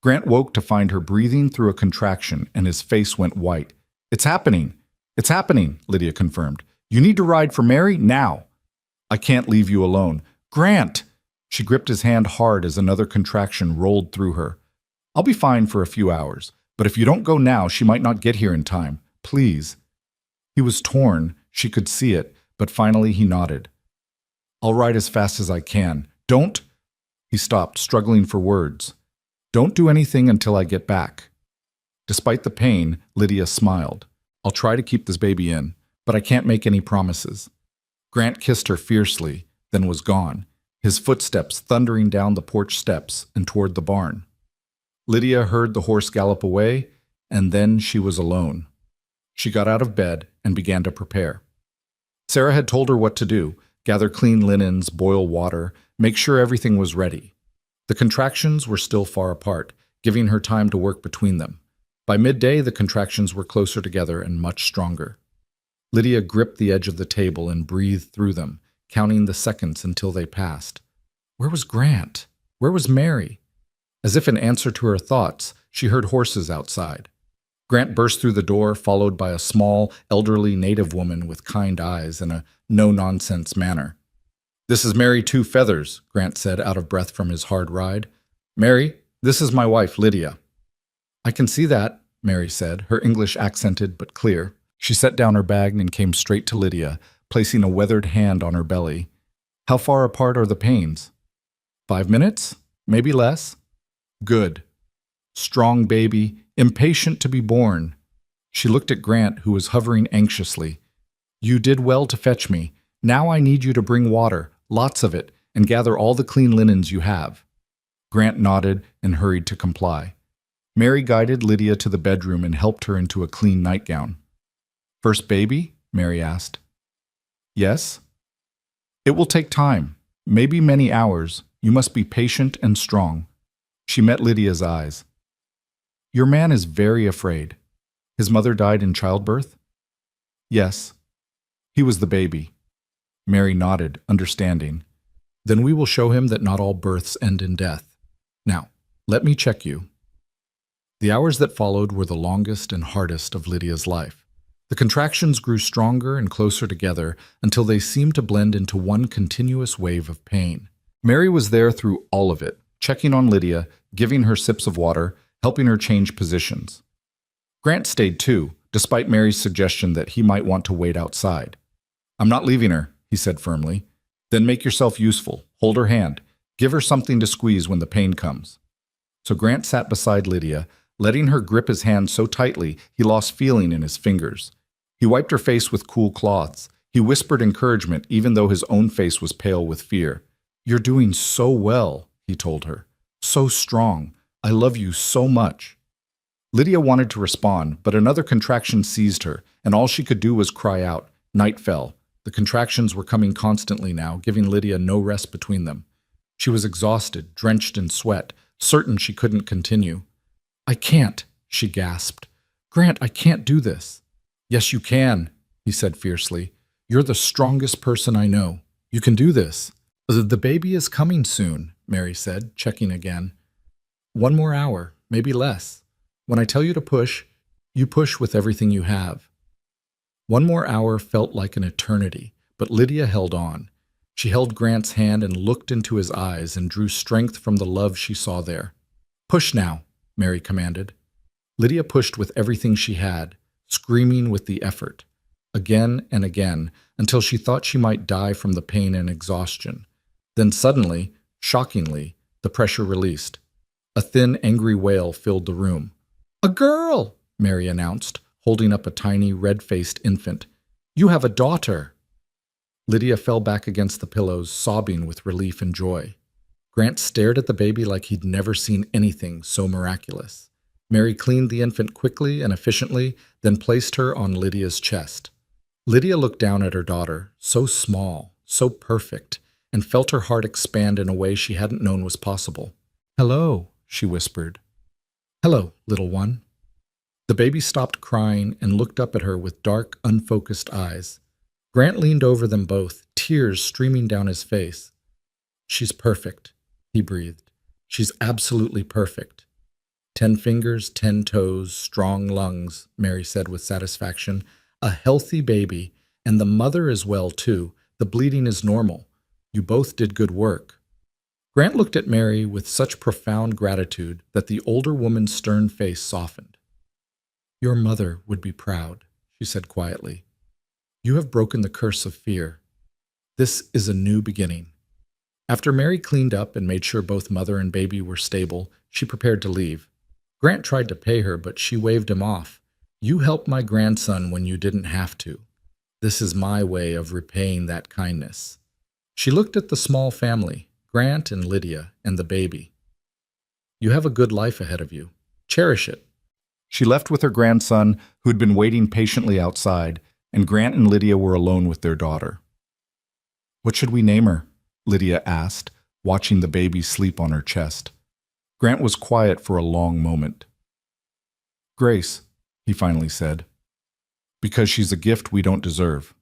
Grant woke to find her breathing through a contraction, and his face went white. "It's happening! It's happening," Lydia confirmed. "You need to ride for Mary now." "I can't leave you alone." "Grant!" She gripped his hand hard as another contraction rolled through her. "I'll be fine for a few hours, but if you don't go now, she might not get here in time. Please." He was torn. She could see it, but finally he nodded. "I'll ride as fast as I can. Don't—" He stopped, struggling for words. "Don't do anything until I get back." Despite the pain, Lydia smiled. "I'll try to keep this baby in, but I can't make any promises." Grant kissed her fiercely, then was gone, his footsteps thundering down the porch steps and toward the barn. Lydia heard the horse gallop away, and then she was alone. She got out of bed and began to prepare. Sarah had told her what to do: gather clean linens, boil water, make sure everything was ready. The contractions were still far apart, giving her time to work between them. By midday, the contractions were closer together and much stronger. Lydia gripped the edge of the table and breathed through them, counting the seconds until they passed. Where was Grant? Where was Mary? As if in answer to her thoughts, she heard horses outside. Grant burst through the door, followed by a small, elderly native woman with kind eyes and a no-nonsense manner. This is Mary Two Feathers, Grant said, out of breath from his hard ride. Mary, this is my wife, Lydia. I can see that, Mary said, her English accented but clear. She set down her bag and came straight to Lydia, placing a weathered hand on her belly. How far apart are the pains? 5 minutes? Maybe less? Good. Strong baby, impatient to be born. She looked at Grant, who was hovering anxiously. You did well to fetch me. Now I need you to bring water, lots of it, and gather all the clean linens you have. Grant nodded and hurried to comply. Mary guided Lydia to the bedroom and helped her into a clean nightgown. First baby? Mary asked. Yes. It will take time, maybe many hours. You must be patient and strong. She met Lydia's eyes. Your man is very afraid. His mother died in childbirth? Yes. He was the baby. Mary nodded, understanding. Then we will show him that not all births end in death. Now, let me check you. The hours that followed were the longest and hardest of Lydia's life. The contractions grew stronger and closer together until they seemed to blend into one continuous wave of pain. Mary was there through all of it, checking on Lydia, giving her sips of water, helping her change positions. Grant stayed too, despite Mary's suggestion that he might want to wait outside. I'm not leaving her, he said firmly. Then make yourself useful. Hold her hand. Give her something to squeeze when the pain comes. So Grant sat beside Lydia, letting her grip his hand so tightly he lost feeling in his fingers. He wiped her face with cool cloths. He whispered encouragement even though his own face was pale with fear. You're doing so well, he told her. So strong. I love you so much. Lydia wanted to respond, but another contraction seized her, and all she could do was cry out. Night fell. The contractions were coming constantly now, giving Lydia no rest between them. She was exhausted, drenched in sweat, certain she couldn't continue. I can't, she gasped. Grant, I can't do this. Yes, you can, he said fiercely. You're the strongest person I know. You can do this. The baby is coming soon, Mary said, checking again. 1 more hour, maybe less. When I tell you to push, you push with everything you have. 1 more hour felt like an eternity, but Lydia held on. She held Grant's hand and looked into his eyes and drew strength from the love she saw there. Push now, Mary commanded. Lydia pushed with everything she had, screaming with the effort, again and again, until she thought she might die from the pain and exhaustion. Then suddenly, shockingly, the pressure released. A thin, angry wail filled the room. A girl, Mary announced, holding up a tiny, red-faced infant. You have a daughter. Lydia fell back against the pillows, sobbing with relief and joy. Grant stared at the baby like he'd never seen anything so miraculous. Mary cleaned the infant quickly and efficiently, then placed her on Lydia's chest. Lydia looked down at her daughter, so small, so perfect, and felt her heart expand in a way she hadn't known was possible. Hello, she whispered. Hello, little one. The baby stopped crying and looked up at her with dark, unfocused eyes. Grant leaned over them both, tears streaming down his face. She's perfect, he breathed. She's absolutely perfect. 10 fingers, 10 toes, strong lungs, Mary said with satisfaction. A healthy baby, and the mother as well, too. The bleeding is normal. You both did good work. Grant looked at Mary with such profound gratitude that the older woman's stern face softened. Your mother would be proud, she said quietly. You have broken the curse of fear. This is a new beginning. After Mary cleaned up and made sure both mother and baby were stable, she prepared to leave. Grant tried to pay her, but she waved him off. You helped my grandson when you didn't have to. This is my way of repaying that kindness. She looked at the small family, Grant and Lydia, and the baby. You have a good life ahead of you. Cherish it. She left with her grandson, who had been waiting patiently outside, and Grant and Lydia were alone with their daughter. What should we name her? Lydia asked, watching the baby sleep on her chest. Grant was quiet for a long moment. Grace, he finally said. Because she's a gift we don't deserve.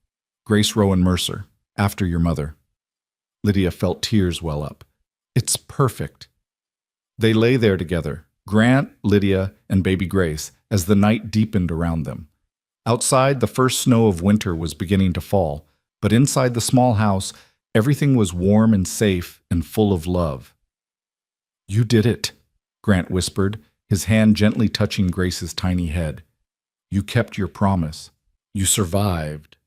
Grace Rowan Mercer, after your mother. Lydia felt tears well up. It's perfect. They lay there together, Grant, Lydia, and baby Grace, as the night deepened around them. Outside, the first snow of winter was beginning to fall, but inside the small house, Everything was warm and safe and full of love. "You did it," Grant whispered, his hand gently touching Grace's tiny head. "You kept your promise. You survived."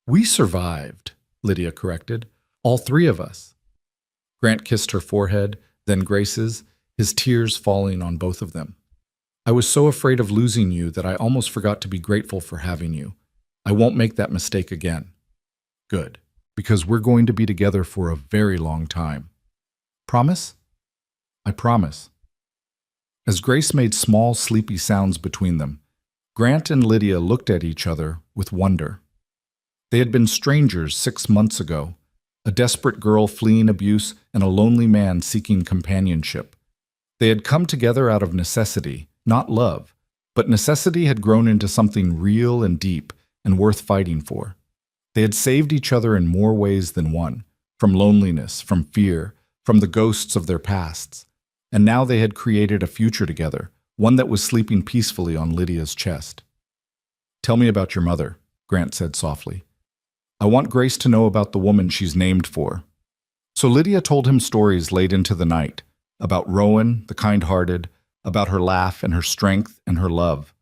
"We survived," Lydia corrected. "All three of us." Grant kissed her forehead, then Grace's, his tears falling on both of them. "I was so afraid of losing you that I almost forgot to be grateful for having you. I won't make that mistake again." "Good, because we're going to be together for a very long time." "Promise?" "I promise." As Grace made small, sleepy sounds between them, Grant and Lydia looked at each other with wonder. They had been strangers 6 months ago, a desperate girl fleeing abuse and a lonely man seeking companionship. They had come together out of necessity, not love, but necessity had grown into something real and deep and worth fighting for. They had saved each other in more ways than one, from loneliness, from fear, from the ghosts of their pasts. And now they had created a future together, one that was sleeping peacefully on Lydia's chest. "Tell me about your mother," Grant said softly. "I want Grace to know about the woman she's named for." So Lydia told him stories late into the night, about Rowan, the kind-hearted, about her laugh and her strength and her love.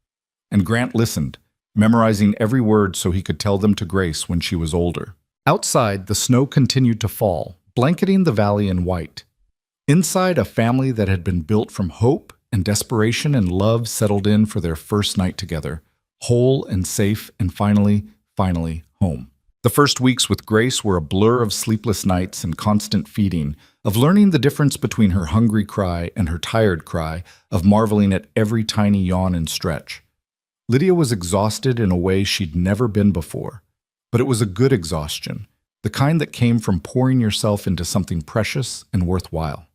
And Grant listened, memorizing every word so he could tell them to Grace when she was older. Outside, the snow continued to fall, blanketing the valley in white. Inside, a family that had been built from hope and desperation and love settled in for their first night together, whole and safe and finally home. The first weeks with Grace were a blur of sleepless nights and constant feeding, of learning the difference between her hungry cry and her tired cry, of marveling at every tiny yawn and stretch. Lydia was exhausted in a way she'd never been before, but it was a good exhaustion, the kind that came from pouring yourself into something precious and worthwhile.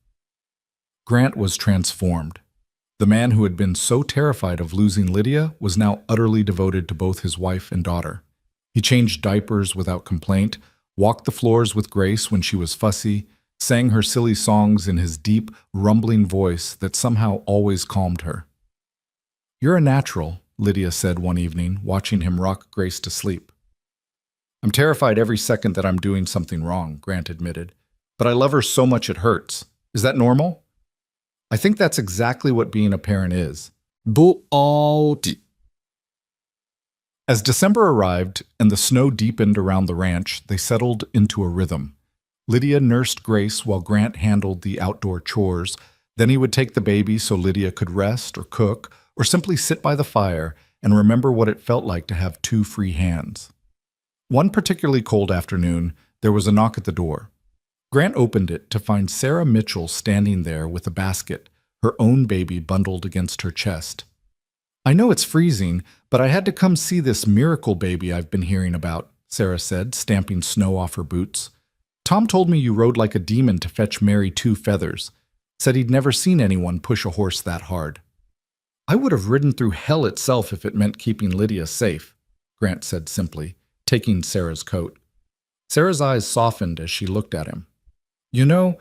Grant was transformed. The man who had been so terrified of losing Lydia was now utterly devoted to both his wife and daughter. He changed diapers without complaint, walked the floors with Grace when she was fussy, sang her silly songs in his deep, rumbling voice that somehow always calmed her. "You're a natural," Lydia said one evening, watching him rock Grace to sleep. "I'm terrified every second that I'm doing something wrong," Grant admitted. "But I love her so much it hurts. Is that normal?" "I think that's exactly what being a parent is." As December arrived and the snow deepened around the ranch, they settled into a rhythm. Lydia nursed Grace while Grant handled the outdoor chores. Then he would take the baby so Lydia could rest or cook or simply sit by the fire and remember what it felt like to have two free hands. One particularly cold afternoon, there was a knock at the door. Grant opened it to find Sarah Mitchell standing there with a basket, her own baby bundled against her chest. "I know it's freezing, but I had to come see this miracle baby I've been hearing about," Sarah said, stamping snow off her boots. "Tom told me you rode like a demon to fetch Mary 2 feathers. Said he'd never seen anyone push a horse that hard." "I would have ridden through hell itself if it meant keeping Lydia safe," Grant said simply, taking Sarah's coat. Sarah's eyes softened as she looked at him. "You know,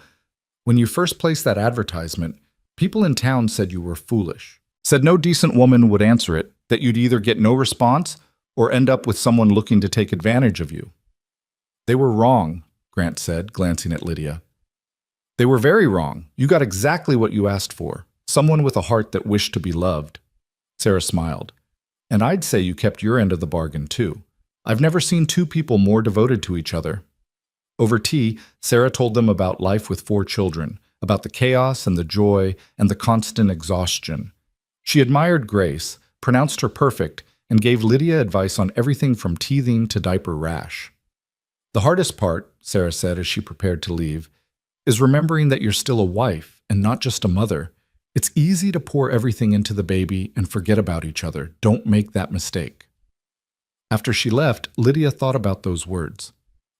when you first placed that advertisement, people in town said you were foolish. Said no decent woman would answer it, that you'd either get no response or end up with someone looking to take advantage of you." "They were wrong," Grant said, glancing at Lydia. "They were very wrong. You got exactly what you asked for, someone with a heart that wished to be loved." Sarah smiled. "And I'd say you kept your end of the bargain, too. I've never seen two people more devoted to each other." Over tea, Sarah told them about life with 4 children, about the chaos and the joy and the constant exhaustion. She admired Grace, pronounced her perfect, and gave Lydia advice on everything from teething to diaper rash. "The hardest part," Sarah said as she prepared to leave, "is remembering that you're still a wife and not just a mother. It's easy to pour everything into the baby and forget about each other. Don't make that mistake." After she left, Lydia thought about those words.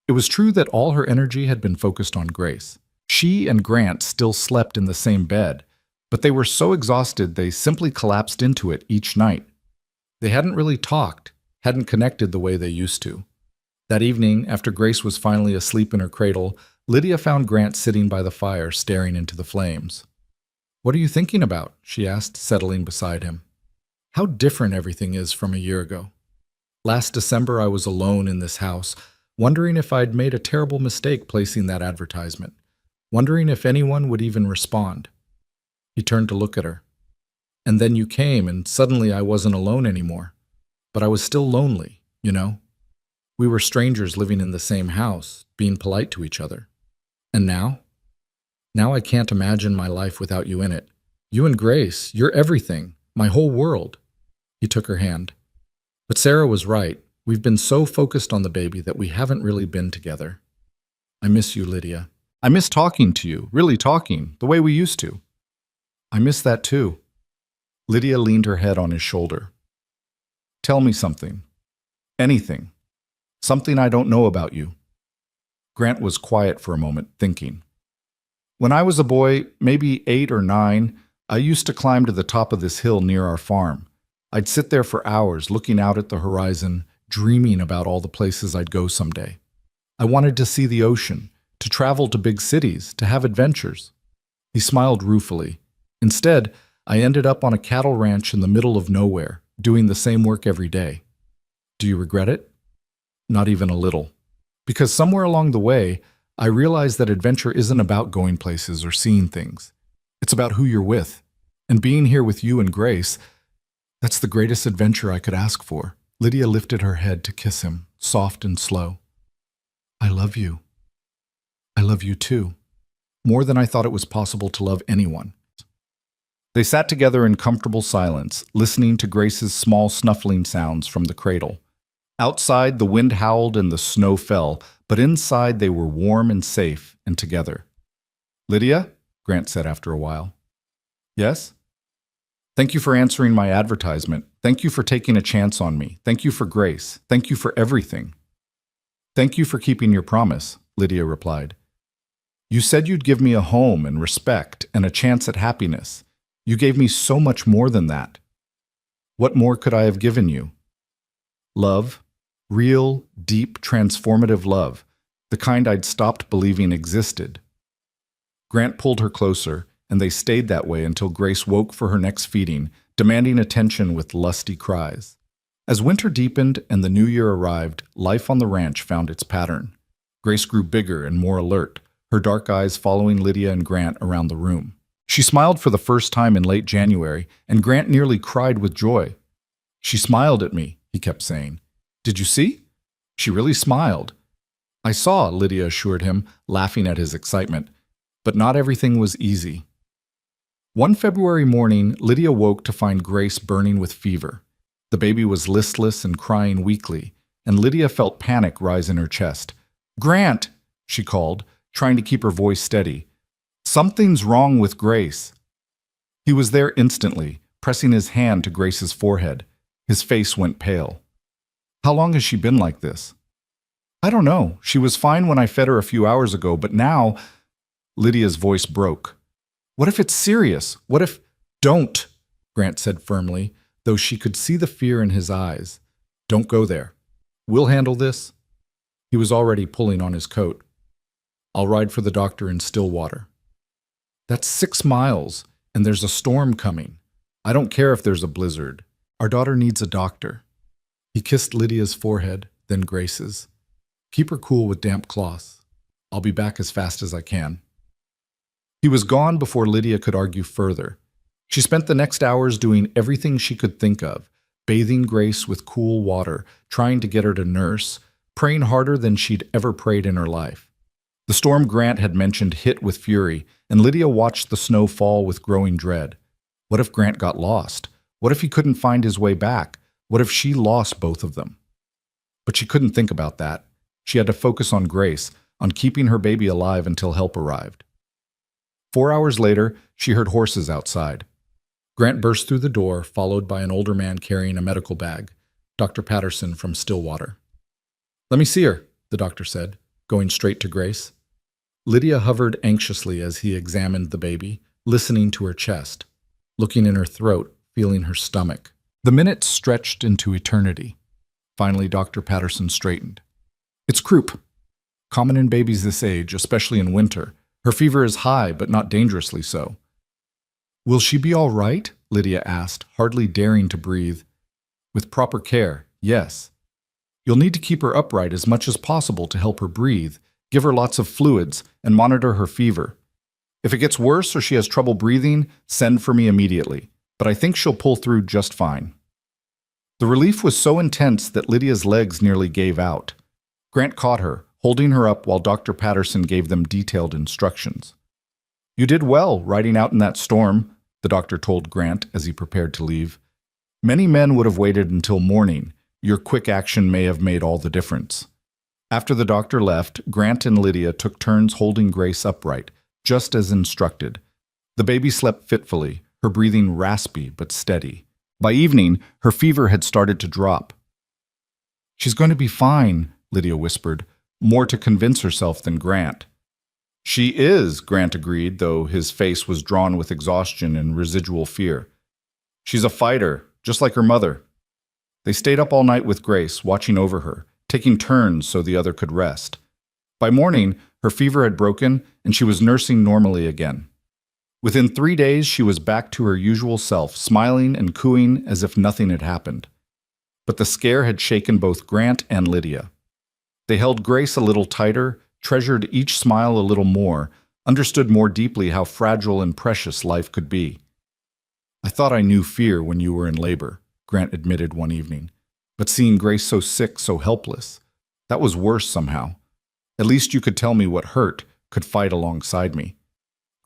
It was true that all her energy had been focused on Grace. She and Grant still slept in the same bed, but they were so exhausted they simply collapsed into it each night. They hadn't really talked, hadn't connected the way they used to. That evening, after Grace was finally asleep in her cradle, Lydia found Grant sitting by the fire staring into the flames. "What are you thinking about?" she asked, settling beside him. "How different everything is from a year ago. Last December I was alone in this house, wondering if I'd made a terrible mistake placing that advertisement, wondering if anyone would even respond. He turned to look at her. And then you came, and suddenly I wasn't alone anymore. But I was still lonely, you know? We were strangers living in the same house, being polite to each other. And now? Now I can't imagine my life without you in it. You and Grace, you're everything, my whole world. He took her hand. But Sarah was right. We've been so focused on the baby that we haven't really been together. I miss you, Lydia. I miss talking to you, really talking, the way we used to. I miss that too. Lydia leaned her head on his shoulder. Tell me something. Anything. Something I don't know about you. Grant was quiet for a moment, thinking. When I was a boy, maybe 8 or 9, I used to climb to the top of this hill near our farm. I'd sit there for hours, looking out at the horizon, dreaming about all the places I'd go someday. I wanted to see the ocean, to travel to big cities, to have adventures. He smiled ruefully. Instead, I ended up on a cattle ranch in the middle of nowhere, doing the same work every day. Do you regret it? Not even a little. Because somewhere along the way, I realized that adventure isn't about going places or seeing things. It's about who you're with. And being here with you and Grace, that's the greatest adventure I could ask for. Lydia lifted her head to kiss him, soft and slow. I love you. I love you too. More than I thought it was possible to love anyone. They sat together in comfortable silence, listening to Grace's small snuffling sounds from the cradle. Outside, the wind howled and the snow fell, but inside they were warm and safe and together. Lydia? Grant said after a while. Yes? Thank you for answering my advertisement. Thank you for taking a chance on me. Thank you for Grace. Thank you for everything. Thank you for keeping your promise, Lydia replied. You said you'd give me a home and respect and a chance at happiness. You gave me so much more than that. What more could I have given you? Love. Real, deep, transformative love. The kind I'd stopped believing existed. Grant pulled her closer, and they stayed that way until Grace woke for her next feeding, demanding attention with lusty cries. As winter deepened and the new year arrived, life on the ranch found its pattern. Grace grew bigger and more alert, her dark eyes following Lydia and Grant around the room. She smiled for the first time in late January, and Grant nearly cried with joy. She smiled at me, he kept saying. Did you see? She really smiled. I saw, Lydia assured him, laughing at his excitement. But not everything was easy. One February morning, Lydia woke to find Grace burning with fever. The baby was listless and crying weakly, and Lydia felt panic rise in her chest. Grant, she called, trying to keep her voice steady. Something's wrong with Grace. He was there instantly, pressing his hand to Grace's forehead. His face went pale. How long has she been like this? I don't know. She was fine when I fed her a few hours ago, but now... Lydia's voice broke. What if it's serious? What if... Don't, Grant said firmly, though she could see the fear in his eyes. Don't go there. We'll handle this. He was already pulling on his coat. I'll ride for the doctor in Stillwater. That's 6 miles, and there's a storm coming. I don't care if there's a blizzard. Our daughter needs a doctor. He kissed Lydia's forehead, then Grace's. Keep her cool with damp cloths. I'll be back as fast as I can. He was gone before Lydia could argue further. She spent the next hours doing everything she could think of, bathing Grace with cool water, trying to get her to nurse, praying harder than she'd ever prayed in her life. The storm Grant had mentioned hit with fury, and Lydia watched the snow fall with growing dread. What if Grant got lost? What if he couldn't find his way back? What if she lost both of them? But she couldn't think about that. She had to focus on Grace, on keeping her baby alive until help arrived. 4 hours later, she heard horses outside. Grant burst through the door, followed by an older man carrying a medical bag, Dr. Patterson from Stillwater. Let me see her, the doctor said, going straight to Grace. Lydia hovered anxiously as he examined the baby, listening to her chest, looking in her throat, feeling her stomach. The minutes stretched into eternity. Finally, Dr. Patterson straightened. It's croup. Common in babies this age, especially in winter. Her fever is high, but not dangerously so. Will she be all right? Lydia asked, hardly daring to breathe. With proper care, yes. You'll need to keep her upright as much as possible to help her breathe, give her lots of fluids, and monitor her fever. If it gets worse or she has trouble breathing, send for me immediately. But I think she'll pull through just fine." The relief was so intense that Lydia's legs nearly gave out. Grant caught her, holding her up while Dr. Patterson gave them detailed instructions. "You did well riding out in that storm," the doctor told Grant as he prepared to leave. "Many men would have waited until morning. Your quick action may have made all the difference." After the doctor left, Grant and Lydia took turns holding Grace upright, just as instructed. The baby slept fitfully, her breathing raspy but steady. By evening, her fever had started to drop. "She's going to be fine," Lydia whispered, more to convince herself than Grant. "She is," Grant agreed, though his face was drawn with exhaustion and residual fear. "She's a fighter, just like her mother." They stayed up all night with Grace, watching over her, taking turns so the other could rest. By morning, her fever had broken, and she was nursing normally again. Within 3 days, she was back to her usual self, smiling and cooing as if nothing had happened. But the scare had shaken both Grant and Lydia. They held Grace a little tighter, treasured each smile a little more, understood more deeply how fragile and precious life could be. "I thought I knew fear when you were in labor," Grant admitted one evening. "But seeing Grace so sick, so helpless, that was worse somehow. At least you could tell me what hurt, could fight alongside me.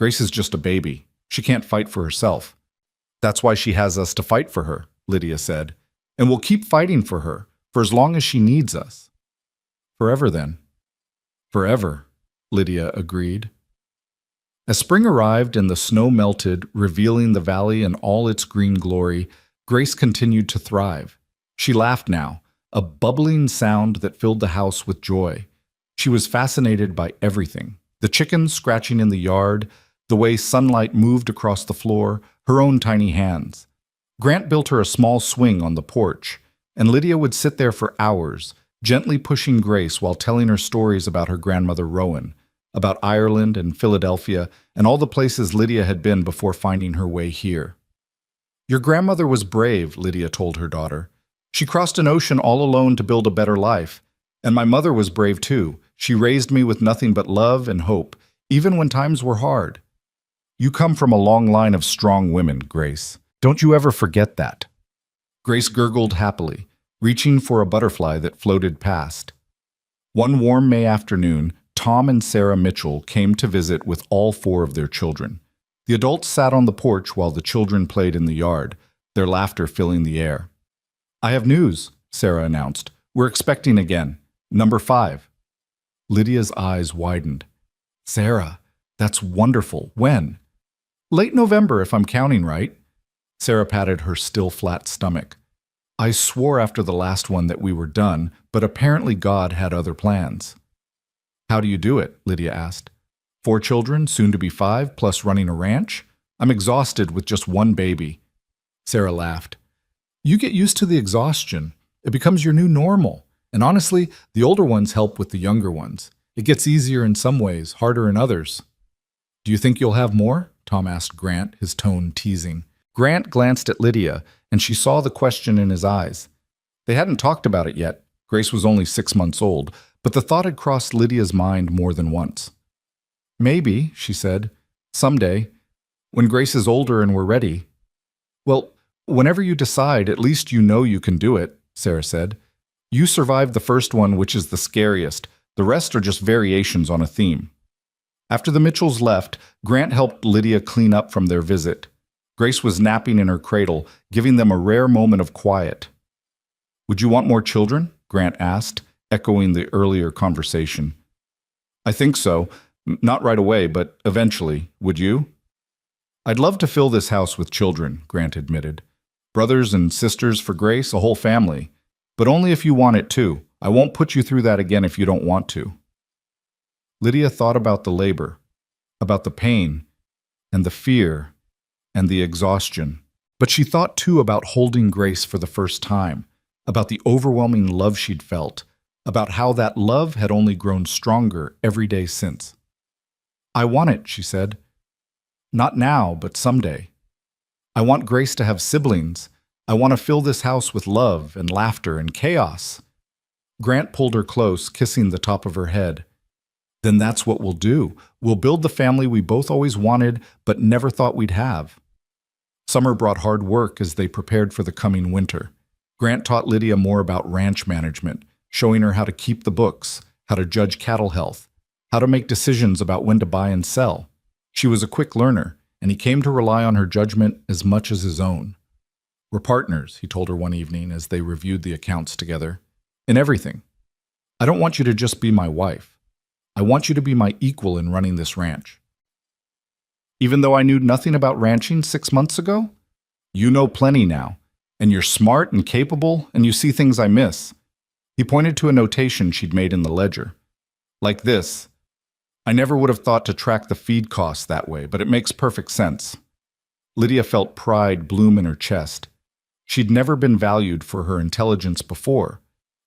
Grace is just a baby. She can't fight for herself." "That's why she has us to fight for her," Lydia said. "And we'll keep fighting for her, for as long as she needs us." "Forever, then." "Forever," Lydia agreed. As spring arrived and the snow melted, revealing the valley in all its green glory, Grace continued to thrive. She laughed now, a bubbling sound that filled the house with joy. She was fascinated by everything: the chickens scratching in the yard, the way sunlight moved across the floor, her own tiny hands. Grant built her a small swing on the porch, and Lydia would sit there for hours, gently pushing Grace while telling her stories about her grandmother Rowan, about Ireland and Philadelphia, and all the places Lydia had been before finding her way here. "Your grandmother was brave," Lydia told her daughter. "She crossed an ocean all alone to build a better life. And my mother was brave too. She raised me with nothing but love and hope, even when times were hard. You come from a long line of strong women, Grace. Don't you ever forget that." Grace gurgled happily, reaching for a butterfly that floated past. One warm May afternoon, Tom and Sarah Mitchell came to visit with all 4 of their children. The adults sat on the porch while the children played in the yard, their laughter filling the air. "I have news," Sarah announced. "We're expecting again. Number 5. Lydia's eyes widened. "Sarah, that's wonderful. When?" "Late November, if I'm counting right." Sarah patted her still flat stomach. "I swore after the last one that we were done, but apparently God had other plans." "How do you do it?" Lydia asked. 4 children, soon to be 5, plus running a ranch? I'm exhausted with just one baby." Sarah laughed. "You get used to the exhaustion. It becomes your new normal. And honestly, the older ones help with the younger ones. It gets easier in some ways, harder in others." "Do you think you'll have more?" Tom asked Grant, his tone teasing. Grant glanced at Lydia, and she saw the question in his eyes. They hadn't talked about it yet. Grace was only 6 months old, but the thought had crossed Lydia's mind more than once. "Maybe," she said. "Someday. When Grace is older and we're ready." "Well, whenever you decide, at least you know you can do it," Sarah said. "You survived the first one, which is the scariest. The rest are just variations on a theme." After the Mitchells left, Grant helped Lydia clean up from their visit. Grace was napping in her cradle, giving them a rare moment of quiet. "Would you want more children?" Grant asked, echoing the earlier conversation. "I think so. Not right away, but eventually. Would you?" "I'd love to fill this house with children," Grant admitted. "Brothers and sisters for Grace, a whole family. But only if you want it too. I won't put you through that again if you don't want to." Lydia thought about the labor, about the pain, and the fear, and the exhaustion. But she thought too about holding Grace for the first time, about the overwhelming love she'd felt, about how that love had only grown stronger every day since. "I want it," she said. "Not now, but someday. I want Grace to have siblings. I want to fill this house with love and laughter and chaos." Grant pulled her close, kissing the top of her head. Then that's what we'll do. We'll build the family we both always wanted but never thought we'd have. Summer brought hard work as they prepared for the coming winter. Grant taught Lydia more about ranch management, showing her how to keep the books, how to judge cattle health, how to make decisions about when to buy and sell. She was a quick learner, and he came to rely on her judgment as much as his own. We're partners, he told her one evening as they reviewed the accounts together. In everything. I don't want you to just be my wife. I want you to be my equal in running this ranch. Even though I knew nothing about ranching 6 months ago? You know plenty now, and you're smart and capable, and you see things I miss. He pointed to a notation she'd made in the ledger. Like this. I never would have thought to track the feed costs that way, but it makes perfect sense. Lydia felt pride bloom in her chest. She'd never been valued for her intelligence before,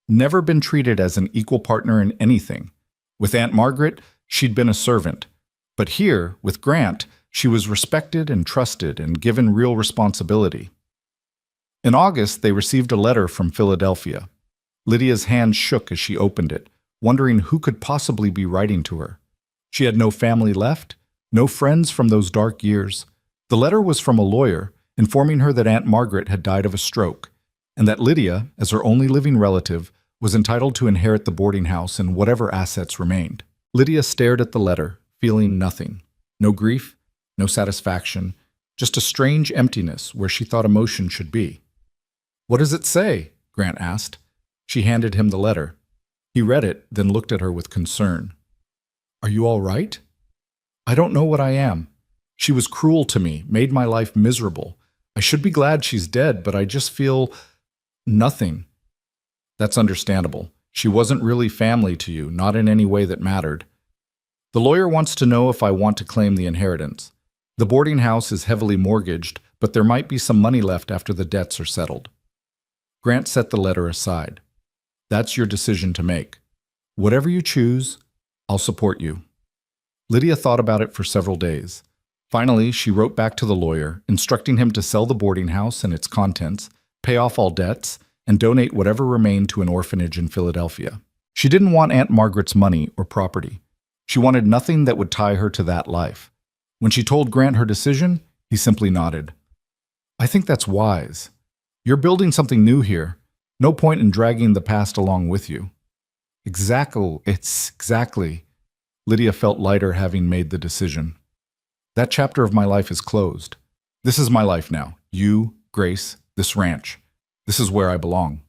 never been treated as an equal partner in anything. With Aunt Margaret, she'd been a servant. But here, with Grant, she was respected and trusted and given real responsibility. In August, they received a letter from Philadelphia. Lydia's hand shook as she opened it, wondering who could possibly be writing to her. She had no family left, no friends from those dark years. The letter was from a lawyer, informing her that Aunt Margaret had died of a stroke, and that Lydia, as her only living relative, was entitled to inherit the boarding house and whatever assets remained. Lydia stared at the letter, feeling nothing. No grief, no satisfaction, just a strange emptiness where she thought emotion should be. What does it say? Grant asked. She handed him the letter. He read it, then looked at her with concern. Are you all right? I don't know what I am. She was cruel to me, made my life miserable. I should be glad she's dead, but I just feel nothing. That's understandable. She wasn't really family to you, not in any way that mattered. The lawyer wants to know if I want to claim the inheritance. The boarding house is heavily mortgaged, but there might be some money left after the debts are settled. Grant set the letter aside. That's your decision to make. Whatever you choose, I'll support you. Lydia thought about it for several days. Finally, she wrote back to the lawyer, instructing him to sell the boarding house and its contents, pay off all debts, and donate whatever remained to an orphanage in Philadelphia. She didn't want Aunt Margaret's money or property. She wanted nothing that would tie her to that life. When she told Grant her decision, he simply nodded. I think that's wise. You're building something new here. No point in dragging the past along with you. Exactly. Lydia felt lighter having made the decision. That chapter of my life is closed. This is my life now. You, Grace, this ranch. This is where I belong.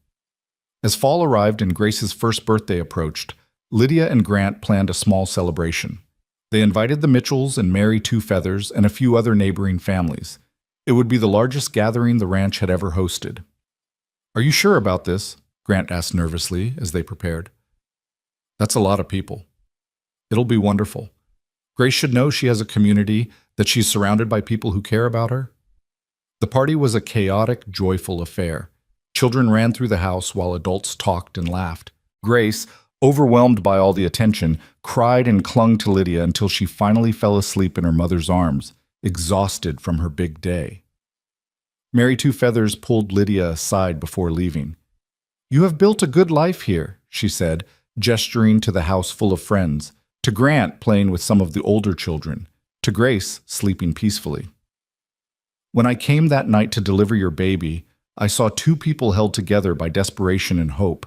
As fall arrived and Grace's first birthday approached, Lydia and Grant planned a small celebration. They invited the Mitchells and Mary Two Feathers and a few other neighboring families. It would be the largest gathering the ranch had ever hosted. Are you sure about this? Grant asked nervously as they prepared. That's a lot of people. It'll be wonderful. Grace should know she has a community, that she's surrounded by people who care about her. The party was a chaotic, joyful affair. Children ran through the house while adults talked and laughed. Grace, overwhelmed by all the attention, cried and clung to Lydia until she finally fell asleep in her mother's arms, exhausted from her big day. Mary Two Feathers pulled Lydia aside before leaving. You have built a good life here, she said, gesturing to the house full of friends, to Grant playing with some of the older children, to Grace sleeping peacefully. When I came that night to deliver your baby, I saw two people held together by desperation and hope.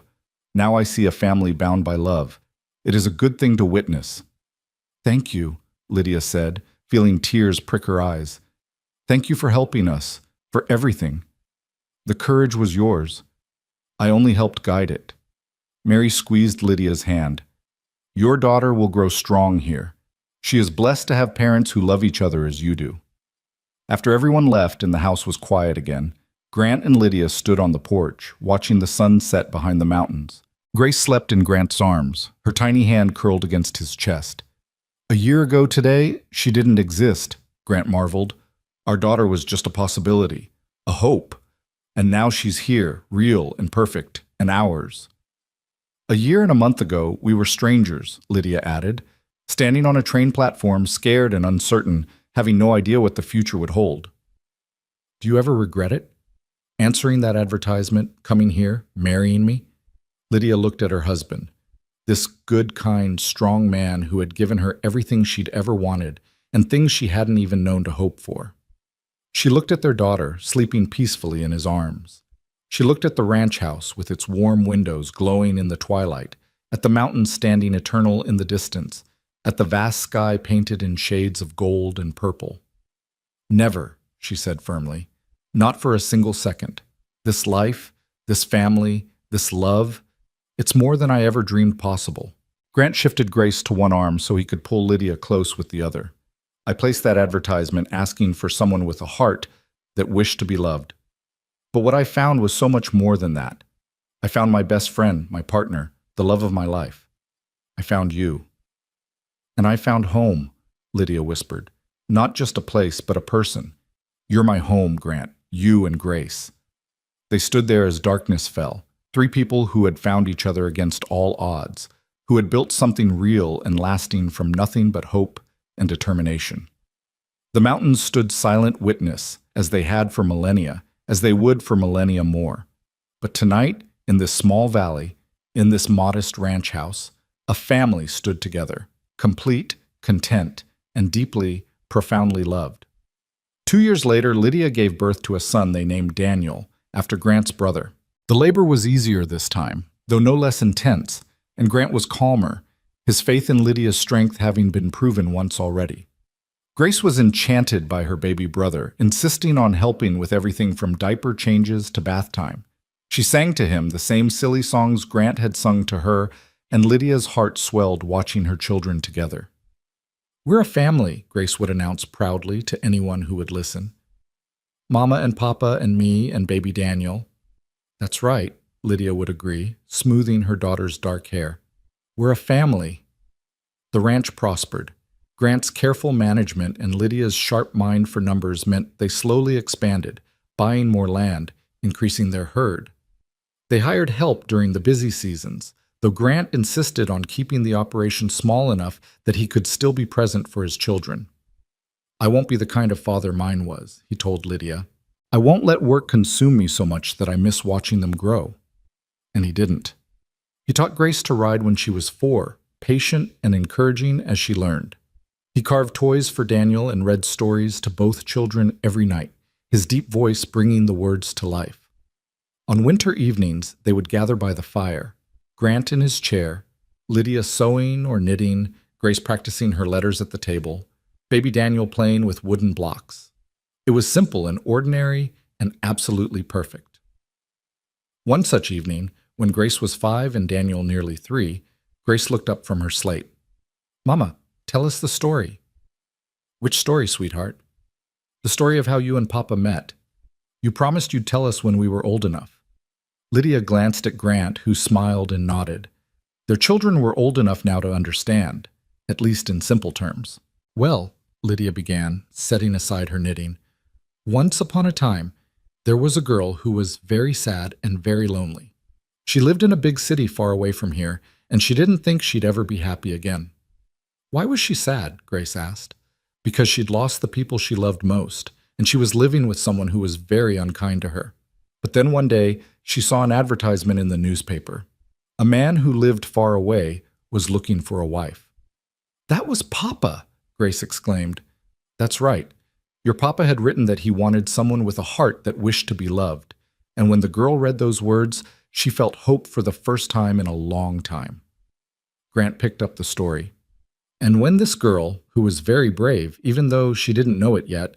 Now I see a family bound by love. It is a good thing to witness. Thank you, Lydia said, feeling tears prick her eyes. Thank you for helping us, for everything. The courage was yours. I only helped guide it. Mary squeezed Lydia's hand. Your daughter will grow strong here. She is blessed to have parents who love each other as you do. After everyone left and the house was quiet again, Grant and Lydia stood on the porch, watching the sun set behind the mountains. Grace slept in Grant's arms, her tiny hand curled against his chest. A year ago today, she didn't exist, Grant marveled. Our daughter was just a possibility, a hope. And now she's here, real and perfect, and ours. A year and a month ago, we were strangers, Lydia added, standing on a train platform, scared and uncertain, having no idea what the future would hold. Do you ever regret it? Answering that advertisement, coming here, marrying me? Lydia looked at her husband, this good, kind, strong man who had given her everything she'd ever wanted and things she hadn't even known to hope for. She looked at their daughter, sleeping peacefully in his arms. She looked at the ranch house with its warm windows glowing in the twilight, at the mountains standing eternal in the distance, at the vast sky painted in shades of gold and purple. Never, she said firmly, not for a single second. This life, this family, this love, it's more than I ever dreamed possible. Grant shifted Grace to one arm so he could pull Lydia close with the other. I placed that advertisement asking for someone with a heart that wished to be loved. But what I found was so much more than that. I found my best friend, my partner, the love of my life. I found you. And I found home, Lydia whispered. Not just a place, but a person. You're my home, Grant, you and Grace. They stood there as darkness fell, three people who had found each other against all odds, who had built something real and lasting from nothing but hope and determination. The mountains stood silent witness, as they had for millennia, as they would for millennia more. But tonight, in this small valley, in this modest ranch house, a family stood together, complete, content, and deeply, profoundly loved. 2 years later, Lydia gave birth to a son they named Daniel, after Grant's brother. The labor was easier this time, though no less intense, and Grant was calmer, his faith in Lydia's strength having been proven once already. Grace was enchanted by her baby brother, insisting on helping with everything from diaper changes to bath time. She sang to him the same silly songs Grant had sung to her, and Lydia's heart swelled watching her children together. "We're a family," Grace would announce proudly to anyone who would listen. "Mama and Papa and me and baby Daniel." "That's right," Lydia would agree, smoothing her daughter's dark hair. "We're a family." The ranch prospered. Grant's careful management and Lydia's sharp mind for numbers meant they slowly expanded, buying more land, increasing their herd. They hired help during the busy seasons, though Grant insisted on keeping the operation small enough that he could still be present for his children. "I won't be the kind of father mine was," he told Lydia. "I won't let work consume me so much that I miss watching them grow." And he didn't. He taught Grace to ride when she was 4, patient and encouraging as she learned. He carved toys for Daniel and read stories to both children every night, his deep voice bringing the words to life. On winter evenings, they would gather by the fire, Grant in his chair, Lydia sewing or knitting, Grace practicing her letters at the table, baby Daniel playing with wooden blocks. It was simple and ordinary and absolutely perfect. One such evening, when Grace was 5 and Daniel nearly 3, Grace looked up from her slate. "Mama, tell us the story." "Which story, sweetheart?" "The story of how you and Papa met. You promised you'd tell us when we were old enough." Lydia glanced at Grant, who smiled and nodded. Their children were old enough now to understand, at least in simple terms. "Well," Lydia began, setting aside her knitting, "once upon a time, there was a girl who was very sad and very lonely. She lived in a big city far away from here, and she didn't think she'd ever be happy again." "Why was she sad?" Grace asked. "Because she'd lost the people she loved most, and she was living with someone who was very unkind to her. But then one day, she saw an advertisement in the newspaper. A man who lived far away was looking for a wife." "That was Papa!" Grace exclaimed. "That's right. Your Papa had written that he wanted someone with a heart that wished to be loved, and when the girl read those words, she felt hope for the first time in a long time." Grant picked up the story. "And when this girl, who was very brave, even though she didn't know it yet,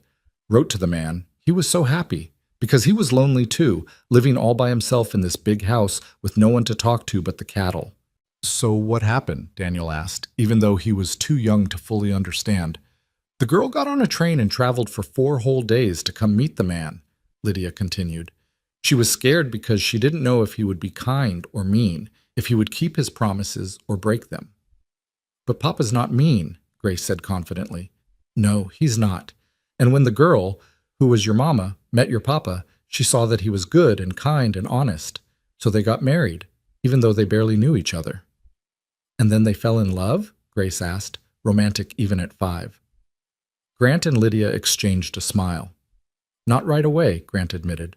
wrote to the man, he was so happy, because he was lonely too, living all by himself in this big house with no one to talk to but the cattle." "So what happened?" Daniel asked, even though he was too young to fully understand. "The girl got on a train and traveled for 4 whole days to come meet the man," Lydia continued. "She was scared because she didn't know if he would be kind or mean, if he would keep his promises or break them." "But Papa's not mean," Grace said confidently. "No, he's not. And when the girl, who was your mama, met your Papa, she saw that he was good and kind and honest. So they got married, even though they barely knew each other." "And then they fell in love?" Grace asked, romantic even at 5. Grant and Lydia exchanged a smile. "Not right away," Grant admitted.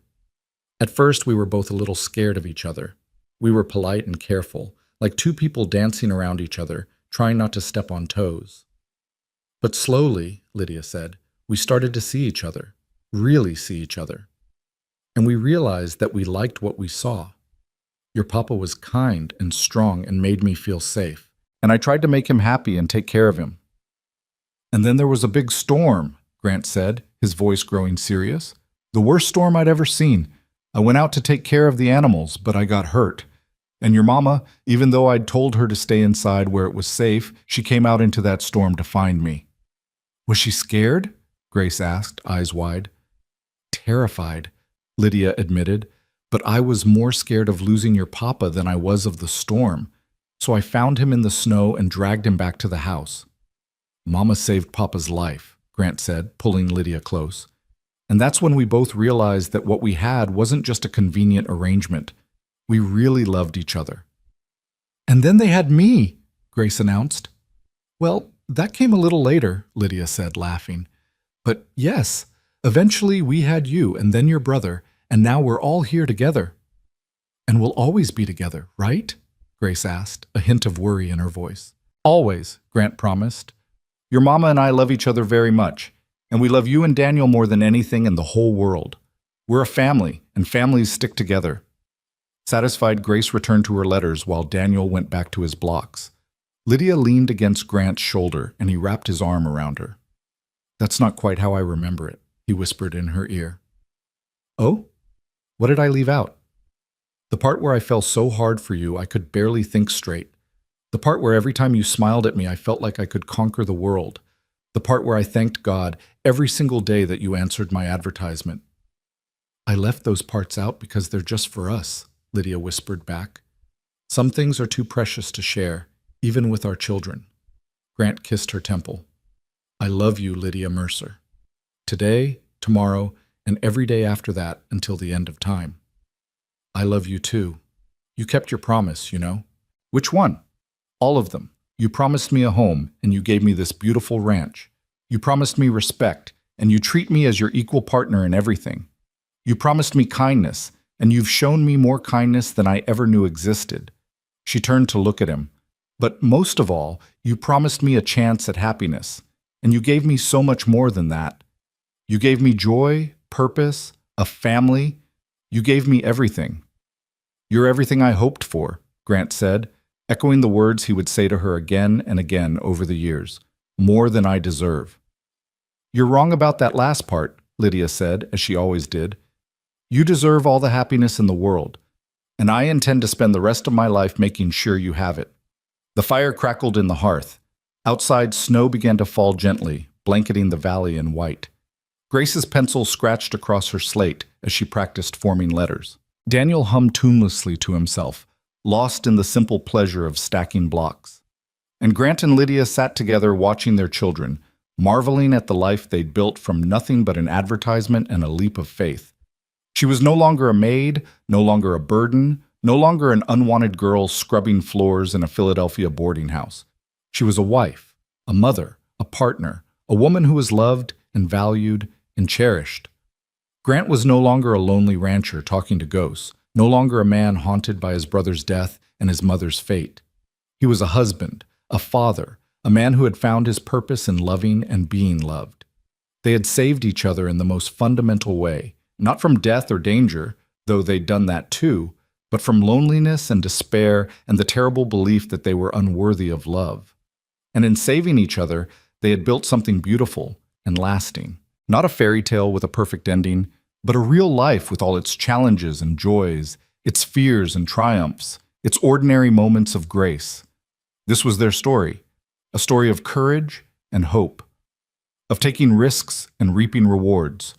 "At first we were both a little scared of each other. We were polite and careful, like two people dancing around each other, trying not to step on toes. But slowly, Lydia said, we started to see each other, really see each other. And we realized that we liked what we saw. Your papa was kind and strong and made me feel safe, and I tried to make him happy and take care of him. And then there was a big storm, Grant said, his voice growing serious. The worst storm I'd ever seen. I went out to take care of the animals, but I got hurt. And your mama, even though I'd told her to stay inside where it was safe, she came out into that storm to find me. Was she scared? Grace asked, eyes wide. Terrified, Lydia admitted, but I was more scared of losing your papa than I was of the storm. So I found him in the snow and dragged him back to the house. Mama saved Papa's life, Grant said, pulling Lydia close. And that's when we both realized that what we had wasn't just a convenient arrangement. We really loved each other. And then they had me, Grace announced. Well, that came a little later, Lydia said, laughing. But yes, eventually we had you and then your brother, and now we're all here together. And we'll always be together, right? Grace asked, a hint of worry in her voice. Always, Grant promised. Your mama and I love each other very much, and we love you and Daniel more than anything in the whole world. We're a family, and families stick together. Satisfied, Grace returned to her letters while Daniel went back to his blocks. Lydia leaned against Grant's shoulder, and he wrapped his arm around her. That's not quite how I remember it, he whispered in her ear. Oh? What did I leave out? The part where I fell so hard for you I could barely think straight. The part where every time you smiled at me I felt like I could conquer the world. The part where I thanked God every single day that you answered my advertisement. I left those parts out because they're just for us, Lydia whispered back. Some things are too precious to share, even with our children. Grant kissed her temple. I love you, Lydia Mercer. Today, tomorrow, and every day after that until the end of time. I love you too. You kept your promise, you know. Which one? All of them. You promised me a home, and you gave me this beautiful ranch. You promised me respect, and you treat me as your equal partner in everything. You promised me kindness, and you've shown me more kindness than I ever knew existed. She turned to look at him. But most of all, you promised me a chance at happiness, and you gave me so much more than that. You gave me joy, purpose, a family. You gave me everything. You're everything I hoped for, Grant said, echoing the words he would say to her again and again over the years. More than I deserve. You're wrong about that last part, Lydia said, as she always did. You deserve all the happiness in the world, and I intend to spend the rest of my life making sure you have it. The fire crackled in the hearth. Outside, snow began to fall gently, blanketing the valley in white. Grace's pencil scratched across her slate as she practiced forming letters. Daniel hummed tunelessly to himself, lost in the simple pleasure of stacking blocks. And Grant and Lydia sat together watching their children, marveling at the life they'd built from nothing but an advertisement and a leap of faith. She was no longer a maid, no longer a burden, no longer an unwanted girl scrubbing floors in a Philadelphia boarding house. She was a wife, a mother, a partner, a woman who was loved and valued and cherished. Grant was no longer a lonely rancher talking to ghosts, no longer a man haunted by his brother's death and his mother's fate. He was a husband, a father, a man who had found his purpose in loving and being loved. They had saved each other in the most fundamental way, not from death or danger, though they'd done that too, but from loneliness and despair and the terrible belief that they were unworthy of love. And in saving each other, they had built something beautiful and lasting. Not a fairy tale with a perfect ending, but a real life with all its challenges and joys, its fears and triumphs, its ordinary moments of grace. This was their story, a story of courage and hope, of taking risks and reaping rewards,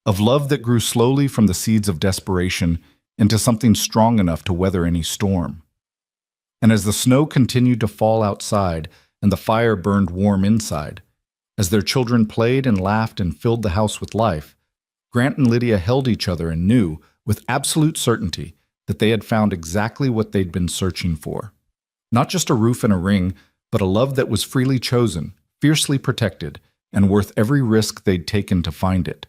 of love that grew slowly from the seeds of desperation into something strong enough to weather any storm. And as the snow continued to fall outside and the fire burned warm inside, as their children played and laughed and filled the house with life, Grant and Lydia held each other and knew, with absolute certainty, that they had found exactly what they'd been searching for. Not just a roof and a ring, but a love that was freely chosen, fiercely protected, and worth every risk they'd taken to find it.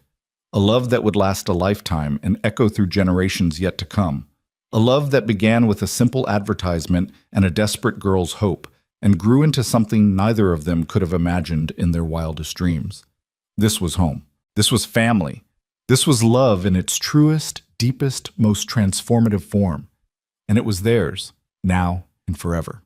A love that would last a lifetime and echo through generations yet to come. A love that began with a simple advertisement and a desperate girl's hope, and grew into something neither of them could have imagined in their wildest dreams. This was home. This was family. This was love in its truest, deepest, most transformative form. And it was theirs, now and forever.